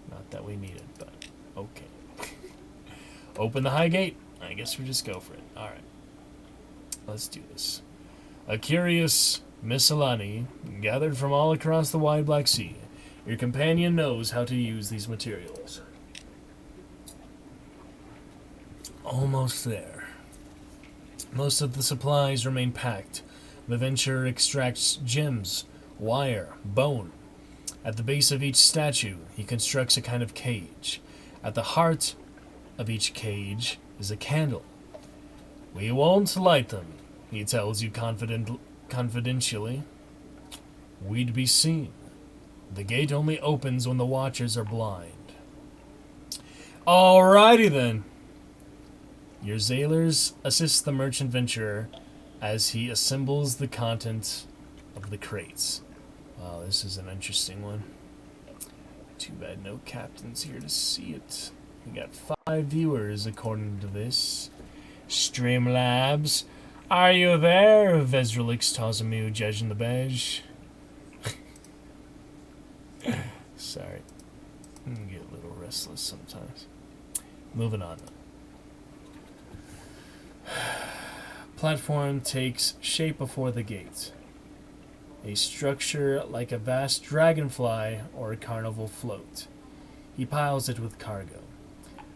Not that we need it, but okay. Open the high gate. I guess we just go for it. Alright. Let's do this. A curious miscellany gathered from all across the wide Black Sea. Your companion knows how to use these materials. Almost there. Most of the supplies remain packed. The venture extracts gems, wire, bone. At the base of each statue, he constructs a kind of cage. At the heart of each cage is a candle. We won't light them, he tells you confidentially. We'd be seen. The gate only opens when the watchers are blind. Alrighty then. Your sailors assist the merchant venturer as he assembles the contents of the crates. Wow, this is an interesting one. Too bad no captain's here to see it. We got 5 viewers according to this. Streamlabs. Are you there, Vesrelix Tozamu, judge in the beige? Sorry. I get a little restless sometimes. Moving on. Platform takes shape before the gate. A structure like a vast dragonfly or a carnival float. He piles it with cargo.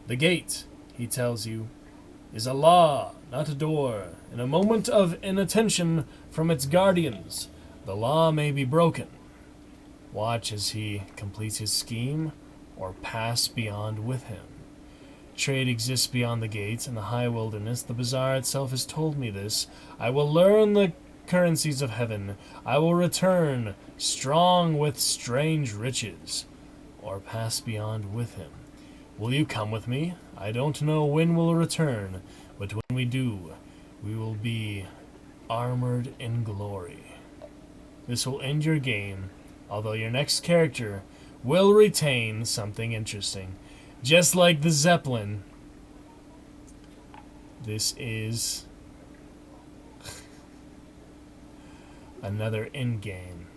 The gate, he tells you, is a law, not a door. In a moment of inattention from its guardians, the law may be broken. Watch as he completes his scheme or pass beyond with him. Trade exists beyond the gates in the high wilderness. The bazaar itself has told me this. I will learn the currencies of heaven. I will return, strong with strange riches, or pass beyond with him. Will you come with me? I don't know when we'll return, but when we do, we will be armored in glory. This will end your game, although your next character will retain something interesting. Just like the Zeppelin, this is another end game.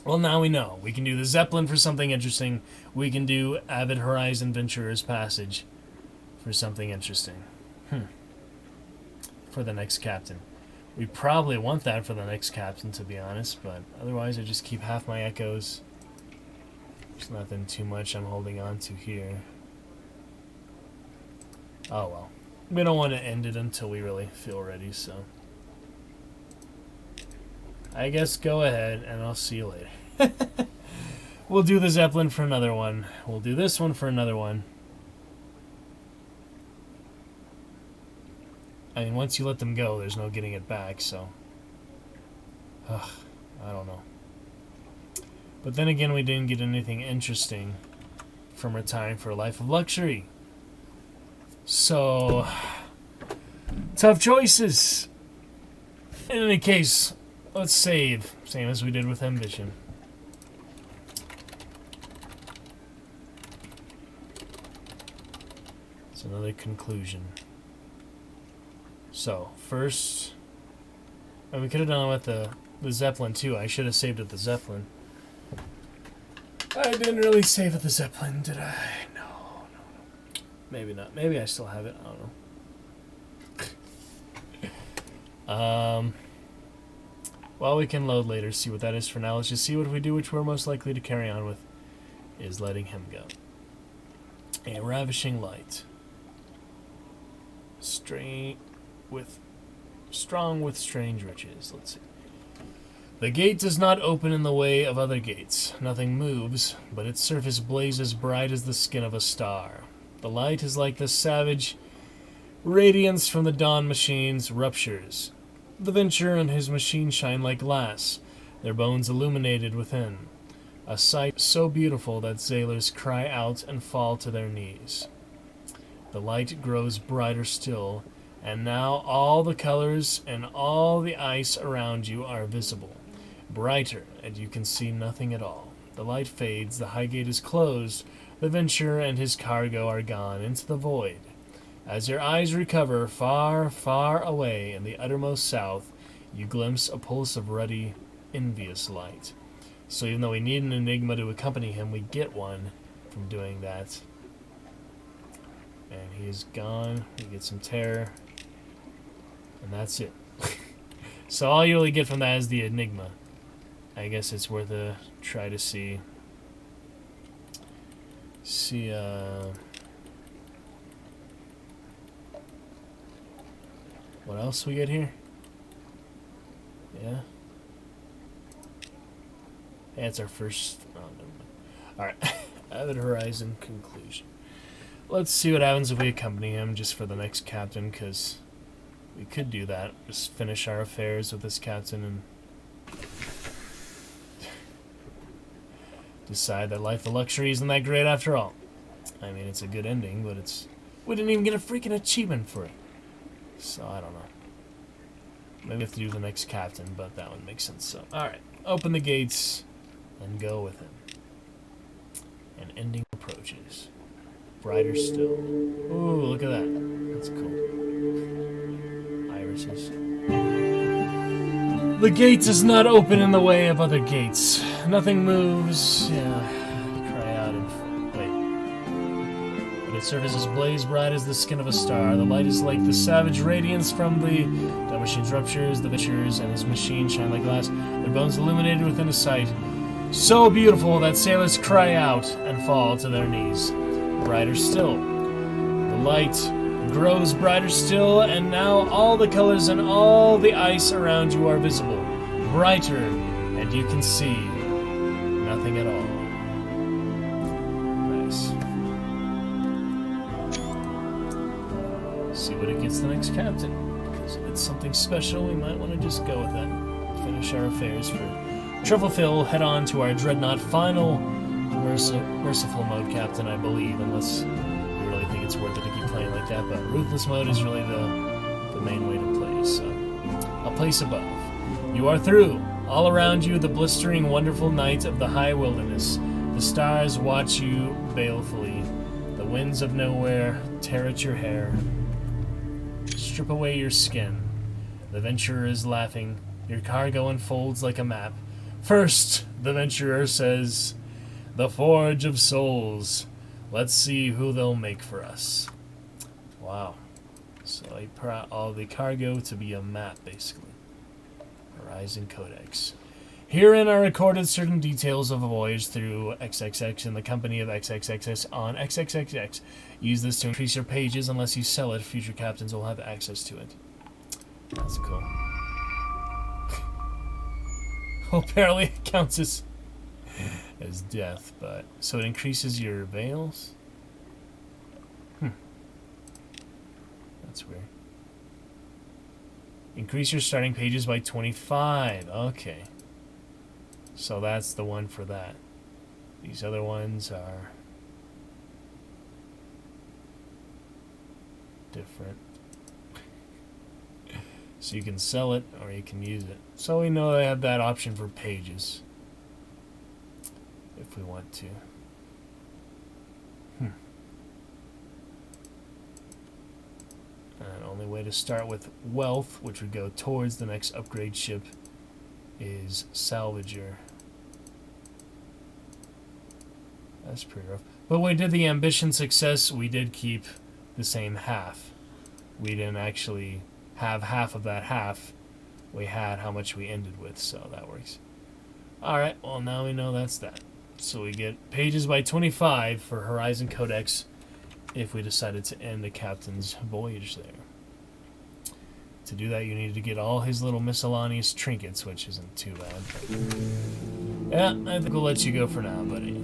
Well, now we know. We can do the Zeppelin for something interesting. We can do Avid Horizon Venturer's Passage for something interesting. For the next captain. We probably want that for the next captain, to be honest, but otherwise I just keep half my echoes. There's nothing too much I'm holding on to here. Oh well. We don't want to end it until we really feel ready, so I guess go ahead and I'll see you later. We'll do the Zeppelin for another one. We'll do this one for another one. I mean, once you let them go, there's no getting it back, so I don't know. But then again, we didn't get anything interesting from retiring for a life of luxury. So, tough choices. In any case, let's save, same as we did with Ambition. It's another conclusion. So, first, and we could have done it with the Zeppelin too. I should have saved at the Zeppelin. I didn't really save at the Zeppelin, did I? No. Maybe not. Maybe I still have it. I don't know. Well, we can load later, see what that is. For now, let's just see what we do, which we're most likely to carry on with, is letting him go. A ravishing light. Strong with strange riches. Let's see. The gate does not open in the way of other gates. Nothing moves, but its surface blazes bright as the skin of a star. The light is like the savage radiance from the dawn machine's ruptures. The Venturer and his machine shine like glass, their bones illuminated within. A sight so beautiful that sailors cry out and fall to their knees. The light grows brighter still, and now all the colors and all the ice around you are visible. Brighter, and you can see nothing at all. The light fades, the high gate is closed, the Venturer and his cargo are gone into the void. As your eyes recover, far, far away in the uttermost south, you glimpse a pulse of ruddy, envious light. So even though we need an enigma to accompany him, we get one from doing that. And he is gone. We get some terror. And that's it. So all you really get from that is the enigma. I guess it's worth a try to see. What else we get here? Yeah. That's our first. Oh, never mind. Alright. Avid Horizon conclusion. Let's see what happens if we accompany him just for the next captain, because we could do that. Just finish our affairs with this captain and decide that life of luxury isn't that great after all. I mean, it's a good ending, but we didn't even get a freaking achievement for it. So, I don't know. Maybe we have to do the next captain, but that one makes sense. So, alright. Open the gates and go with him. And ending approaches. Brighter still. Ooh, look at that. That's cool. Irises. The gate does not open in the way of other gates. Nothing moves. Yeah. Cry out and wait. But its surface is blaze bright as the skin of a star. The light is like the savage radiance from the machine's ruptures. The Venturers and his machine shine like glass. Their bones illuminated within a sight so beautiful that sailors cry out and fall to their knees. Brighter still. The light grows brighter still, and now all the colors and all the ice around you are visible. Brighter, and you can see nothing at all. Nice. See what it gets the next captain. Because if it's something special, we might want to just go with that. Finish our affairs for Trufflefill. Head on to our Dreadnought final merciful mode captain, I believe, unless we really think it's worth it to keep playing like that. But Ruthless mode is really the main way to play. So, a place above. You are through. All around you, the blistering, wonderful night of the high wilderness. The stars watch you balefully. The winds of nowhere tear at your hair, strip away your skin. The venturer is laughing. Your cargo unfolds like a map. First, the venturer says, "The Forge of Souls. Let's see who they'll make for us." Wow. So I brought all the cargo to be a map, basically. Horizon Codex. Herein are recorded certain details of a voyage through XXX in the company of XXXX on XXXX. Use this to increase your pages. Unless you sell it, future captains will have access to it. That's cool. Well, apparently it counts as death, but... So it increases your veils? That's weird. Increase your starting pages by 25. Okay. So that's the one for that. These other ones are different. So you can sell it or you can use it. So we know they have that option for pages if we want to. And only way to start with wealth, which would go towards the next upgrade ship, is Salvager. That's pretty rough. But when we did the ambition success, we did keep the same half. We didn't actually have half of that half. We had how much we ended with, so that works. Alright, well now we know that's that. So we get pages by 25 for Horizon Codex if we decided to end the captain's voyage there. To do that, you need to get all his little miscellaneous trinkets, which isn't too bad. Yeah, I think we'll let you go for now, buddy.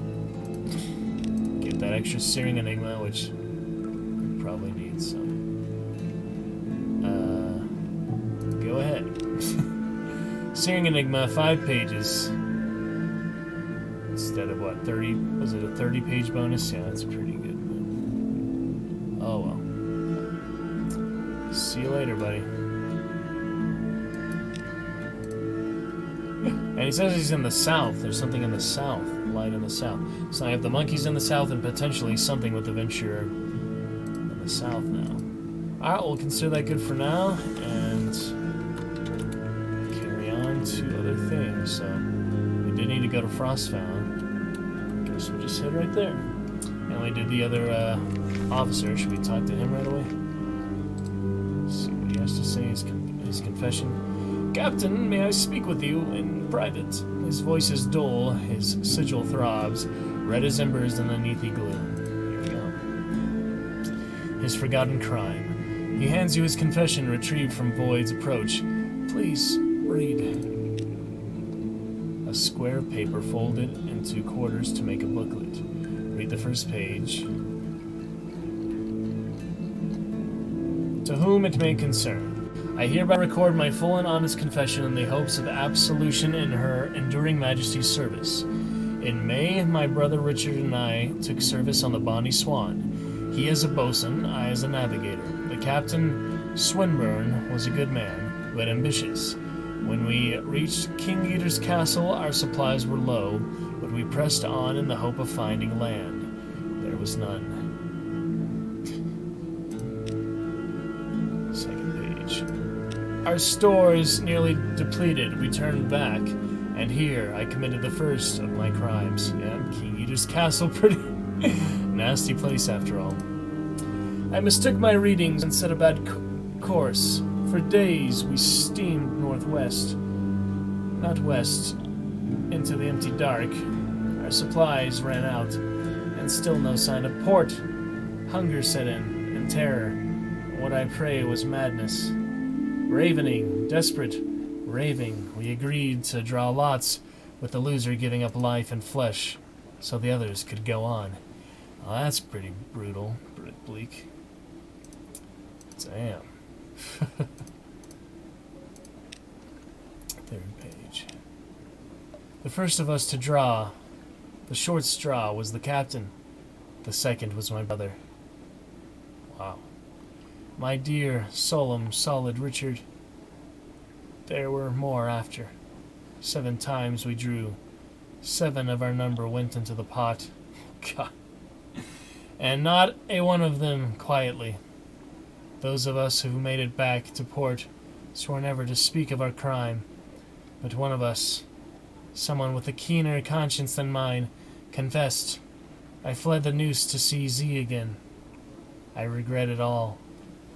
Get that extra Searing Enigma, which you probably need some. Go ahead. Searing Enigma, 5 pages. Instead of what, 30? Was it a 30-page bonus? Yeah, that's pretty good. Oh well. See you later, buddy. And he says he's in the south. There's something in the south. Light in the south. So I have the monkeys in the south and potentially something with the venturer in the south now. Alright, we'll consider that good for now and carry on to other things. So we did need to go to Frostfound. Guess we'll just head right there. And we did the other officer. Should we talk to him right away? See what he has to say, his confession. "Captain, may I speak with you in private?" His voice is dull, his sigil throbs, red as embers in the neathy gloom. Here we go. His forgotten crime. He hands you his confession retrieved from Void's approach. "Please, read." A square of paper folded into quarters to make a booklet. Read the first page. "To whom it may concern. I hereby record my full and honest confession in the hopes of absolution in her enduring majesty's service. In May, my brother Richard and I took service on the Bonnie Swan. He as a boatswain, I as a navigator. The captain, Swinburne, was a good man, but ambitious. When we reached King Eater's castle, our supplies were low, but we pressed on in the hope of finding land. There was none." Second page. "Our stores nearly depleted, we turned back, and here I committed the first of my crimes." Yeah, King Eater's castle, pretty nasty place after all. "I mistook my readings and set a bad course. For days we steamed northwest, not west, into the empty dark. Our supplies ran out, and still no sign of port. Hunger set in, and terror. What I pray was madness. Ravening, desperate, raving, we agreed to draw lots, with the loser giving up life and flesh, so the others could go on." Oh, that's pretty brutal, pretty bleak. Damn. Third page. "The first of us to draw, the short straw, was the captain. The second was my brother." Wow. "My dear, solemn, solid Richard. There were more after. 7 times we drew. 7 of our number went into the pot. God. And not a one of them quietly. Those of us who made it back to port swore never to speak of our crime. But one of us, someone with a keener conscience than mine, confessed. I fled the noose to see Z again. I regret it all.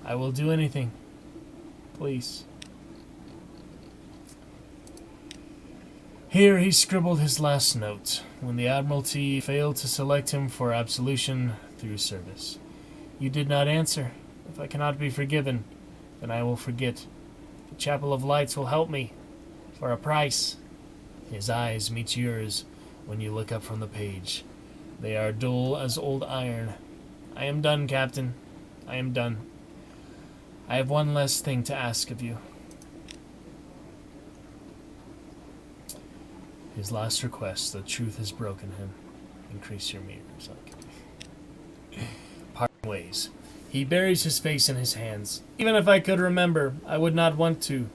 I will do anything. Please. Here he scribbled his last note, when the Admiralty failed to select him for absolution through service. You did not answer. If I cannot be forgiven, then I will forget. The Chapel of Lights will help me. For a price. His eyes meet yours when you look up from the page. They are dull as old iron. I am done, Captain. I am done. I have one less thing to ask of you. His last request, the truth has broken him. Increase your mirrors. Okay. Parting ways. He buries his face in his hands. Even if I could remember, I would not want to.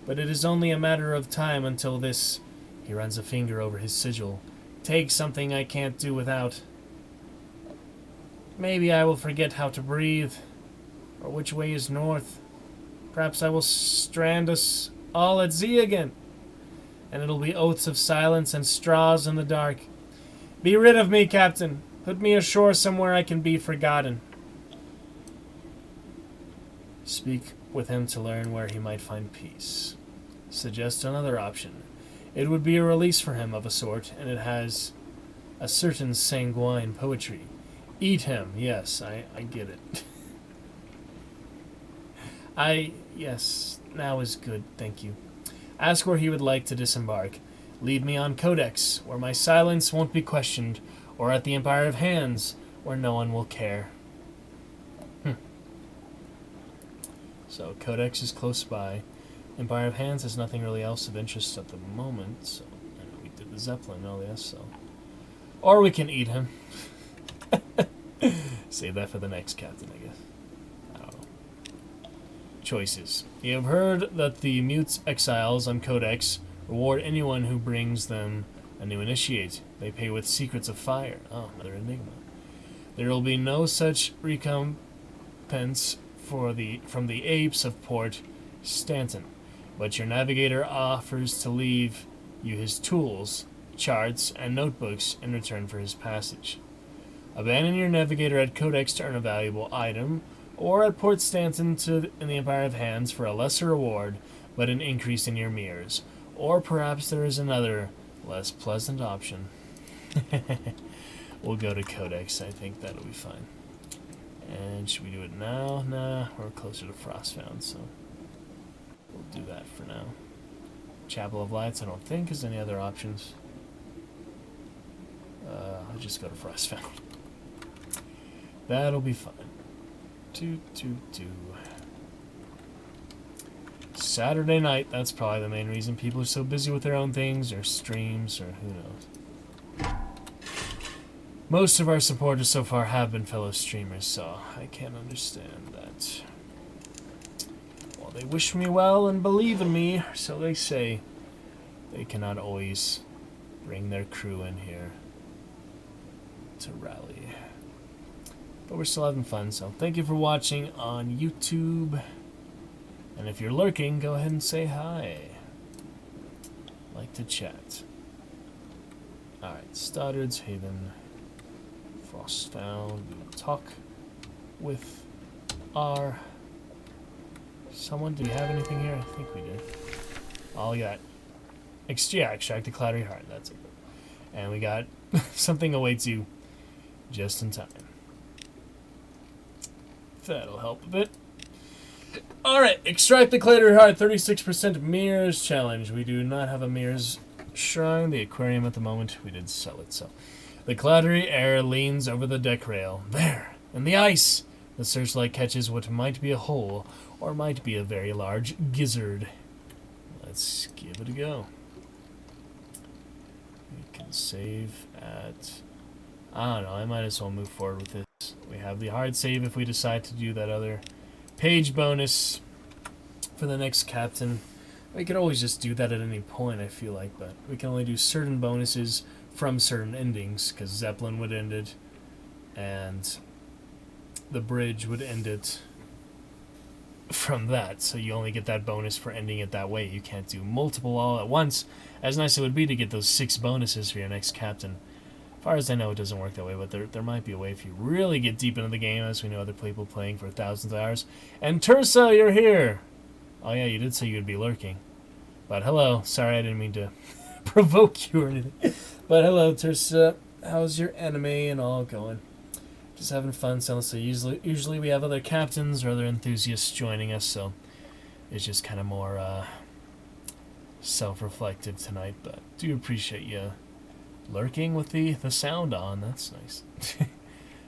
But it is only a matter of time until this. He runs a finger over his sigil. Take something I can't do without. Maybe I will forget how to breathe. Or which way is north. Perhaps I will strand us all at Z again. And it'll be oaths of silence and straws in the dark. Be rid of me, Captain. Put me ashore somewhere I can be forgotten. Speak with him to learn where he might find peace. Suggest another option. It would be a release for him of a sort, and it has a certain sanguine poetry. Eat him, yes, I get it. Yes, now is good, thank you. Ask where he would like to disembark. Leave me on Codex, where my silence won't be questioned, or at the Empire of Hands, where no one will care. So, Codex is close by. Empire of Hands has nothing really else of interest at the moment, so we did the Zeppelin, oh yes, so. Or we can eat him. Save that for the next captain, I guess. I don't know. Choices. You have heard that the Mutes Exiles on Codex reward anyone who brings them a new initiate. They pay with secrets of fire. Oh, another enigma. There will be no such recompense from the apes of Port Stanton, but your navigator offers to leave you his tools, charts, and notebooks in return for his passage. Abandon your navigator at Codex to earn a valuable item, or at Port Stanton in the Empire of Hands for a lesser reward, but an increase in your mirrors. Or perhaps there is another, less pleasant option. We'll go to Codex, I think that'll be fine. And should we do it now? Nah, we're closer to Frostbound, so we'll do that for now. Chapel of Lights, I don't think there's any other options. I'll just go to Frostbound. That'll be fine. Saturday night, that's probably the main reason people are so busy with their own things, or streams, or who knows. Most of our supporters so far have been fellow streamers, so I can't understand that. Well, they wish me well and believe in me, so they say. They cannot always bring their crew in here to rally. But we're still having fun, so thank you for watching on YouTube. And if you're lurking, go ahead and say hi. Like to chat. Alright, Stoddard's Haven. Frostbound. We will talk with our someone. Do we have anything here? I think we did. All we got. Extract the Cloudy Heart. That's it. And we got something awaits you just in time. That'll help a bit. Alright, extract the Cloudy Heart. 36% mirrors challenge. We do not have a mirrors shrine. The aquarium at the moment. We did sell it, so. The cloudy air leans over the deck rail. There, in the ice. The searchlight catches what might be a hole, or might be a very large gizzard. Let's give it a go. We can save at... I don't know, I might as well move forward with this. We have the hard save if we decide to do that other page bonus for the next captain. We could always just do that at any point, I feel like, but we can only do certain bonuses from certain endings, because Zeppelin would end it, and the bridge would end it from that, so you only get that bonus for ending it that way. You can't do multiple all at once, as nice it would be to get those 6 bonuses for your next captain. As far as I know, it doesn't work that way, but there might be a way if you really get deep into the game, as we know other people playing for thousands of hours. And Tursa, you're here! Oh yeah, you did say you'd be lurking. But hello, sorry I didn't mean to provoke you or anything. But hello, Tursa, how's your anime and all going? Just having fun, so usually we have other captains or other enthusiasts joining us, so it's just kind of more self-reflective tonight, but do appreciate you lurking with the sound on. That's nice.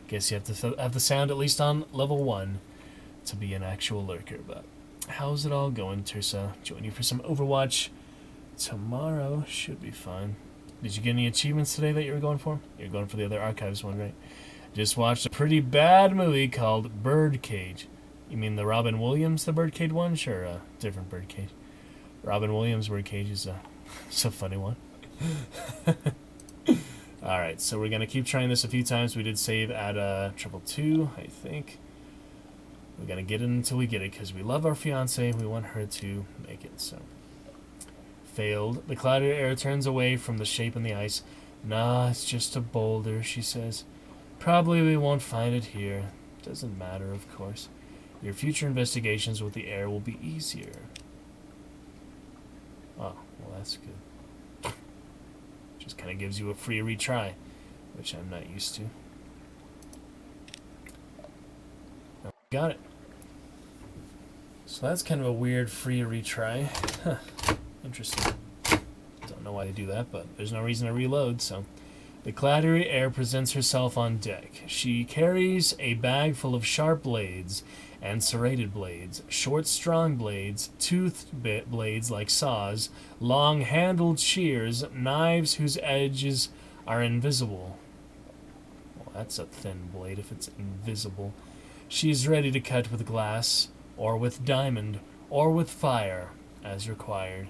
Guess you have to have the sound at least on level 1 to be an actual lurker, but how's it all going, Tursa? Join you for some Overwatch tomorrow. Should be fun. Did you get any achievements today that you were going for? You're going for the other archives one, right? Just watched a pretty bad movie called Birdcage. You mean the Robin Williams, the Birdcage one? Sure, different Birdcage. Robin Williams Birdcage is a funny one. Alright, so we're going to keep trying this a few times. We did save at 222, I think. We're going to get it until we get it, because we love our fiancé. We want her to make it, so. Failed. The cloudy air turns away from the shape in the ice. Nah, it's just a boulder, she says. Probably we won't find it here. Doesn't matter, of course. Your future investigations with the air will be easier. Oh, well that's good. Just kind of gives you a free retry, which I'm not used to. Oh, got it. So that's kind of a weird free retry. Huh. Interesting. Don't know why they do that, but there's no reason to reload, so. The cloudy air presents herself on deck. She carries a bag full of sharp blades and serrated blades, short, strong blades, toothed blades like saws, long-handled shears, knives whose edges are invisible. Well, that's a thin blade if it's invisible. She is ready to cut with glass, or with diamond, or with fire, as required.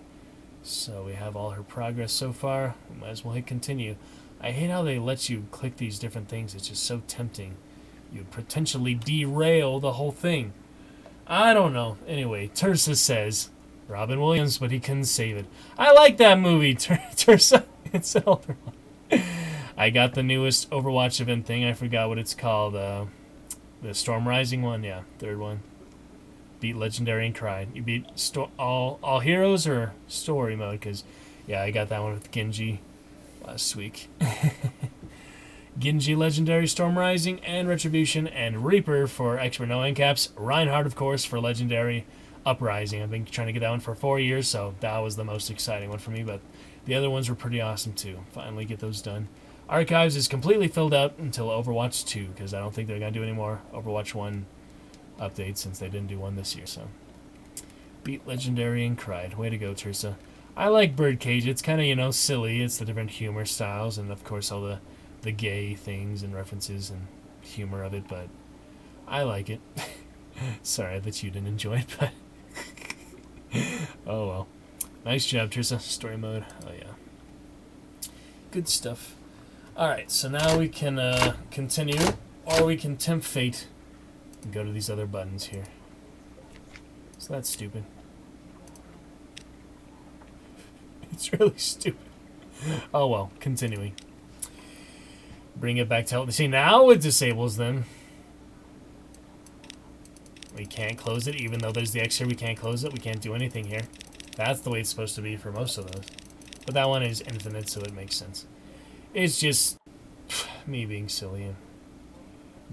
So we have all her progress so far. We might as well hit continue. I hate how they let you click these different things. It's just so tempting. You'd potentially derail the whole thing. I don't know. Anyway, Tursa says, Robin Williams, but he couldn't save it. I like that movie, Tursa. It's an older one. I got the newest Overwatch event thing. I forgot what it's called. The Storm Rising one? Yeah, third one. Beat Legendary and cried. You beat all heroes or story mode? Because, yeah, I got that one with Genji last week. Genji Legendary, Storm Rising, and Retribution, and Reaper for expert no end caps. Reinhardt, of course, for Legendary Uprising. I've been trying to get that one for 4 years, so that was the most exciting one for me, but the other ones were pretty awesome too. Finally get those done. Archives is completely filled out until Overwatch 2, because I don't think they're going to do any more Overwatch 1 updates since they didn't do one this year, so. Beat Legendary and cried. Way to go, Tursa. I like Birdcage. It's kind of, silly. It's the different humor styles and, of course, all the gay things and references and humor of it, but I like it. Sorry that you didn't enjoy it, but oh well. Nice job, Tursa. Story mode. Oh, yeah. Good stuff. Alright, so now we can continue, or we can tempt fate and go to these other buttons here. So that's stupid. It's really stupid. Oh well, continuing. Bring it back to health. See, now it disables them. We can't close it, even though there's the X here, we can't close it. We can't do anything here. That's the way it's supposed to be for most of those. But that one is infinite, so it makes sense. It's just me being silly and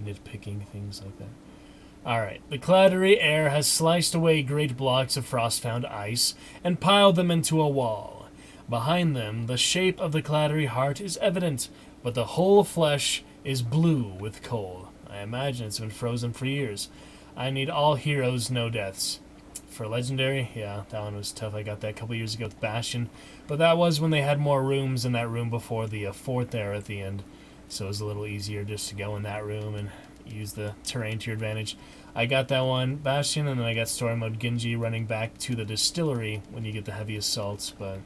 nitpicking things like that. Alright, the cloudy air has sliced away great blocks of frost-found ice and piled them into a wall. Behind them, the shape of the cloudy heart is evident, but the whole flesh is blue with cold. I imagine it's been frozen for years. I need all heroes, no deaths. For Legendary, yeah, that one was tough. I got that a couple years ago with Bastion, but that was when they had more rooms in that room before the fort there at the end, so it was a little easier just to go in that room and use the terrain to your advantage. I got that one Bastion, and then I got Story Mode Genji running back to the distillery when you get the heavy assaults, but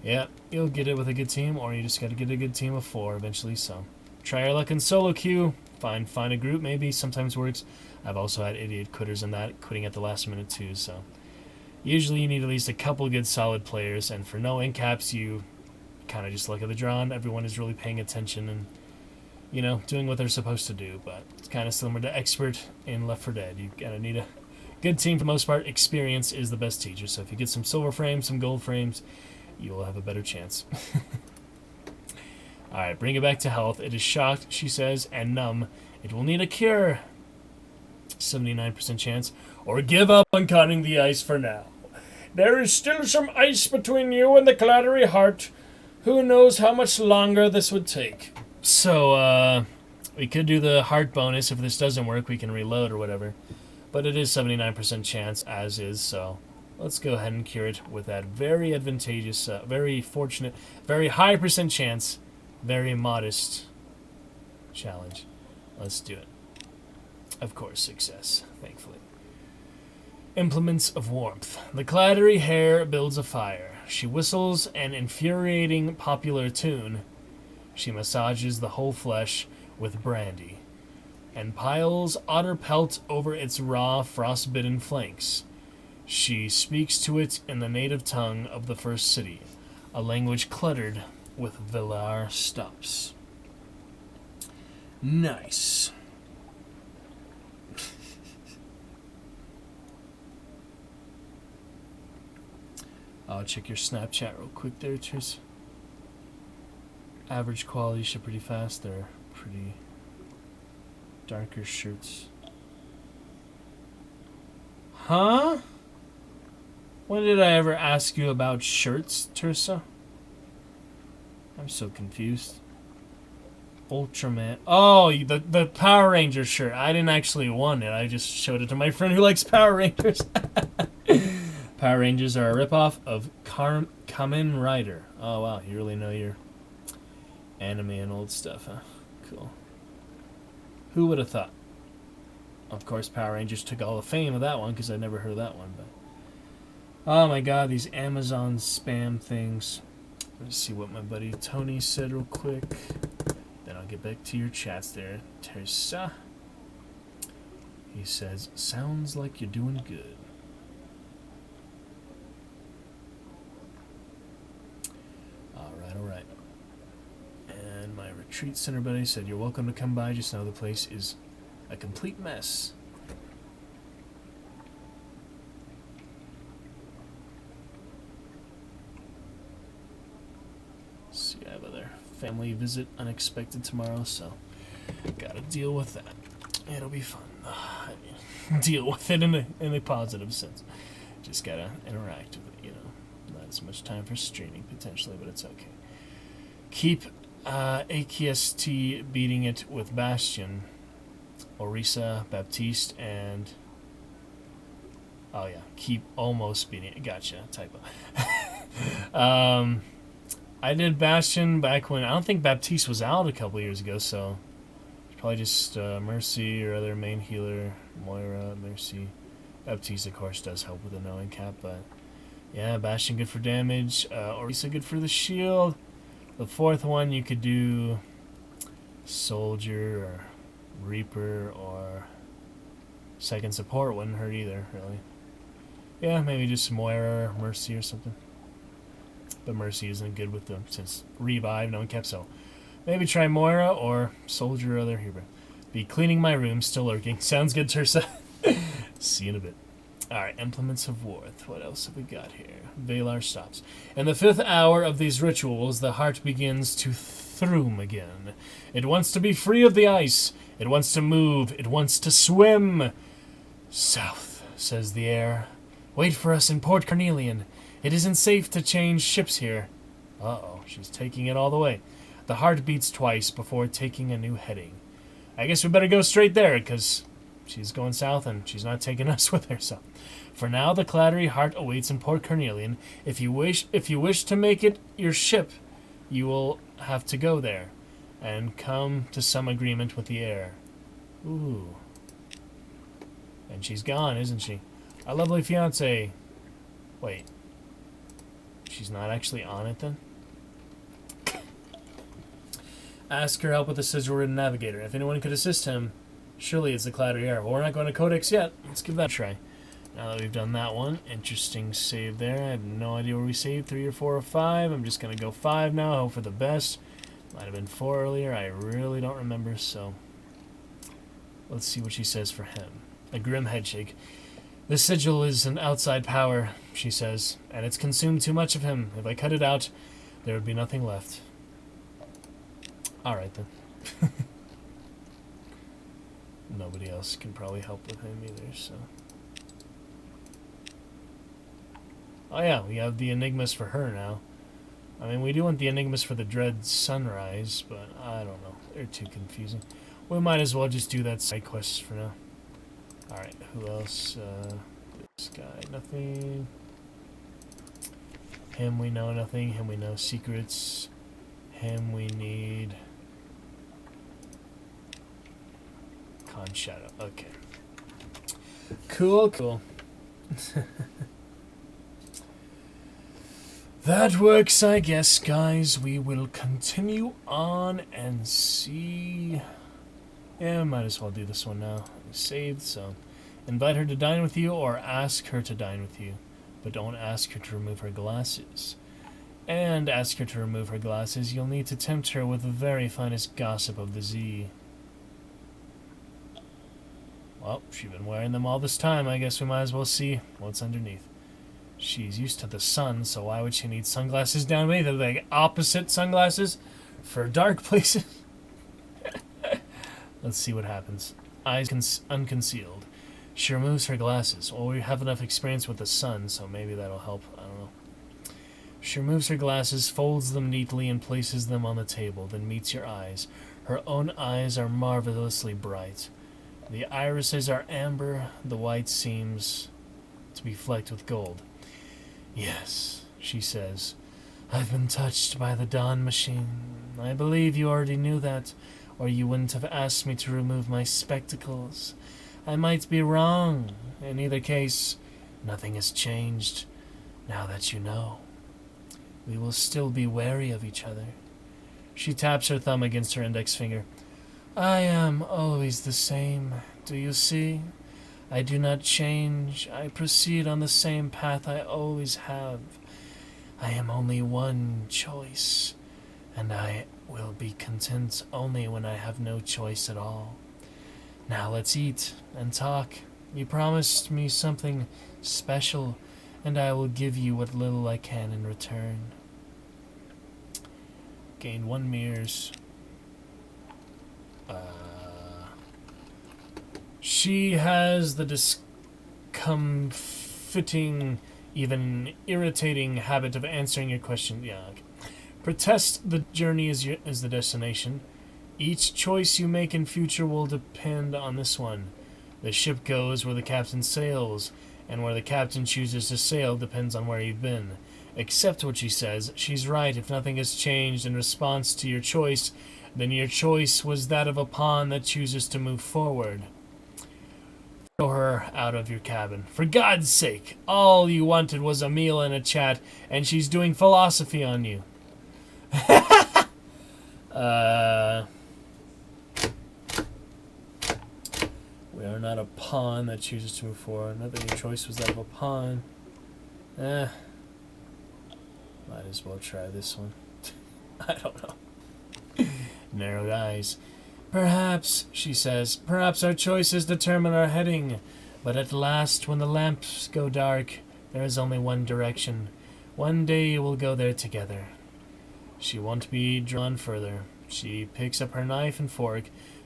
yeah, you'll get it with a good team, or you just gotta get a good team of 4 eventually, so try your luck in solo queue, find a group maybe, sometimes works. I've also had idiot quitters in that, quitting at the last minute too, so usually you need at least a couple good solid players, and for no incaps, you kind of just look at the draw, and everyone is really paying attention and, you know, doing what they're supposed to do, but it's kind of similar to Expert in Left 4 Dead. You gotta need a good team for the most part. Experience is the best teacher, so if you get some silver frames, some gold frames, you will have a better chance. Alright, bring it back to health. It is shocked, she says, and numb. It will need a cure. 79% chance. Or give up on cutting the ice for now. There is still some ice between you and the Clattery Heart. Who knows how much longer this would take. So, we could do the heart bonus. If this doesn't work, we can reload or whatever. But it is 79% chance, as is, so let's go ahead and cure it with that very advantageous, very fortunate, very high percent chance, very modest challenge. Let's do it. Of course, success, thankfully. Implements of warmth. The Clattery Hare builds a fire. She whistles an infuriating popular tune. She massages the whole flesh with brandy, and piles otter pelt over its raw, frost-bitten flanks. She speaks to it in the native tongue of the first city, a language cluttered with velar stops. Nice. I'll check your Snapchat real quick there, Tris. Average quality ship pretty fast. They're pretty darker shirts. Huh? When did I ever ask you about shirts, Tersa? I'm so confused. Ultraman. Oh, the Power Rangers shirt. I didn't actually want it. I just showed it to my friend who likes Power Rangers. Power Rangers are a ripoff of Kamen Rider. Oh, wow. You really know your anime and old stuff, huh? Cool. Who would have thought? Of course, Power Rangers took all the fame of that one because I never heard of that one. But oh my god, these Amazon spam things. Let's see what my buddy Tony said real quick. Then I'll get back to your chats there, Teresa. He says, sounds like you're doing good. Alright. And my retreat center buddy said, you're welcome to come by, just know the place is a complete mess. See, I have other family visit unexpected tomorrow, so gotta deal with that. It'll be fun. I mean, deal with it in a positive sense. Just gotta interact with it, you know. Not as much time for streaming potentially, but it's okay. Keep AKST beating it with Bastion, Orisa, Baptiste, and oh yeah, keep almost beating it. Gotcha, typo. I did Bastion back when I don't think Baptiste was out a couple years ago, so probably just Mercy or other main healer, Moira, Mercy. Baptiste, of course, does help with the knowing cap, but yeah, Bastion good for damage, Orisa good for the shield. The fourth one you could do Soldier or Reaper or second support, wouldn't hurt either, really. Yeah, maybe just Moira or Mercy or something. But Mercy isn't good with them since Revive, no one kept, so maybe try Moira or Soldier or other hero. Be cleaning my room, still lurking. Sounds good, Tersa. See you in a bit. Alright, Implements of Warmth. What else have we got here? Valar stops. In the 5th hour of these rituals, the heart begins to thrum again. It wants to be free of the ice. It wants to move. It wants to swim. South, says the air. Wait for us in Port Carnelian. It isn't safe to change ships here. Uh-oh, she's taking it all the way. The heart beats twice before taking a new heading. I guess we better go straight there, because she's going south and she's not taking us with her, so. For now, the Clattery Heart awaits in Port Carnelian. If you wish to make it your ship, you will have to go there and come to some agreement with the air. Ooh. And she's gone, isn't she? Our lovely fiancé. Wait. She's not actually on it then? Ask her help with the sigil-ridden navigator. If anyone could assist him, surely it's the cloudy air. Well, we're not going to Codex yet. Let's give that a try. Now that we've done that one, interesting save there. I have no idea where we saved, 3 or 4 or 5. I'm just going to go 5 now, hope for the best. Might have been 4 earlier. I really don't remember, so let's see what she says for him. A grim headshake. This sigil is an outside power, she says, and it's consumed too much of him. If I cut it out, there would be nothing left. Alright then. Nobody else can probably help with him either, so. Oh yeah, we have the enigmas for her now. I mean, we do want the enigmas for the Dread Sunrise, but I don't know. They're too confusing. We might as well just do that side quest for now. Alright, who else? This guy, nothing. Him we know nothing. Him we know secrets. Him we need... Con Shadow. Okay. Cool, cool. That works, I guess, guys. We will continue on and see... Yeah, might as well do this one now. Saved, so... Invite her to dine with you or ask her to dine with you. But don't ask her to remove her glasses. And ask her to remove her glasses, you'll need to tempt her with the very finest gossip of the Z. Well, she's been wearing them all this time. I guess we might as well see what's underneath. She's used to the sun, so why would she need sunglasses down beneath? They're like opposite sunglasses for dark places. Let's see what happens. Eyes unconcealed. She removes her glasses. Well, we have enough experience with the sun, so maybe that'll help. I don't know. She removes her glasses, folds them neatly, and places them on the table, then meets your eyes. Her own eyes are marvelously bright. The irises are amber, the white seems to be flecked with gold. Yes, she says, I've been touched by the Dawn Machine. I believe you already knew that, or you wouldn't have asked me to remove my spectacles. I might be wrong. In either case, nothing has changed, now that you know. We will still be wary of each other. She taps her thumb against her index finger. I am always the same, do you see? I do not change. I proceed on the same path I always have. I am only one choice, and I will be content only when I have no choice at all. Now let's eat and talk. You promised me something special, and I will give you what little I can in return. Gain 1 mirrors. She has the discomfiting, even irritating habit of answering your question. Yeah, okay. Protest the journey is the destination. Each choice you make in future will depend on this one. The ship goes where the captain sails, and where the captain chooses to sail depends on where you've been. Accept what she says. She's right. If nothing has changed in response to your choice, then your choice was that of a pawn that chooses to move forward. Throw her out of your cabin. For God's sake! All you wanted was a meal and a chat, and she's doing philosophy on you. We are not a pawn that chooses to move forward. Not that your choice was that of a pawn. Might as well try this one. I don't know. Narrowed eyes. Perhaps, she says, perhaps our choices determine our heading. But at last, when the lamps go dark, there is only one direction. One day we'll go there together. She won't be drawn further. She picks up her knife and fork.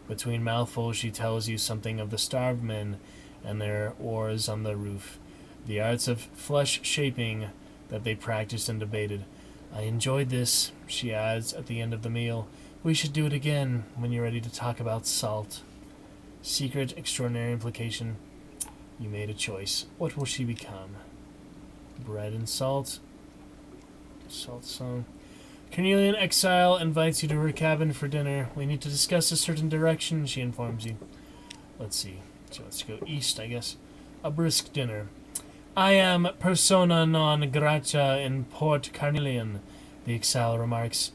Between mouthfuls she tells you something of the starved men and their wars on the roof. The arts of flesh shaping that they practiced and debated. I enjoyed this, she adds at the end of the meal. We should do it again when you're ready to talk about salt. Secret, extraordinary implication. You made a choice. What will she become? Bread and salt. Salt song. Cornelian Exile invites you to her cabin for dinner. We need to discuss a certain direction, she informs you. Let's see. So let's go east, I guess. A brisk dinner. I am persona non grata in Port Carnelian, the exile remarks.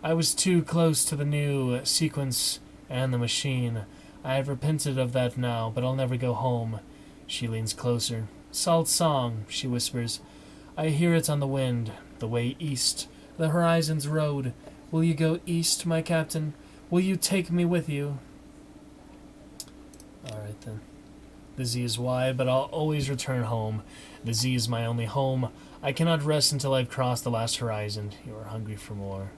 I was too close to the new sequence and the machine. I have repented of that now, but I'll never go home. She leans closer. Salt song, she whispers. I hear it on the wind, the way east, the horizon's road. Will you go east, my captain? Will you take me with you? Alright then. The Z is wide, but I'll always return home. The Z is my only home. I cannot rest until I've crossed the last horizon. You are hungry for more.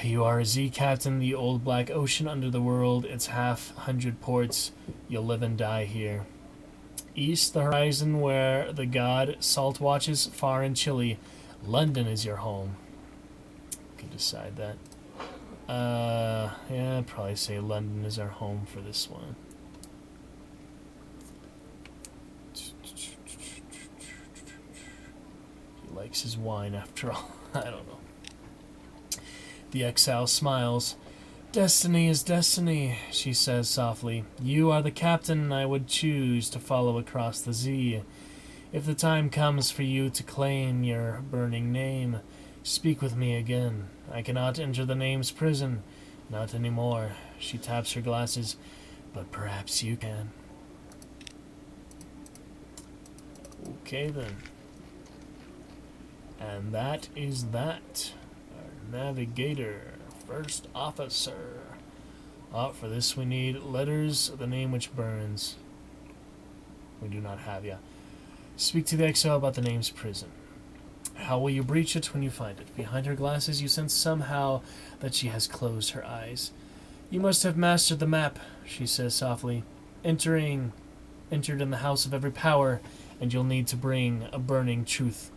You are a Z, Captain, the old black ocean under the world. It's 100 ports. You'll live and die here. East, the horizon where the god salt watches, far and chilly. London is your home. You can decide that. Yeah, I'd probably say London is our home for this one. He likes his wine after all. I don't know. The exile smiles. Destiny is destiny, she says softly. You are the captain I would choose to follow across the Z. If the time comes for you to claim your burning name, speak with me again. I cannot enter the name's prison. Not anymore. She taps her glasses. But perhaps you can. Okay then. And that is that. Our navigator. First officer. For this we need letters of the name which burns. We do not have ya. Speak to the exile about the name's prison. How will you breach it when you find it? Behind her glasses you sense somehow that she has closed her eyes. You must have mastered the map, she says softly. Entered in the house of every power, and you'll need to bring a burning truth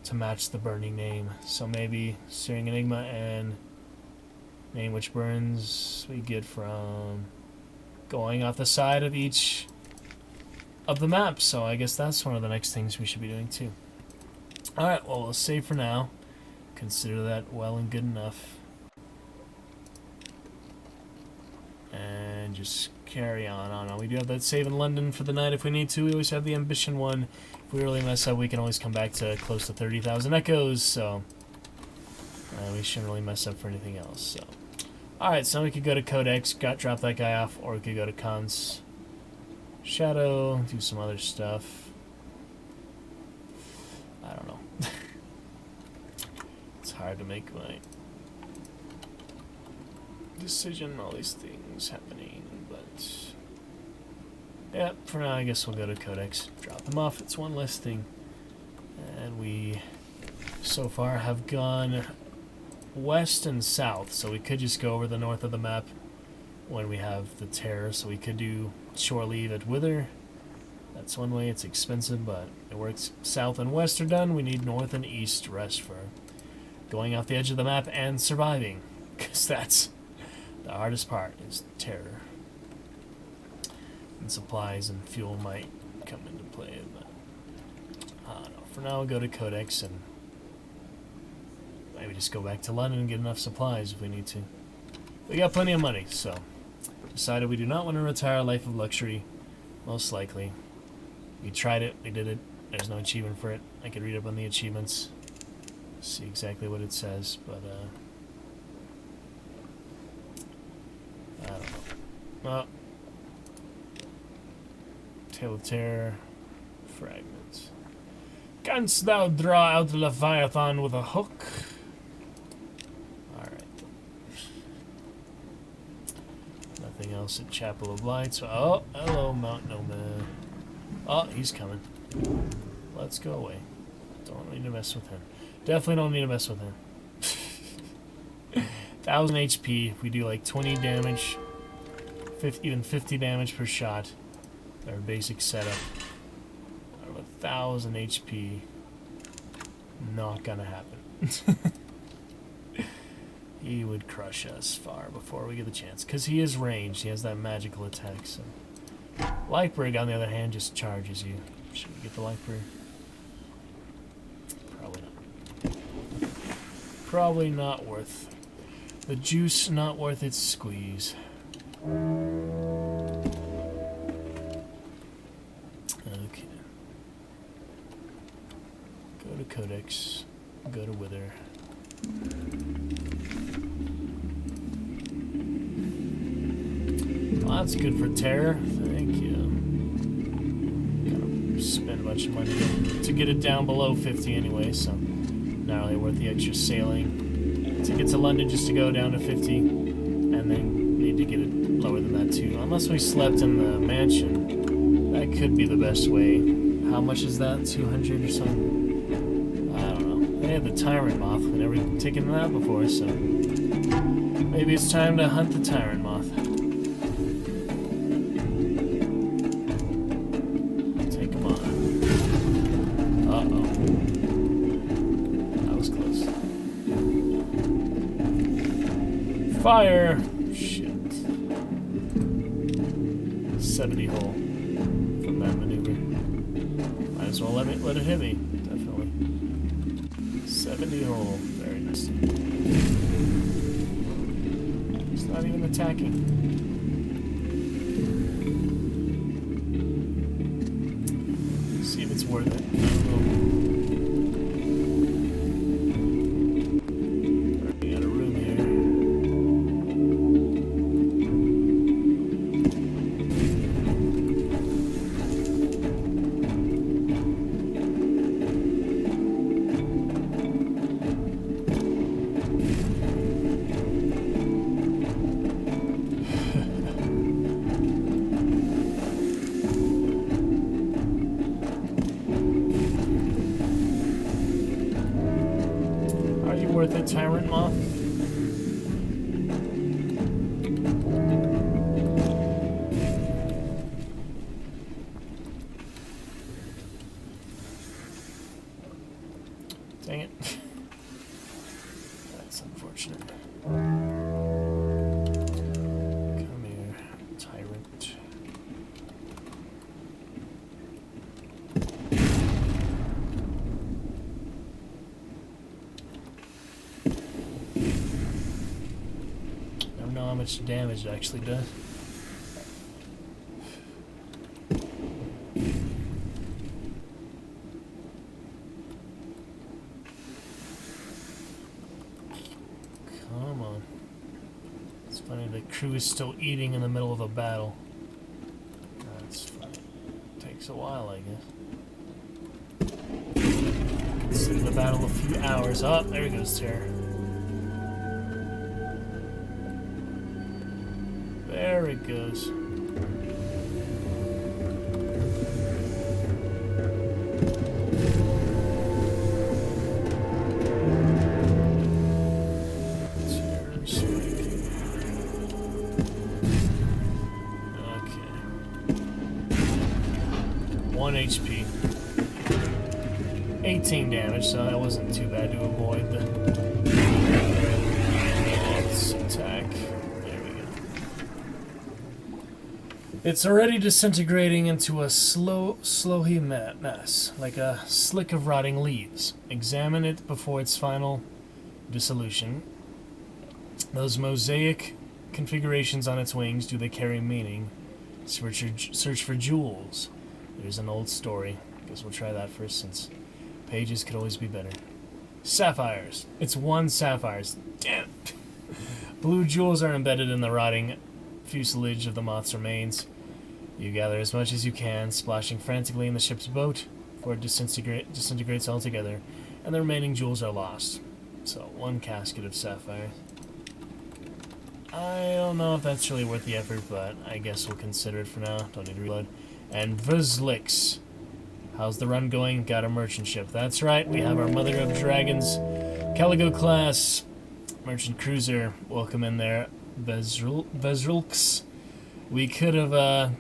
to match the burning name. So maybe Searing Enigma and Name Which Burns we get from going off the side of each of the map. So I guess that's one of the next things we should be doing too. Alright, well, we'll save for now. Consider that well and good enough. And just carry on. We do have that save in London for the night if we need to. We always have the ambition one. If we really mess up, we can always come back to close to 30,000 echoes, so we shouldn't really mess up for anything else. So, alright, so we could go to Codex, drop that guy off, or we could go to Cons Shadow, do some other stuff. I don't know. It's hard to make my decision, all these things happening, but yeah, for now I guess we'll go to Codex, drop them off. It's one less thing, and we so far have gone west and south, so we could just go over the north of the map when we have the terror. So we could do shore leave at Wither. That's one way. It's expensive, but it works. South and west are done. We need north and east rest for going off the edge of the map and surviving, because that's the hardest part, is terror. And supplies and fuel might come into play, but I don't know. For now, we'll go to Codex and maybe just go back to London and get enough supplies if we need to. We got plenty of money, so decided we do not want to retire a life of luxury, most likely. We tried it, we did it, there's no achievement for it. I could read up on the achievements, see exactly what it says, but I don't know. Well, Tale of Terror, fragments. Canst thou draw out Leviathan with a hook? Alright. Nothing else at Chapel of Lights. Oh, hello, Mount Nomad. Oh, he's coming. Let's go away. Don't need to mess with him. Definitely don't need to mess with him. 1000 HP. If we do like 20 damage, even 50 damage per shot, our basic setup. 1000 HP. Not gonna happen. He would crush us far before we get the chance, because he is ranged. He has that magical attack. So, Lightbrig, on the other hand, just charges you. Should we get the Lightbrig? Probably not. Probably not worth the juice. Not worth its squeeze. 6. Go to wither. Well, that's good for terror. Thank you. Gotta spend a bunch of money to get it down below 50 anyway, so not really worth the extra sailing. To get to London just to go down to 50, and then need to get it lower than that too. Unless we slept in the mansion, that could be the best way. How much is that? 200 or something? I don't know. They had the Tyrant Moth. We never taken that before, so maybe it's time to hunt the Tyrant Moth. Take him on. Uh-oh. That was close. Fire! Shit. 70 hull from that maneuver. Might as well let it hit me. Definitely. 70 hull. Very nice. It's not even attacking. See if it's worth it. I don't know. Already got a room here. Worth it, Tyrant Moth? Dang it. That's unfortunate. Come here, Tyrant. How much damage it actually does. Come on. It's funny, the crew is still eating in the middle of a battle. That's funny. Takes a while, I guess. Consider the battle a few hours. Oh, there goes Terror. There it goes. Terror strike. Okay. 1 HP. 18 damage, so that wasn't too bad to avoid the attack. It's already disintegrating into a slowy mass, like a slick of rotting leaves. Examine it before its final dissolution. Those mosaic configurations on its wings, do they carry meaning? Search for jewels. There's an old story. Guess we'll try that first, since pages could always be better. Sapphires. It's 1 sapphires. Damn. Blue jewels are embedded in the rotting fuselage of the moth's remains. You gather as much as you can, splashing frantically in the ship's boat before it disintegrates altogether, and the remaining jewels are lost. So, 1 casket of sapphire. I don't know if that's really worth the effort, but I guess we'll consider it for now. Don't need to reload. And Vizlix. How's the run going? Got a merchant ship. That's right, we have our Mother of Dragons Caligo class merchant cruiser. Welcome in there, Vezrulx. We could have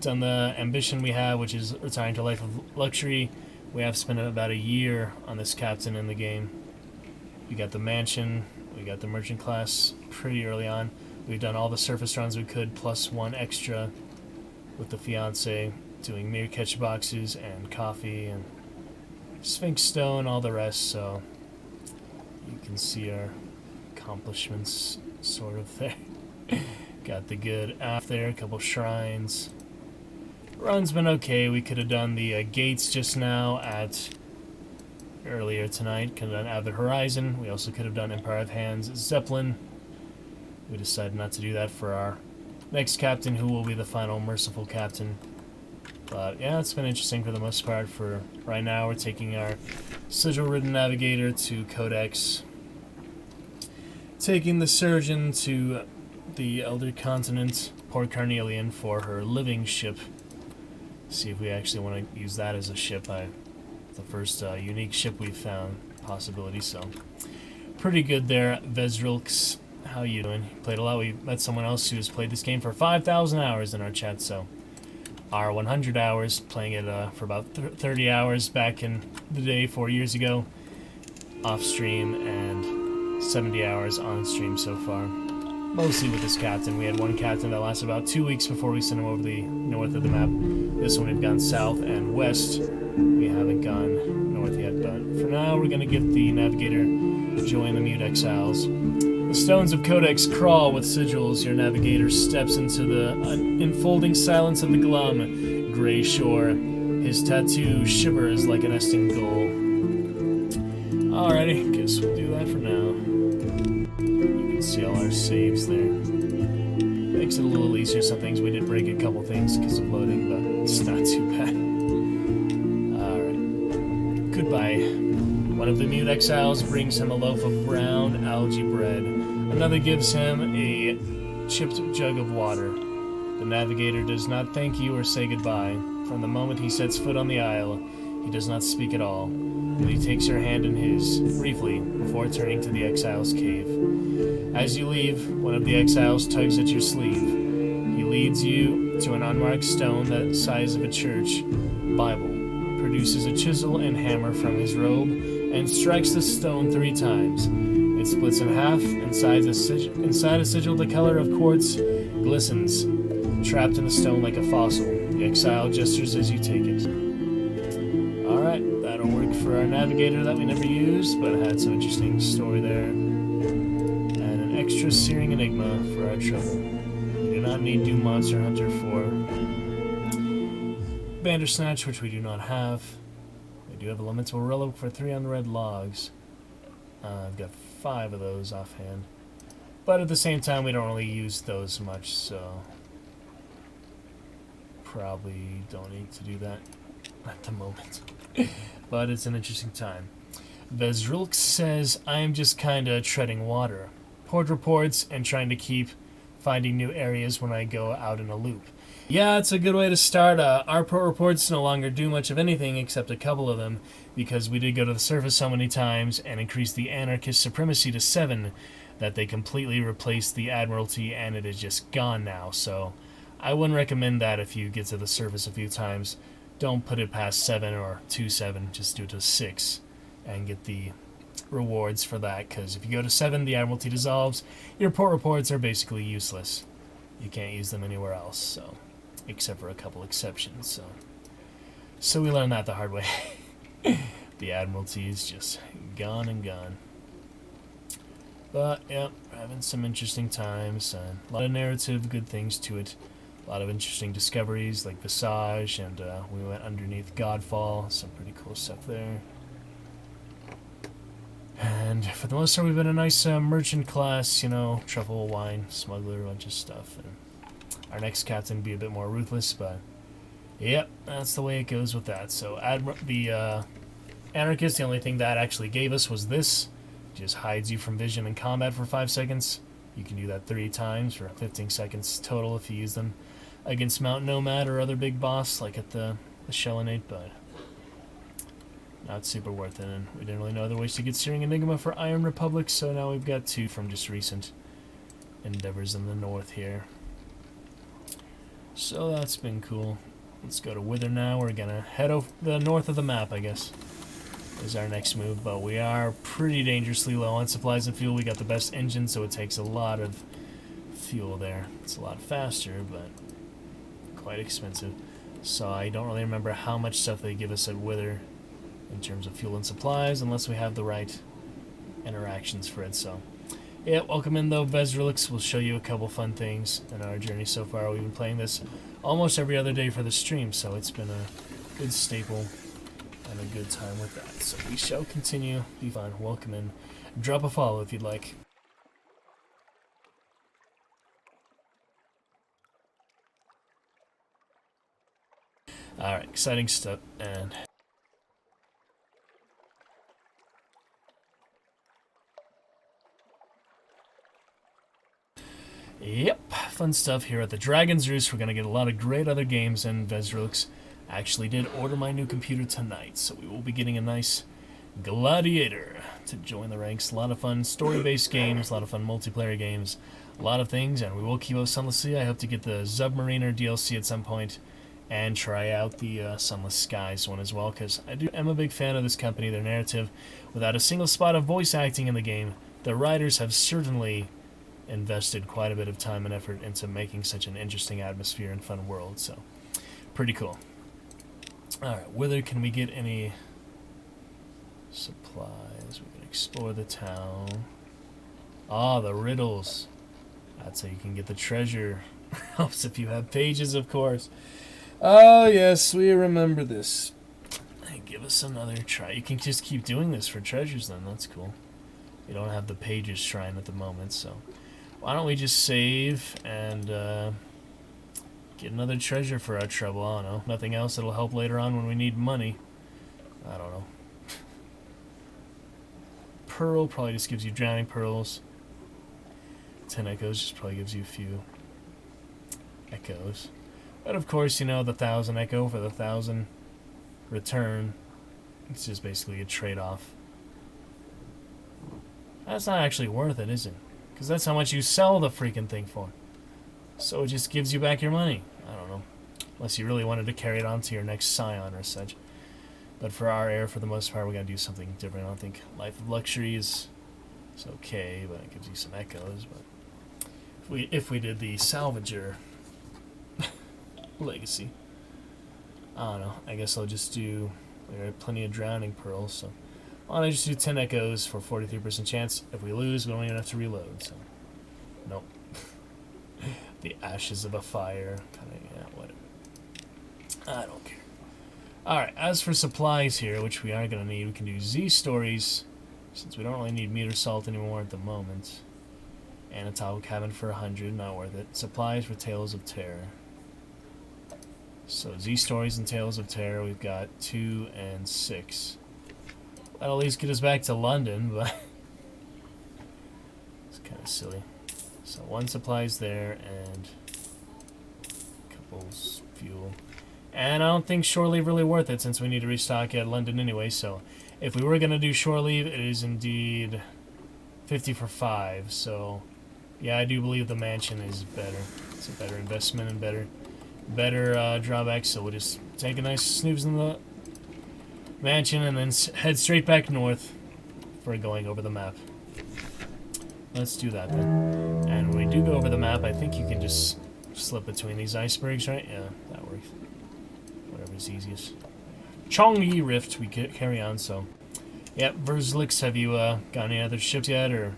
done the ambition we have, which is retiring to a life of luxury. We have spent about a year on this captain in the game. We got the mansion, we got the merchant class pretty early on. We've done all the surface runs we could, plus 1 extra with the fiance, doing mirror catch boxes and coffee and Sphinx Stone, all the rest, so you can see our accomplishments sort of there. Got the good aft there, a couple shrines. Run's been okay. We could have done the gates just now at earlier tonight. Could have done Avid Horizon. We also could have done Empire of Hands Zeppelin. We decided not to do that for our next captain, who will be the final merciful captain. But yeah, it's been interesting for the most part. For right now, we're taking our sigil-ridden navigator to Codex, taking the surgeon to the Elder Continent, Port Carnelian, for her living ship. See if we actually want to use that as a ship. The first unique ship we've found possibility. So pretty good there, Vezrilks. How you doing? You played a lot. We met someone else who has played this game for 5,000 hours in our chat. So our 100 hours, playing it for about 30 hours back in the day 4 years ago, off stream, and 70 hours on stream so far. Mostly with this captain. We had one captain that lasted about 2 weeks before we sent him over the north of the map. This one we've gone south and west. We haven't gone north yet, but for now we're going to give the navigator join the Mute Exiles. The stones of Codex crawl with sigils. Your navigator steps into the enfolding silence of the glum gray shore. His tattoo shivers like a nesting gull. Alrighty, guess we'll do that for now. You can see all our saves there. Makes it a little easier. Some things we did break a couple things because of loading, but it's not too bad. Alright. Goodbye. One of the Mute Exiles brings him a loaf of brown algae bread. Another gives him a chipped jug of water. The navigator does not thank you or say goodbye. From the moment he sets foot on the isle, he does not speak at all. But he takes your hand in his, briefly, before turning to the exile's cave. As you leave, one of the exiles tugs at your sleeve. He leads you to an unmarked stone the size of a church Bible, produces a chisel and hammer from his robe, and strikes the stone 3 times. It splits in half. Inside a sigil the color of quartz glistens, trapped in the stone like a fossil. The exile gestures as you take it. Alright, that'll work for our navigator that we never used, but had some interesting story there. And an extra searing enigma for our trouble. We do not need Doom Monster Hunter for Bandersnatch, which we do not have. We do have a Elemental Relic for 3 unread logs. I've got 5 of those offhand. But at the same time, we don't really use those much, so probably don't need to do that at the moment. But it's an interesting time. Vezrilk says, I am just kinda treading water. Port reports and trying to keep finding new areas when I go out in a loop. Yeah, it's a good way to start. Our port reports no longer do much of anything except a couple of them, because we did go to the surface so many times and increase the anarchist supremacy to 7 that they completely replaced the admiralty, and it is just gone now. So I wouldn't recommend that if you get to the surface a few times. Don't put it past 7 or 2-7, just do it to 6 and get the rewards for that, because if you go to 7, the admiralty dissolves. Your port reports are basically useless. You can't use them anywhere else, so except for a couple exceptions. So we learned that the hard way. The admiralty is just gone and gone. But yeah, we're having some interesting times, and a lot of narrative, good things to it. A lot of interesting discoveries like Visage, and we went underneath Godfall, some pretty cool stuff there. And for the most part, we've been a nice merchant class, you know, truffle, wine, smuggler, a bunch of stuff. And our next captain be a bit more ruthless, but yep, that's the way it goes with that. So the Anarchist, the only thing that actually gave us was this. It just hides you from vision in combat for 5 seconds. You can do that 3 times for 15 seconds total if you use them against Mount Nomad or other big boss like at the Shellinate, but not super worth it. And we didn't really know other ways to get Searing Enigma for Iron Republic, so now we've got 2 from just recent endeavors in the north here. So that's been cool. Let's go to Wither now. We're gonna head over the north of the map, I guess, is our next move, but we are pretty dangerously low on supplies and fuel. We got the best engine, so it takes a lot of fuel there. It's a lot faster, but quite expensive. So I don't really remember how much stuff they give us at Wither in terms of fuel and supplies, unless we have the right interactions for it. So yeah, welcome in though, Vezrilix. We'll show you a couple fun things in our journey so far. We've been playing this almost every other day for the stream, so it's been a good staple and a good time with that. So we shall continue. Be fun. Welcome in. Drop a follow if you'd like. Alright, exciting stuff, and yep, fun stuff here at the Dragon's Roost. We're going to get a lot of great other games, and Vesrux actually did order my new computer tonight, so we will be getting a nice Gladiator to join the ranks. A lot of fun story-based games, a lot of fun multiplayer games, a lot of things, and we will keep up Sunless Sea. I hope to get the Submariner DLC at some point, and try out the Sunless Skies one as well, because I'm a big fan of this company, their narrative. Without a single spot of voice acting in the game, the writers have certainly invested quite a bit of time and effort into making such an interesting atmosphere and fun world, so pretty cool. Alright, whether can we get any supplies? We can explore the town. Ah, the riddles. That's how you can get the treasure. Helps if you have pages, of course. Oh, yes, we remember this. Hey, give us another try. You can just keep doing this for treasures, then. That's cool. You don't have the pages shrine at the moment, so why don't we just save and get another treasure for our trouble? I don't know. Nothing else that'll help later on when we need money. I don't know. Pearl probably just gives you drowning pearls. 10 echoes just probably gives you a few echoes. But of course, you know, the 1,000 echo for the 1,000 return. It's just basically a trade-off. That's not actually worth it, is it? Because that's how much you sell the freaking thing for. So it just gives you back your money. I don't know. Unless you really wanted to carry it on to your next scion or such. But for our heir, for the most part, we're going to do something different. I don't think Life of Luxury is okay, but it gives you some echoes. But if we did the Salvager Legacy, I don't know. I guess I'll just do... There are plenty of drowning pearls, so why don't I just do 10 echoes for 43% chance. If we lose, we don't even have to reload, so nope. The ashes of a fire. Kinda, yeah, whatever. I don't care. Alright, as for supplies here, which we are going to need, we can do Z stories, since we don't really need meter salt anymore at the moment. Anatomical cabin for 100, not worth it. Supplies for Tales of Terror. So Z stories and Tales of Terror, we've got 2 and 6. That'll at least get us back to London, but it's kind of silly. So 1 supply's there, and a couple fuel. And I don't think shore leave really worth it, since we need to restock at London anyway, so if we were going to do shore leave, it is indeed 50 for 5, so yeah, I do believe the mansion is better. It's a better investment and better drawback, so we'll just take a nice snooze in the mansion and then head straight back north for going over the map. Let's do that then. And when we do go over the map, I think you can just slip between these icebergs, right? Yeah, that works. Whatever's easiest. Chongyi Rift, we carry on, so yep, Verzlix, have you got any other ships yet, or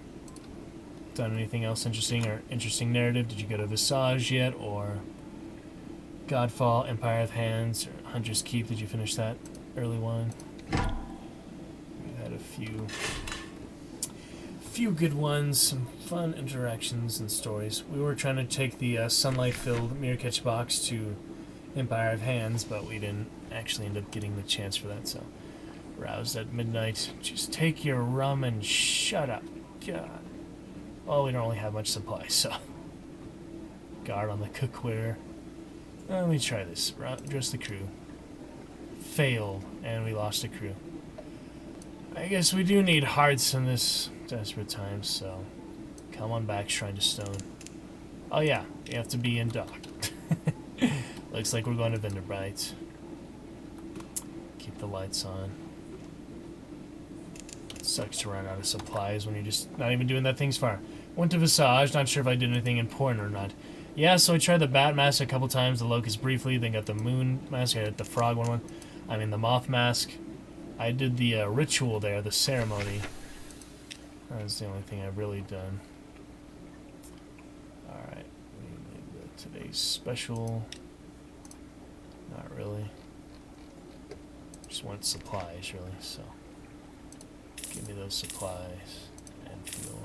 done anything else interesting, or interesting narrative? Did you go to Visage yet, or Godfall, Empire of Hands, or Hunter's Keep? Did you finish that early one? We had a few good ones, some fun interactions and stories. We were trying to take the sunlight-filled mirror catch box to Empire of Hands, but we didn't actually end up getting the chance for that, so roused at midnight. Just take your rum and shut up. God. Well, we don't really have much supply, so guard on the cookware. Let me try this. Address the crew. Failed, and we lost a crew. I guess we do need hearts in this desperate time, so come on back, Shrine to Stone. Oh yeah, you have to be in dock. Looks like we're going to Vinderbight. Keep the lights on. Sucks to run out of supplies when you're just not even doing that thing's far. Went to Visage, not sure if I did anything important or not. Yeah, so I tried the Bat Mask a couple times, the Locust briefly, then got the Moon Mask, I got the Frog one. I mean the Moth Mask. I did the ritual there, the ceremony. That's the only thing I've really done. Alright, today's special. Not really. Just want supplies, really, so give me those supplies and fuel.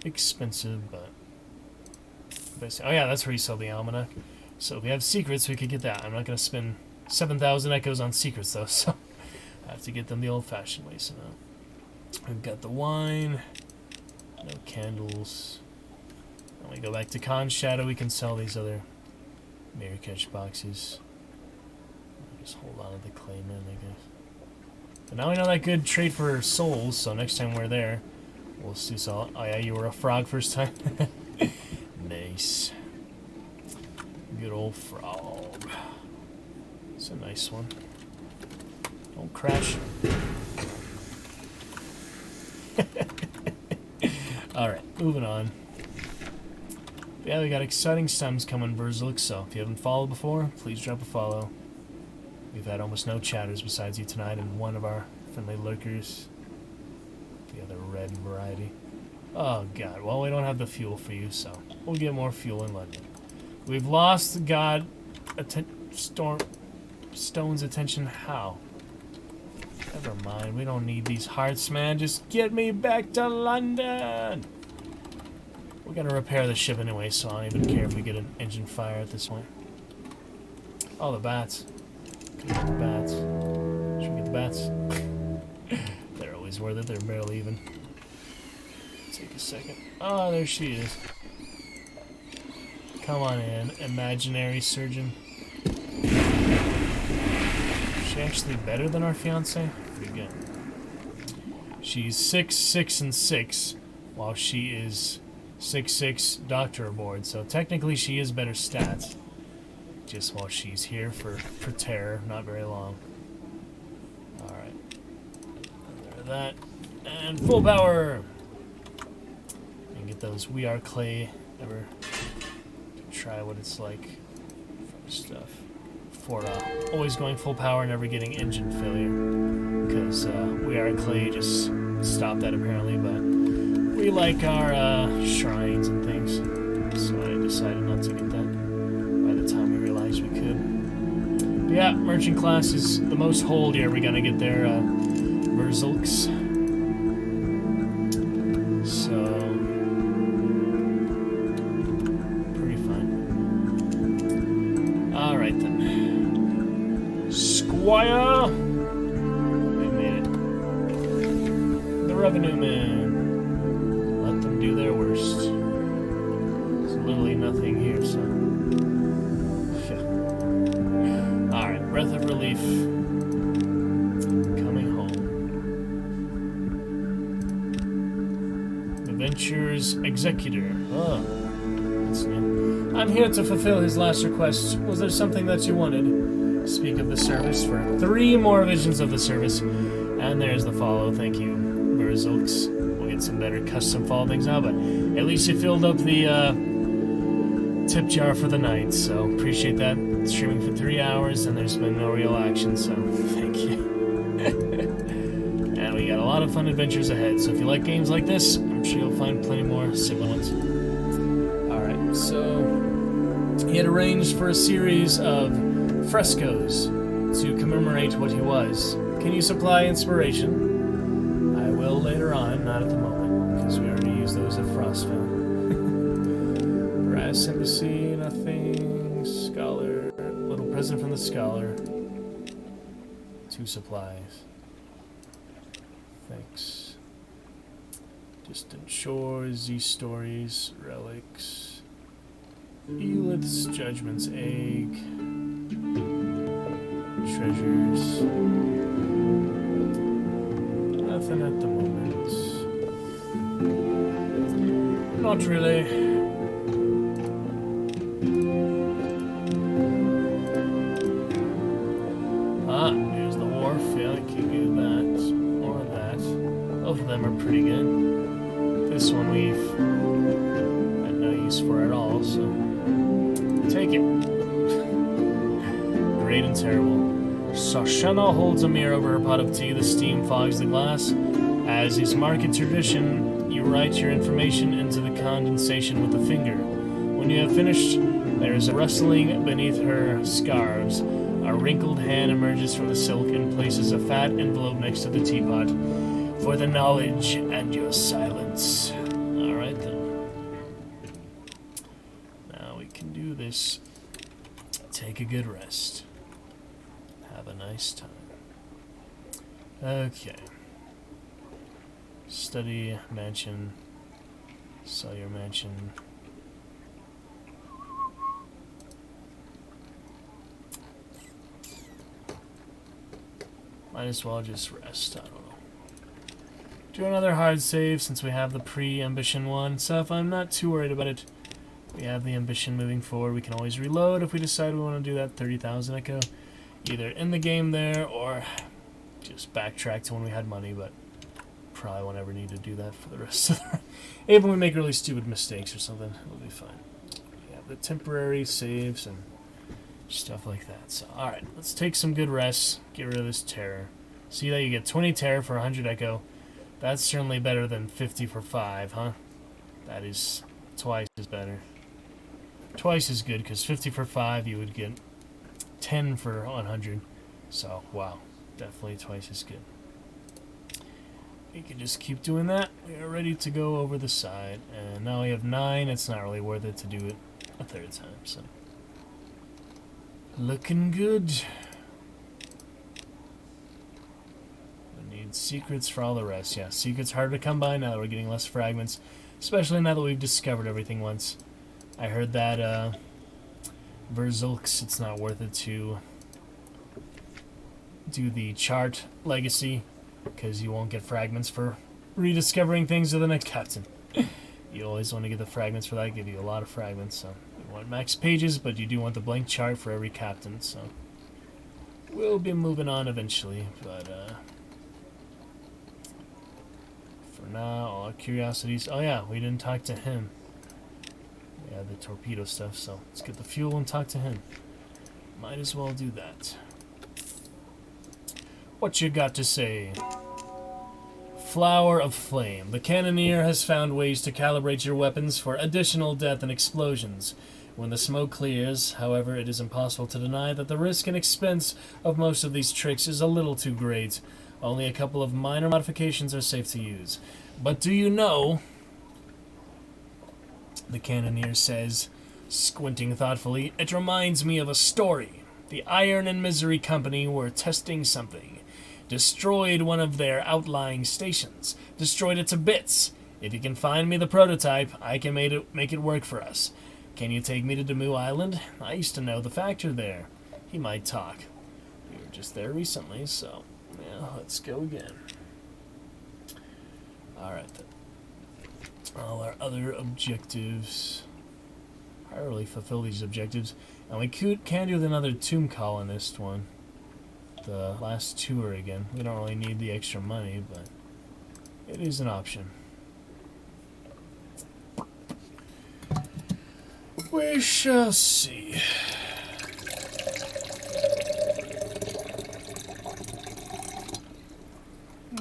Expensive, but oh yeah, that's where you sell the almanac. So if we have secrets, we could get that. I'm not going to spend 7,000 echoes on secrets, though, so I have to get them the old-fashioned way. So now we've got the wine, no candles. When we go back to Khan's Shadow, we can sell these other mirror catch boxes. Just hold on to the Clayman, I guess. But now we know that good trade for souls, so next time we're there, we'll see. So, oh yeah, you were a frog first time? Nice. Good old frog. It's a nice one. Don't crash. Alright, moving on. Yeah, we got exciting stems coming, Verzilk, so if you haven't followed before, please drop a follow. We've had almost no chatters besides you tonight and one of our friendly lurkers. The other red variety. Oh god, well we don't have the fuel for you, so we'll get more fuel in London. We've lost Stone's attention. How? Never mind, we don't need these hearts, man. Just get me back to London! We're gonna repair the ship anyway, so I don't even care if we get an engine fire at this point. Oh, the bats. Could get the bats. Should we get the bats? They're always worth it, they're barely even. Take a second. Oh, there she is. Come on in, imaginary surgeon. Is she actually better than our fiancé? Pretty good. She's 6, 6, and 6, while she is 6, 6 doctor aboard. So technically she is better stats. Just while she's here for terror, not very long. Alright. There that. And full power! And get those We Are Clay ever to try what it's like from stuff. For always going full power, never getting engine failure. Because We Are Clay just stopped that apparently, but we like our shrines and things. So I decided not to get that by the time we realized we could. But yeah, merchant class is the most hold you're ever gonna get there, Verzilks. So pretty fun. Alright then. Squire! We made it. The revenue man. Let them do their worst. There's literally nothing here, so. Alright, breath of relief. Coming home. Adventure's executor. Oh, that's new. I'm here to fulfill his last request. Was there something that you wanted? Speak of the service for 3 more visions of the service. And there's the follow. Thank you, Verzilks. We'll get some better custom follow things now, but at least you filled up the tip jar for the night, so appreciate that. Streaming for 3 hours, and there's been no real action, so thank you. And we got a lot of fun adventures ahead, so if you like games like this, I'm sure you'll find plenty more similar ones. Alright, so he had arranged for a series of frescoes to commemorate what he was. Can you supply inspiration? I will later on, not at the moment, because we already used those at Frostville. Brass Embassy, nothing. Scholar, little present from the scholar. 2 supplies. Thanks. Distant Shores, Z-Stories, Relics. Elith's Judgment's Egg. Treasures. Nothing at the moment. Not really. Ah, here's the wharf. Yeah, I can do that. More of that. Both of them are pretty good. This one we've had no use for at all, so take it. Great and terrible. Sashana holds a mirror over her pot of tea. The steam fogs the glass. As is market tradition, you write your information into the condensation with a finger. When you have finished, there is a rustling beneath her scarves. A wrinkled hand emerges from the silk and places a fat envelope next to the teapot. For the knowledge and your silence. Alright then. Now we can do this. Take a good rest. Have a nice time. Okay. Study, mansion, sell your mansion. Might as well just rest, I don't know. Do another hard save since we have the pre-ambition one stuff. I'm not too worried about it. We have the ambition moving forward. We can always reload if we decide we want to do that 30,000 echo. Either in the game there or just backtrack to when we had money, but probably won't ever need to do that for the rest of the... Even if we make really stupid mistakes or something, it'll be fine. We have the temporary saves and stuff like that. So, alright, let's take some good rests. Get rid of this terror. See that you get 20 terror for 100 echo. That's certainly better than 50 for 5, huh? That is twice as better. Twice as good, because 50 for 5 you would get 10 for 100. So, wow. Definitely twice as good. We can just keep doing that. We are ready to go over the side. And now we have 9. It's not really worth it to do it a third time, so... Looking good. We need secrets for all the rest. Yeah, secrets harder to come by now that we're getting less fragments. Especially now that we've discovered everything once. I heard that, Verzulks, it's not worth it to do the chart legacy, because you won't get fragments for rediscovering things with the next captain. You always want to get the fragments for that, give you a lot of fragments, so you want max pages, but you do want the blank chart for every captain, so we'll be moving on eventually, but for now, all our curiosities. Oh yeah, we didn't talk to him. Yeah, the torpedo stuff, so let's get the fuel and talk to him. Might as well do that. What you got to say? Flower of Flame. The cannoneer has found ways to calibrate your weapons for additional death and explosions. When the smoke clears, however, it is impossible to deny that the risk and expense of most of these tricks is a little too great. Only a couple of minor modifications are safe to use. But do you know... The cannoneer says, squinting thoughtfully, it reminds me of a story. The Iron and Misery Company were testing something. Destroyed one of their outlying stations. Destroyed it to bits. If you can find me the prototype, I can make it work for us. Can you take me to Demu Island? I used to know the factor there. He might talk. We were just there recently, so yeah, let's go again. Alright then. All our other objectives. I really fulfill these objectives. And we can do another tomb colonist one. The last tour again. We don't really need the extra money, but it is an option. We shall see.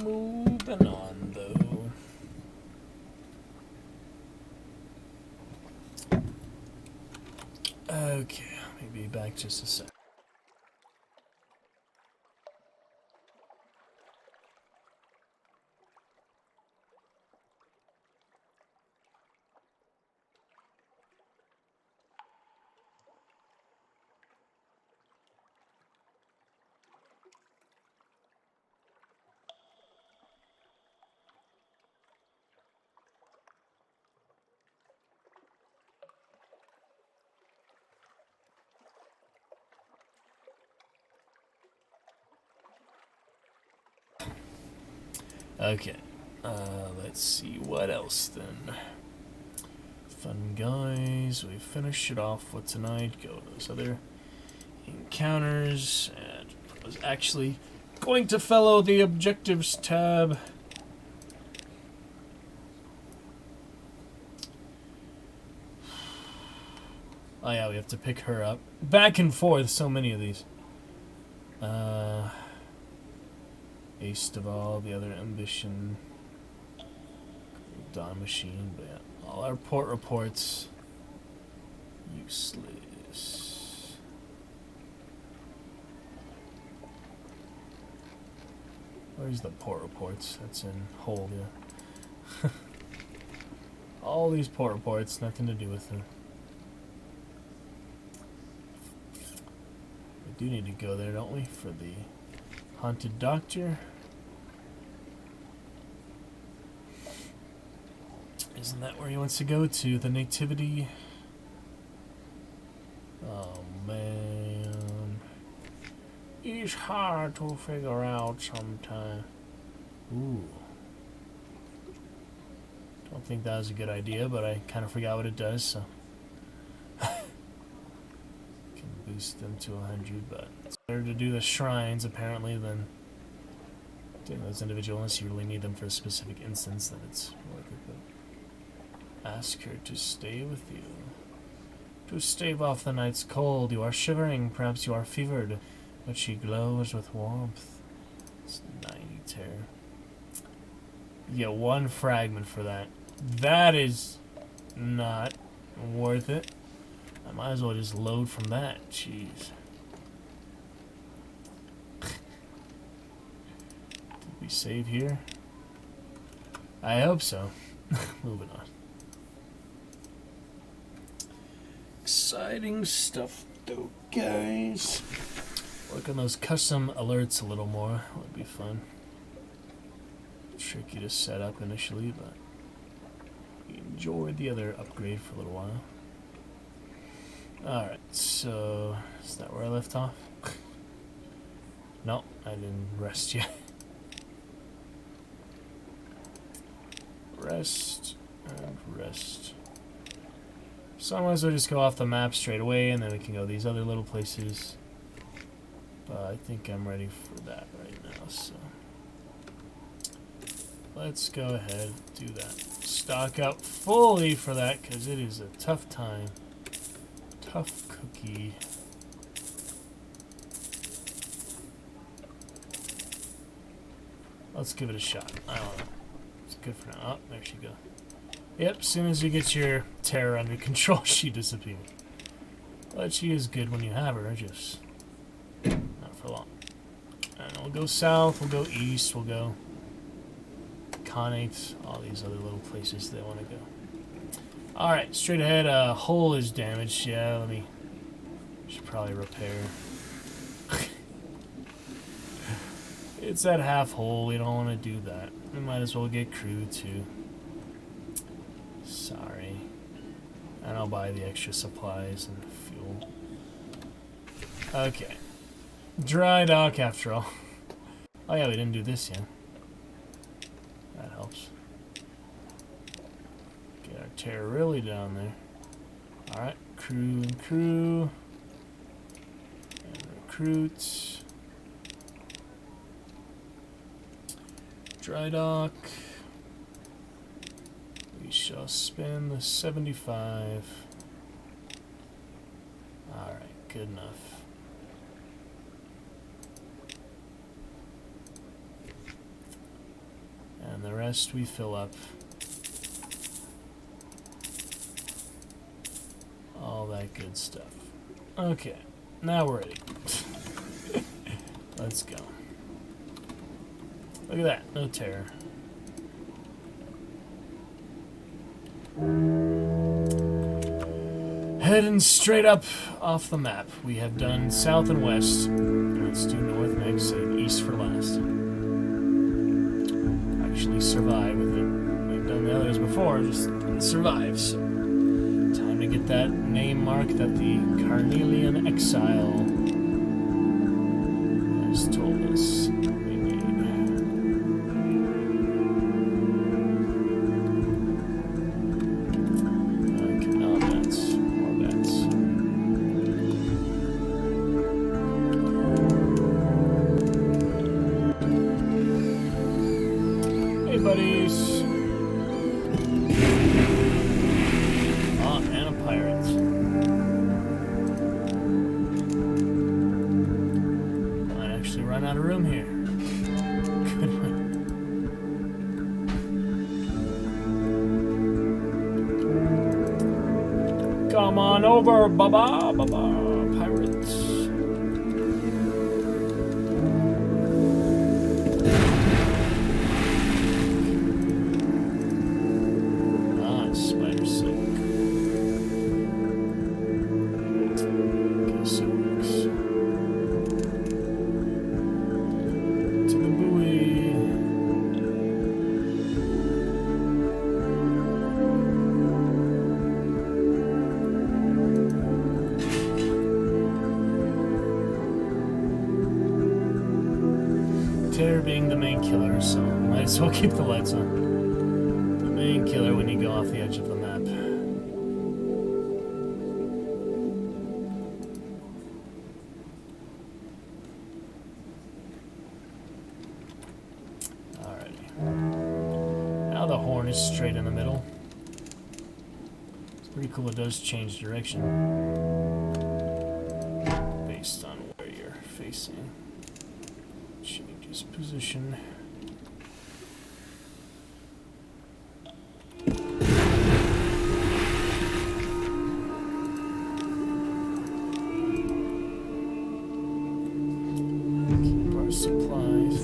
Moving on, though. Okay, let me be back just a sec. Okay, let's see what else then. Fun guys, we finish it off for tonight. Go to those other encounters, and I was actually going to follow the objectives tab. Oh yeah, we have to pick her up. Back and forth, so many of these. Ace of all, the other ambition. Dawn Machine, but yeah, all our port reports. Useless. Where's the port reports? That's in hold, yeah. All these port reports, nothing to do with them. We do need to go there, don't we, for the haunted doctor? Isn't that where he wants to go to? The nativity? Oh, man. It's hard to figure out sometimes. Ooh. Don't think that was a good idea, but I kind of forgot what it does, so. Can boost them to 100, but it's better to do the shrines, apparently, than doing those individual, unless you really need them for a specific instance, then it's worth it, but ask her to stay with you. To stave off the night's cold, you are shivering, perhaps you are fevered, but she glows with warmth. It's 90 terror. You get 1 fragment for that. That is not worth it. I might as well just load from that. Jeez. Did we save here? I hope so. Moving on. Exciting stuff though, guys. Work on those custom alerts a little more. Would be fun. Tricky to set up initially, but we enjoyed the other upgrade for a little while. Alright, so is that where I left off? No, I didn't rest yet. Rest and rest. So I might as well just go off the map straight away, and then we can go these other little places. But I think I'm ready for that right now, so let's go ahead and do that. Stock up fully for that, because it is a tough time. Tough cookie. Let's give it a shot. I don't know. It's good for now. Oh, there she goes. Yep, as soon as you get your terror under control, she disappeared. But she is good when you have her, just not for long. And we'll go south, we'll go east, we'll go Conate, all these other little places they want to go. Alright, straight ahead, hull is damaged. Yeah, should probably repair. It's that half hull, we don't want to do that. We might as well get crew too. Sorry. And I'll buy the extra supplies and fuel. Okay. Dry dock after all. Oh yeah, we didn't do this yet. That helps. Get our terror really down there. Alright, crew and crew. And recruits. Dry dock. We shall spend the 75. Alright, good enough. And the rest we fill up. All that good stuff. Okay, now we're ready. Let's go. Look at that, no terror. Heading straight up off the map. We have done south and west. Let's do north next and east for last. Actually survive with it. We've done the others before, just survive. So time to get that name mark that the Carnelian Exile has told us we need. Okay, now bats. More bats. Hey, buddies. Oh, and a pirate. Might actually run out of room here. Good one. Come on over, baba, baba, pirates. fighting the main killer, so might as well keep the lights on. The main killer when you go off the edge of the map. Alrighty. Now the horn is straight in the middle. It's pretty cool, it does change direction based on where you're facing. Change his position. Keep our supplies.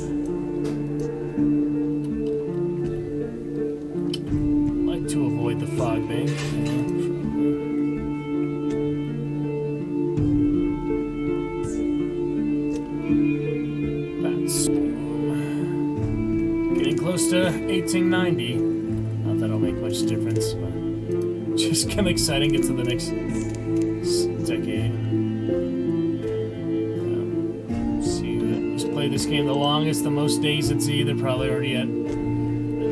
Like to avoid the fog bank. Close to 1890. Not that it'll make much difference, but just kind of exciting. Get to the next decade. See, just played this game the longest, the most days it's either probably already at the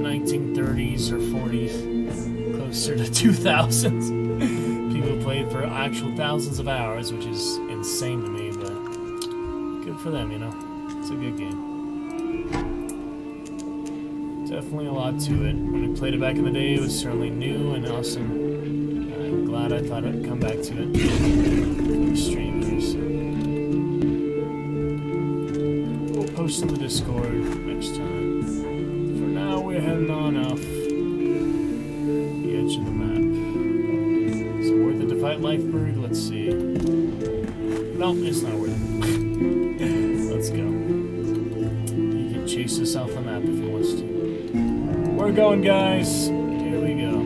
1930s or 40s, closer to 2000s. People played for actual thousands of hours, which is insane to me, but good for them, you know. It's a good game. Definitely a lot to it. When we played it back in the day, it was certainly new and awesome. I'm glad I thought I'd come back to it for the stream here. So we'll post on the Discord next time. For now, we're heading on off the edge of the map. Is it worth it to fight Lifeberg? Let's see. No, it's not worth it. Let's go. He can chase us off the map if he wants to. We're going, guys. Here we go.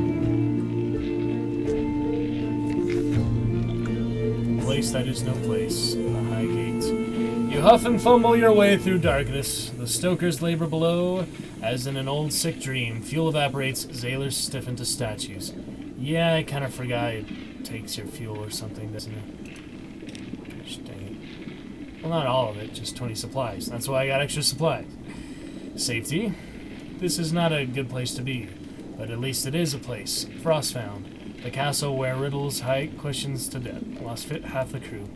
Place that is no place. The High Gate. You huff and fumble your way through darkness. The stokers labor below, as in an old sick dream. Fuel evaporates. Sailors stiffen to statues. Yeah, I kind of forgot it takes your fuel or something, doesn't it? Gosh dang it. Well, not all of it, just 20 supplies. That's why I got extra supplies. Safety. This is not a good place to be, but at least it is a place. Frostfound, the castle where riddles hide questions to death. Lost half the crew.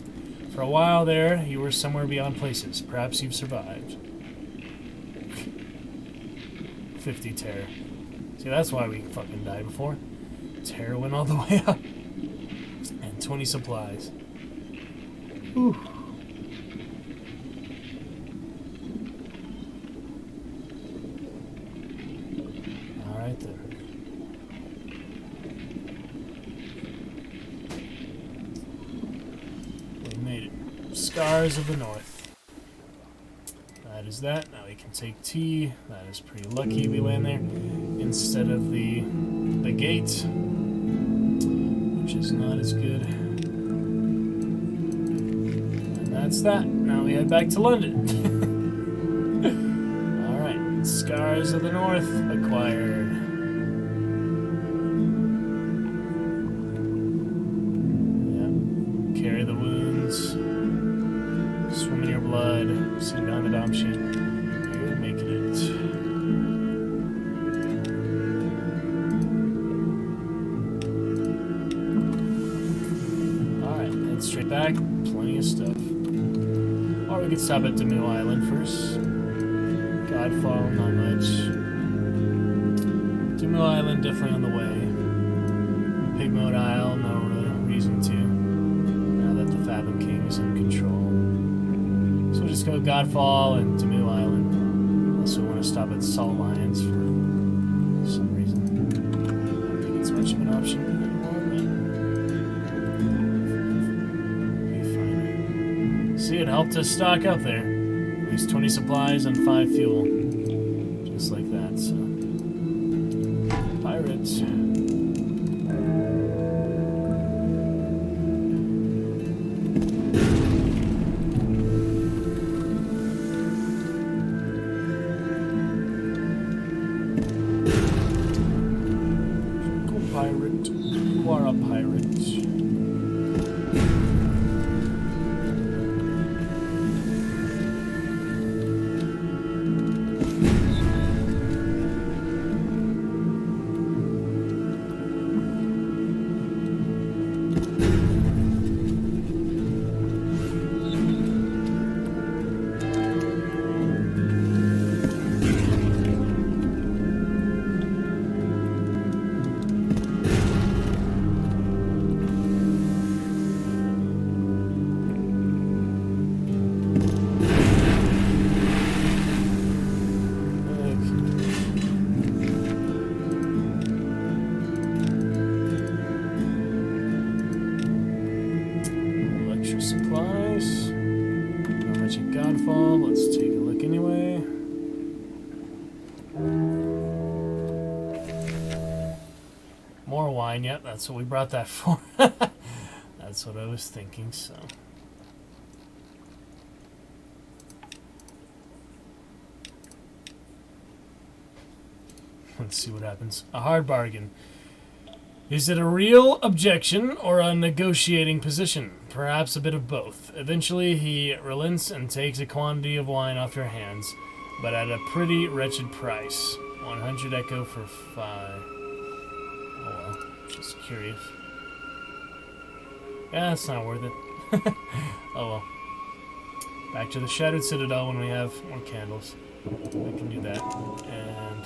For a while there, you were somewhere beyond places. Perhaps you've survived. 50 terror. See, that's why we fucking died before. Terror went all the way up. And 20 supplies. Whew. Scars of the North. That is that. Now we can take tea. That is pretty lucky we land there instead of the gate, which is not as good. And that's that. Now we head back to London. Alright. Scars of the North acquired. Yep. Carry the wounds. Swim in your blood, send down the dom shit. You're making it. Alright, head straight back. Plenty of stuff. Or we could stop at Demu Island first. Godfall, not much. Demu Island, definitely on the way. Pigmoat Isle, no real reason to. Now that the Fathom King is in control. So we'll just go Godfall and Demu Island. Unless we want to stop at Salt Lions for some reason. I don't think it's much of an option anymore, but be fine. See, it helped us stock up there. At least 20 supplies and 5 fuel. Just like that, so. Pirates. Pirate. You are a pirate. More wine, yep, that's what we brought that for. That's what I was thinking, so. Let's see what happens. A hard bargain. Is it a real objection or a negotiating position? Perhaps a bit of both. Eventually, he relents and takes a quantity of wine off your hands, but at a pretty wretched price. 100 echo for 5. Oh well, just curious. Yeah, it's not worth it. Oh well. Back to the Shattered Citadel when we have more candles. We can do that. And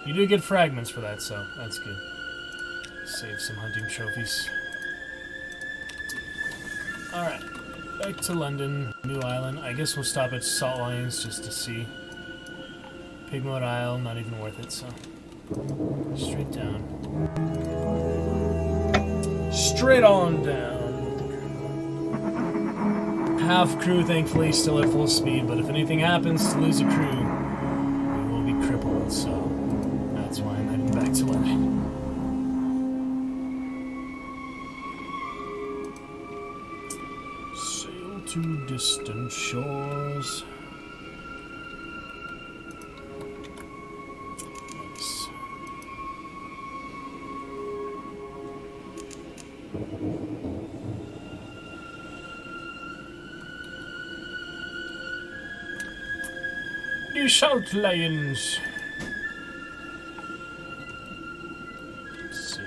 you do get fragments for that, so that's good. Save some hunting trophies. Alright, back to London, New Island. I guess we'll stop at Salt Lions just to see. Pigmote Isle, not even worth it, so. Straight down. Straight on down. Half crew, thankfully, still at full speed, but if anything happens to lose a crew, we will be crippled, so that's why I'm heading back to London. Sail to distant shores. Nice. New Salt Lions. Let's see.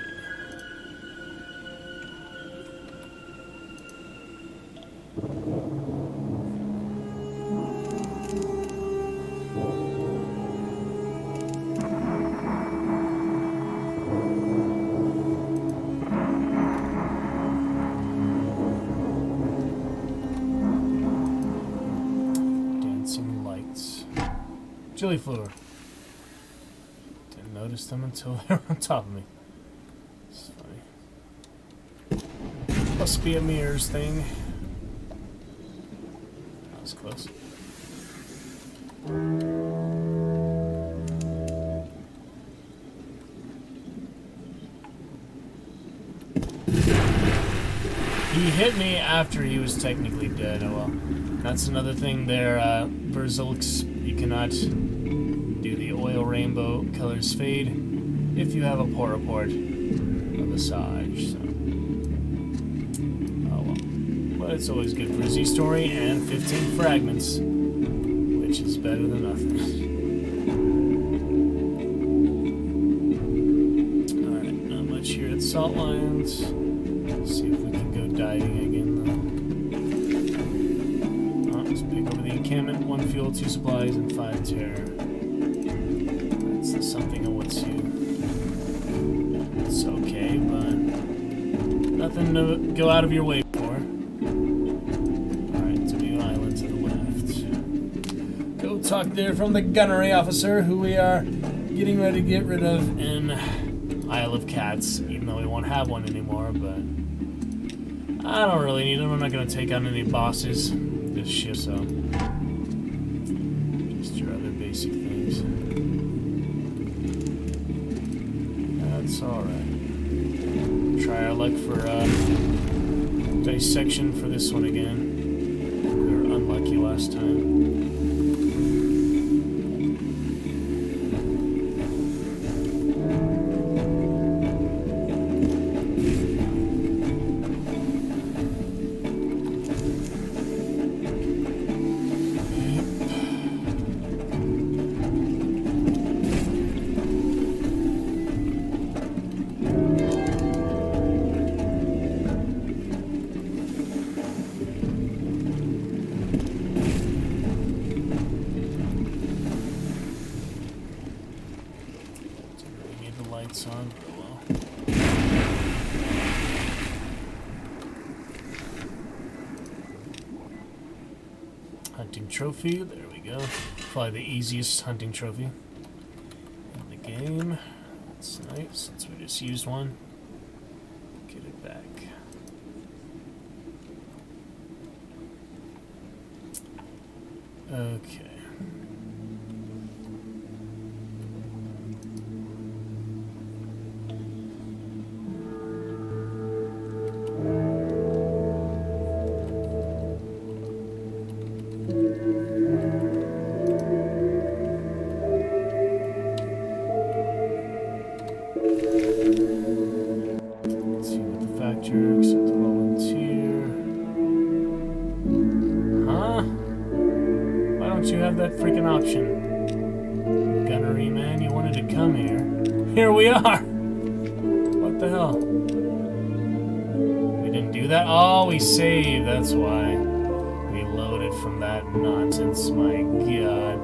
Dancing lights. Chili Floor. Didn't notice them until they were on top of me. It's funny. Must be a mirrors thing. That was close. He hit me after he was technically dead. Oh well. That's another thing there, Verzilks. You cannot do the oil rainbow colors fade if you have a poor report of Visage. So. Oh well. But it's always good for a Z story and 15 fragments, which is better than nothing. Alright, not much here at Salt Lions. Let's see if we can go diving again though. Oh, let's pick over the encampment. 1 fuel, 2 supplies, and 5 terror. That's the something I want to. It's okay, but nothing to go out of your way for. Alright, to New Island to the left. Go talk there from the gunnery officer, who we are getting ready to get rid of in Isle of Cats, even though we won't have one anymore, but I don't really need them. I'm not going to take on any bosses this ship, so just your other basic things. That's alright. Try our luck for dissection for this one again. We were unlucky last time. On, but well. Hunting trophy, there we go. Probably the easiest hunting trophy in the game. That's nice, since we just used one. Get it back. Okay. Let's see what the factor, accept the volunteer. Huh? Why don't you have that freaking option? Gunnery man, you wanted to come here. Here we are! What the hell? We didn't do that? Oh, we saved, that's why. We loaded from that nonsense, my god.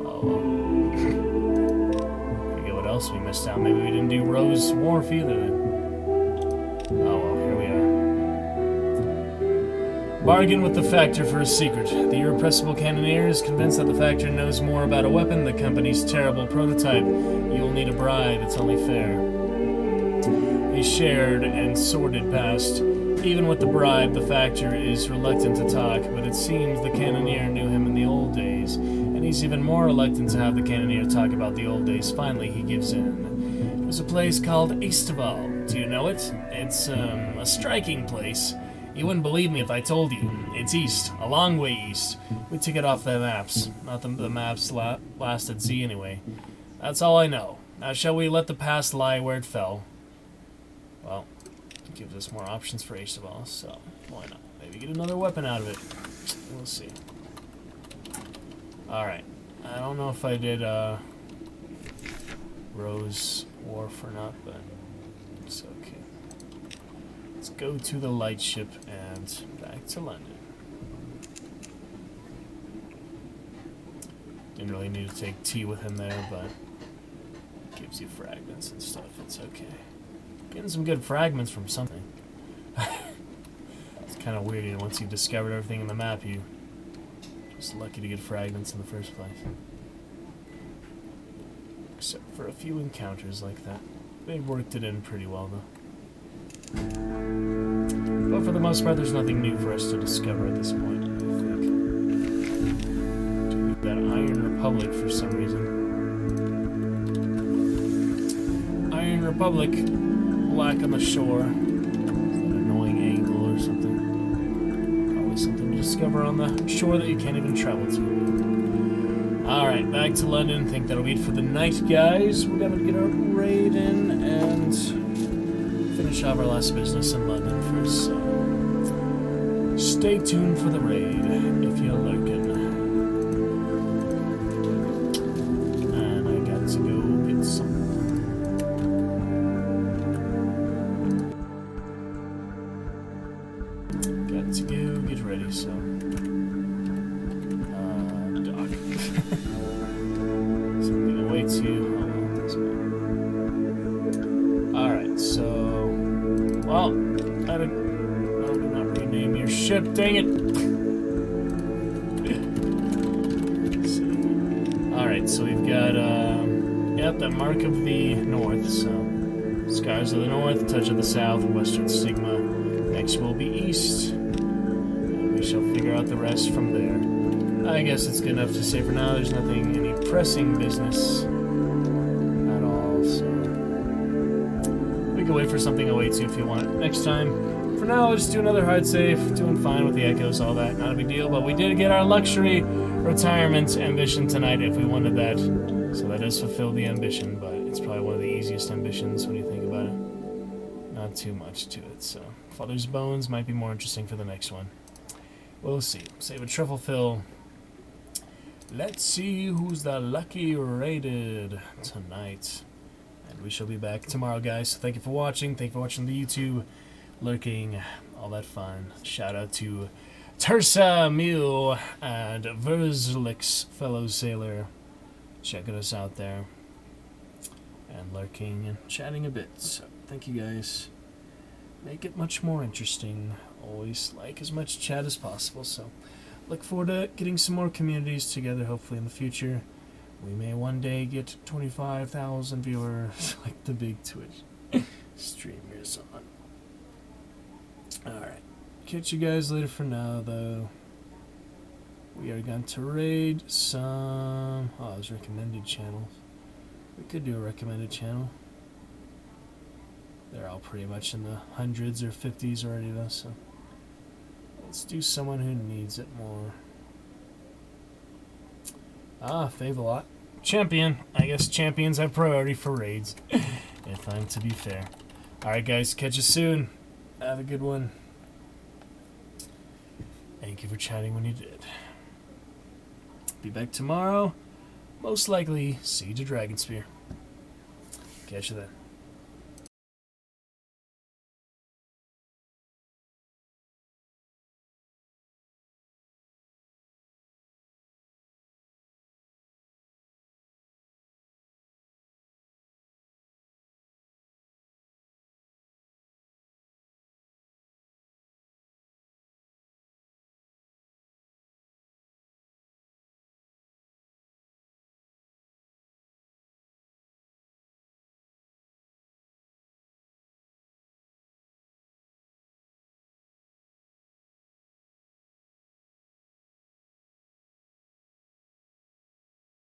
Oh well. Forget what else we missed out. Maybe we didn't do Rose Wharf either then. Oh well, here we are. Bargain with the Factor for a secret. The irrepressible cannoneer is convinced that the Factor knows more about a weapon, the company's terrible prototype. You'll need a bribe, it's only fair. A shared and sordid past. Even with the bribe, the Factor is reluctant to talk, but it seems the cannoneer knew him in the old days, and he's even more reluctant to have the cannoneer talk about the old days. Finally, he gives in. There's a place called Estival. Do you know it? It's, a striking place. You wouldn't believe me if I told you. It's east, a long way east. We took it off the maps. Not the maps last at sea anyway. That's all I know. Now shall we let the past lie where it fell? Well, it gives us more options for Estival, so why not? Maybe get another weapon out of it. We'll see. Alright. I don't know if I did Rose Wharf or not, but it's okay. Let's go to the lightship and back to London. Didn't really need to take tea with him there, but it gives you fragments and stuff. It's okay. Getting some good fragments from something. It's kind of weird, you know, once you've discovered everything in the map, you're just lucky to get fragments in the first place. Except for a few encounters like that. They worked it in pretty well, though. But for the most part, there's nothing new for us to discover at this point, I think. We've got Iron Republic for some reason. Iron Republic, black on the shore. An annoying angle or something. Probably something to discover on the shore that you can't even travel to. Alright, back to London. Think that'll be it for the night, guys. We're gonna get our raid in and finish off our last business in London first, so stay tuned for the raid if you're lurking. And I got to go get some. Got to go get ready, so. Dock. So I'm gonna wait to. Alright, so. Well, I did not rename your ship, dang it! Alright, so we've got, yep, that Mark of the North, so Scars of the North, Touch of the South, Western Stigma. Next will be East, and we shall figure out the rest from there. I guess it's good enough to say for now there's nothing, any pressing business at all, so we can wait for something O82 if you want it next time. For now, I'll just do another hard save. Doing fine with the echoes, all that. Not a big deal, but we did get our luxury retirement ambition tonight if we wanted that. So that does fulfill the ambition, but it's probably one of the easiest ambitions when you think about it. Not too much to it, so. Father's Bones might be more interesting for the next one. We'll see. Save a truffle fill. Let's see who's the lucky rated tonight. And we shall be back tomorrow, guys. So thank you for watching. Thank you for watching the YouTube, lurking, all that fun. Shout out to Tersa Mule and Verzlix, fellow sailor, checking us out there and lurking and chatting a bit. So thank you, guys. Make it much more interesting. Always like as much chat as possible. So look forward to getting some more communities together, hopefully in the future. We may one day get 25,000 viewers like the big Twitch streamers on. Alright. Catch you guys later for now, though. We are going to raid some... Oh, those recommended channels. We could do a recommended channel. They're all pretty much in the hundreds or 50s already, though, so... Let's do someone who needs it more. Ah, Fave a lot. Champion. I guess champions have priority for raids. if I'm to be fair. Alright guys, catch you soon. Have a good one. Thank you for chatting when you did. Be back tomorrow. Most likely, Siege of Dragonspear. Catch you then.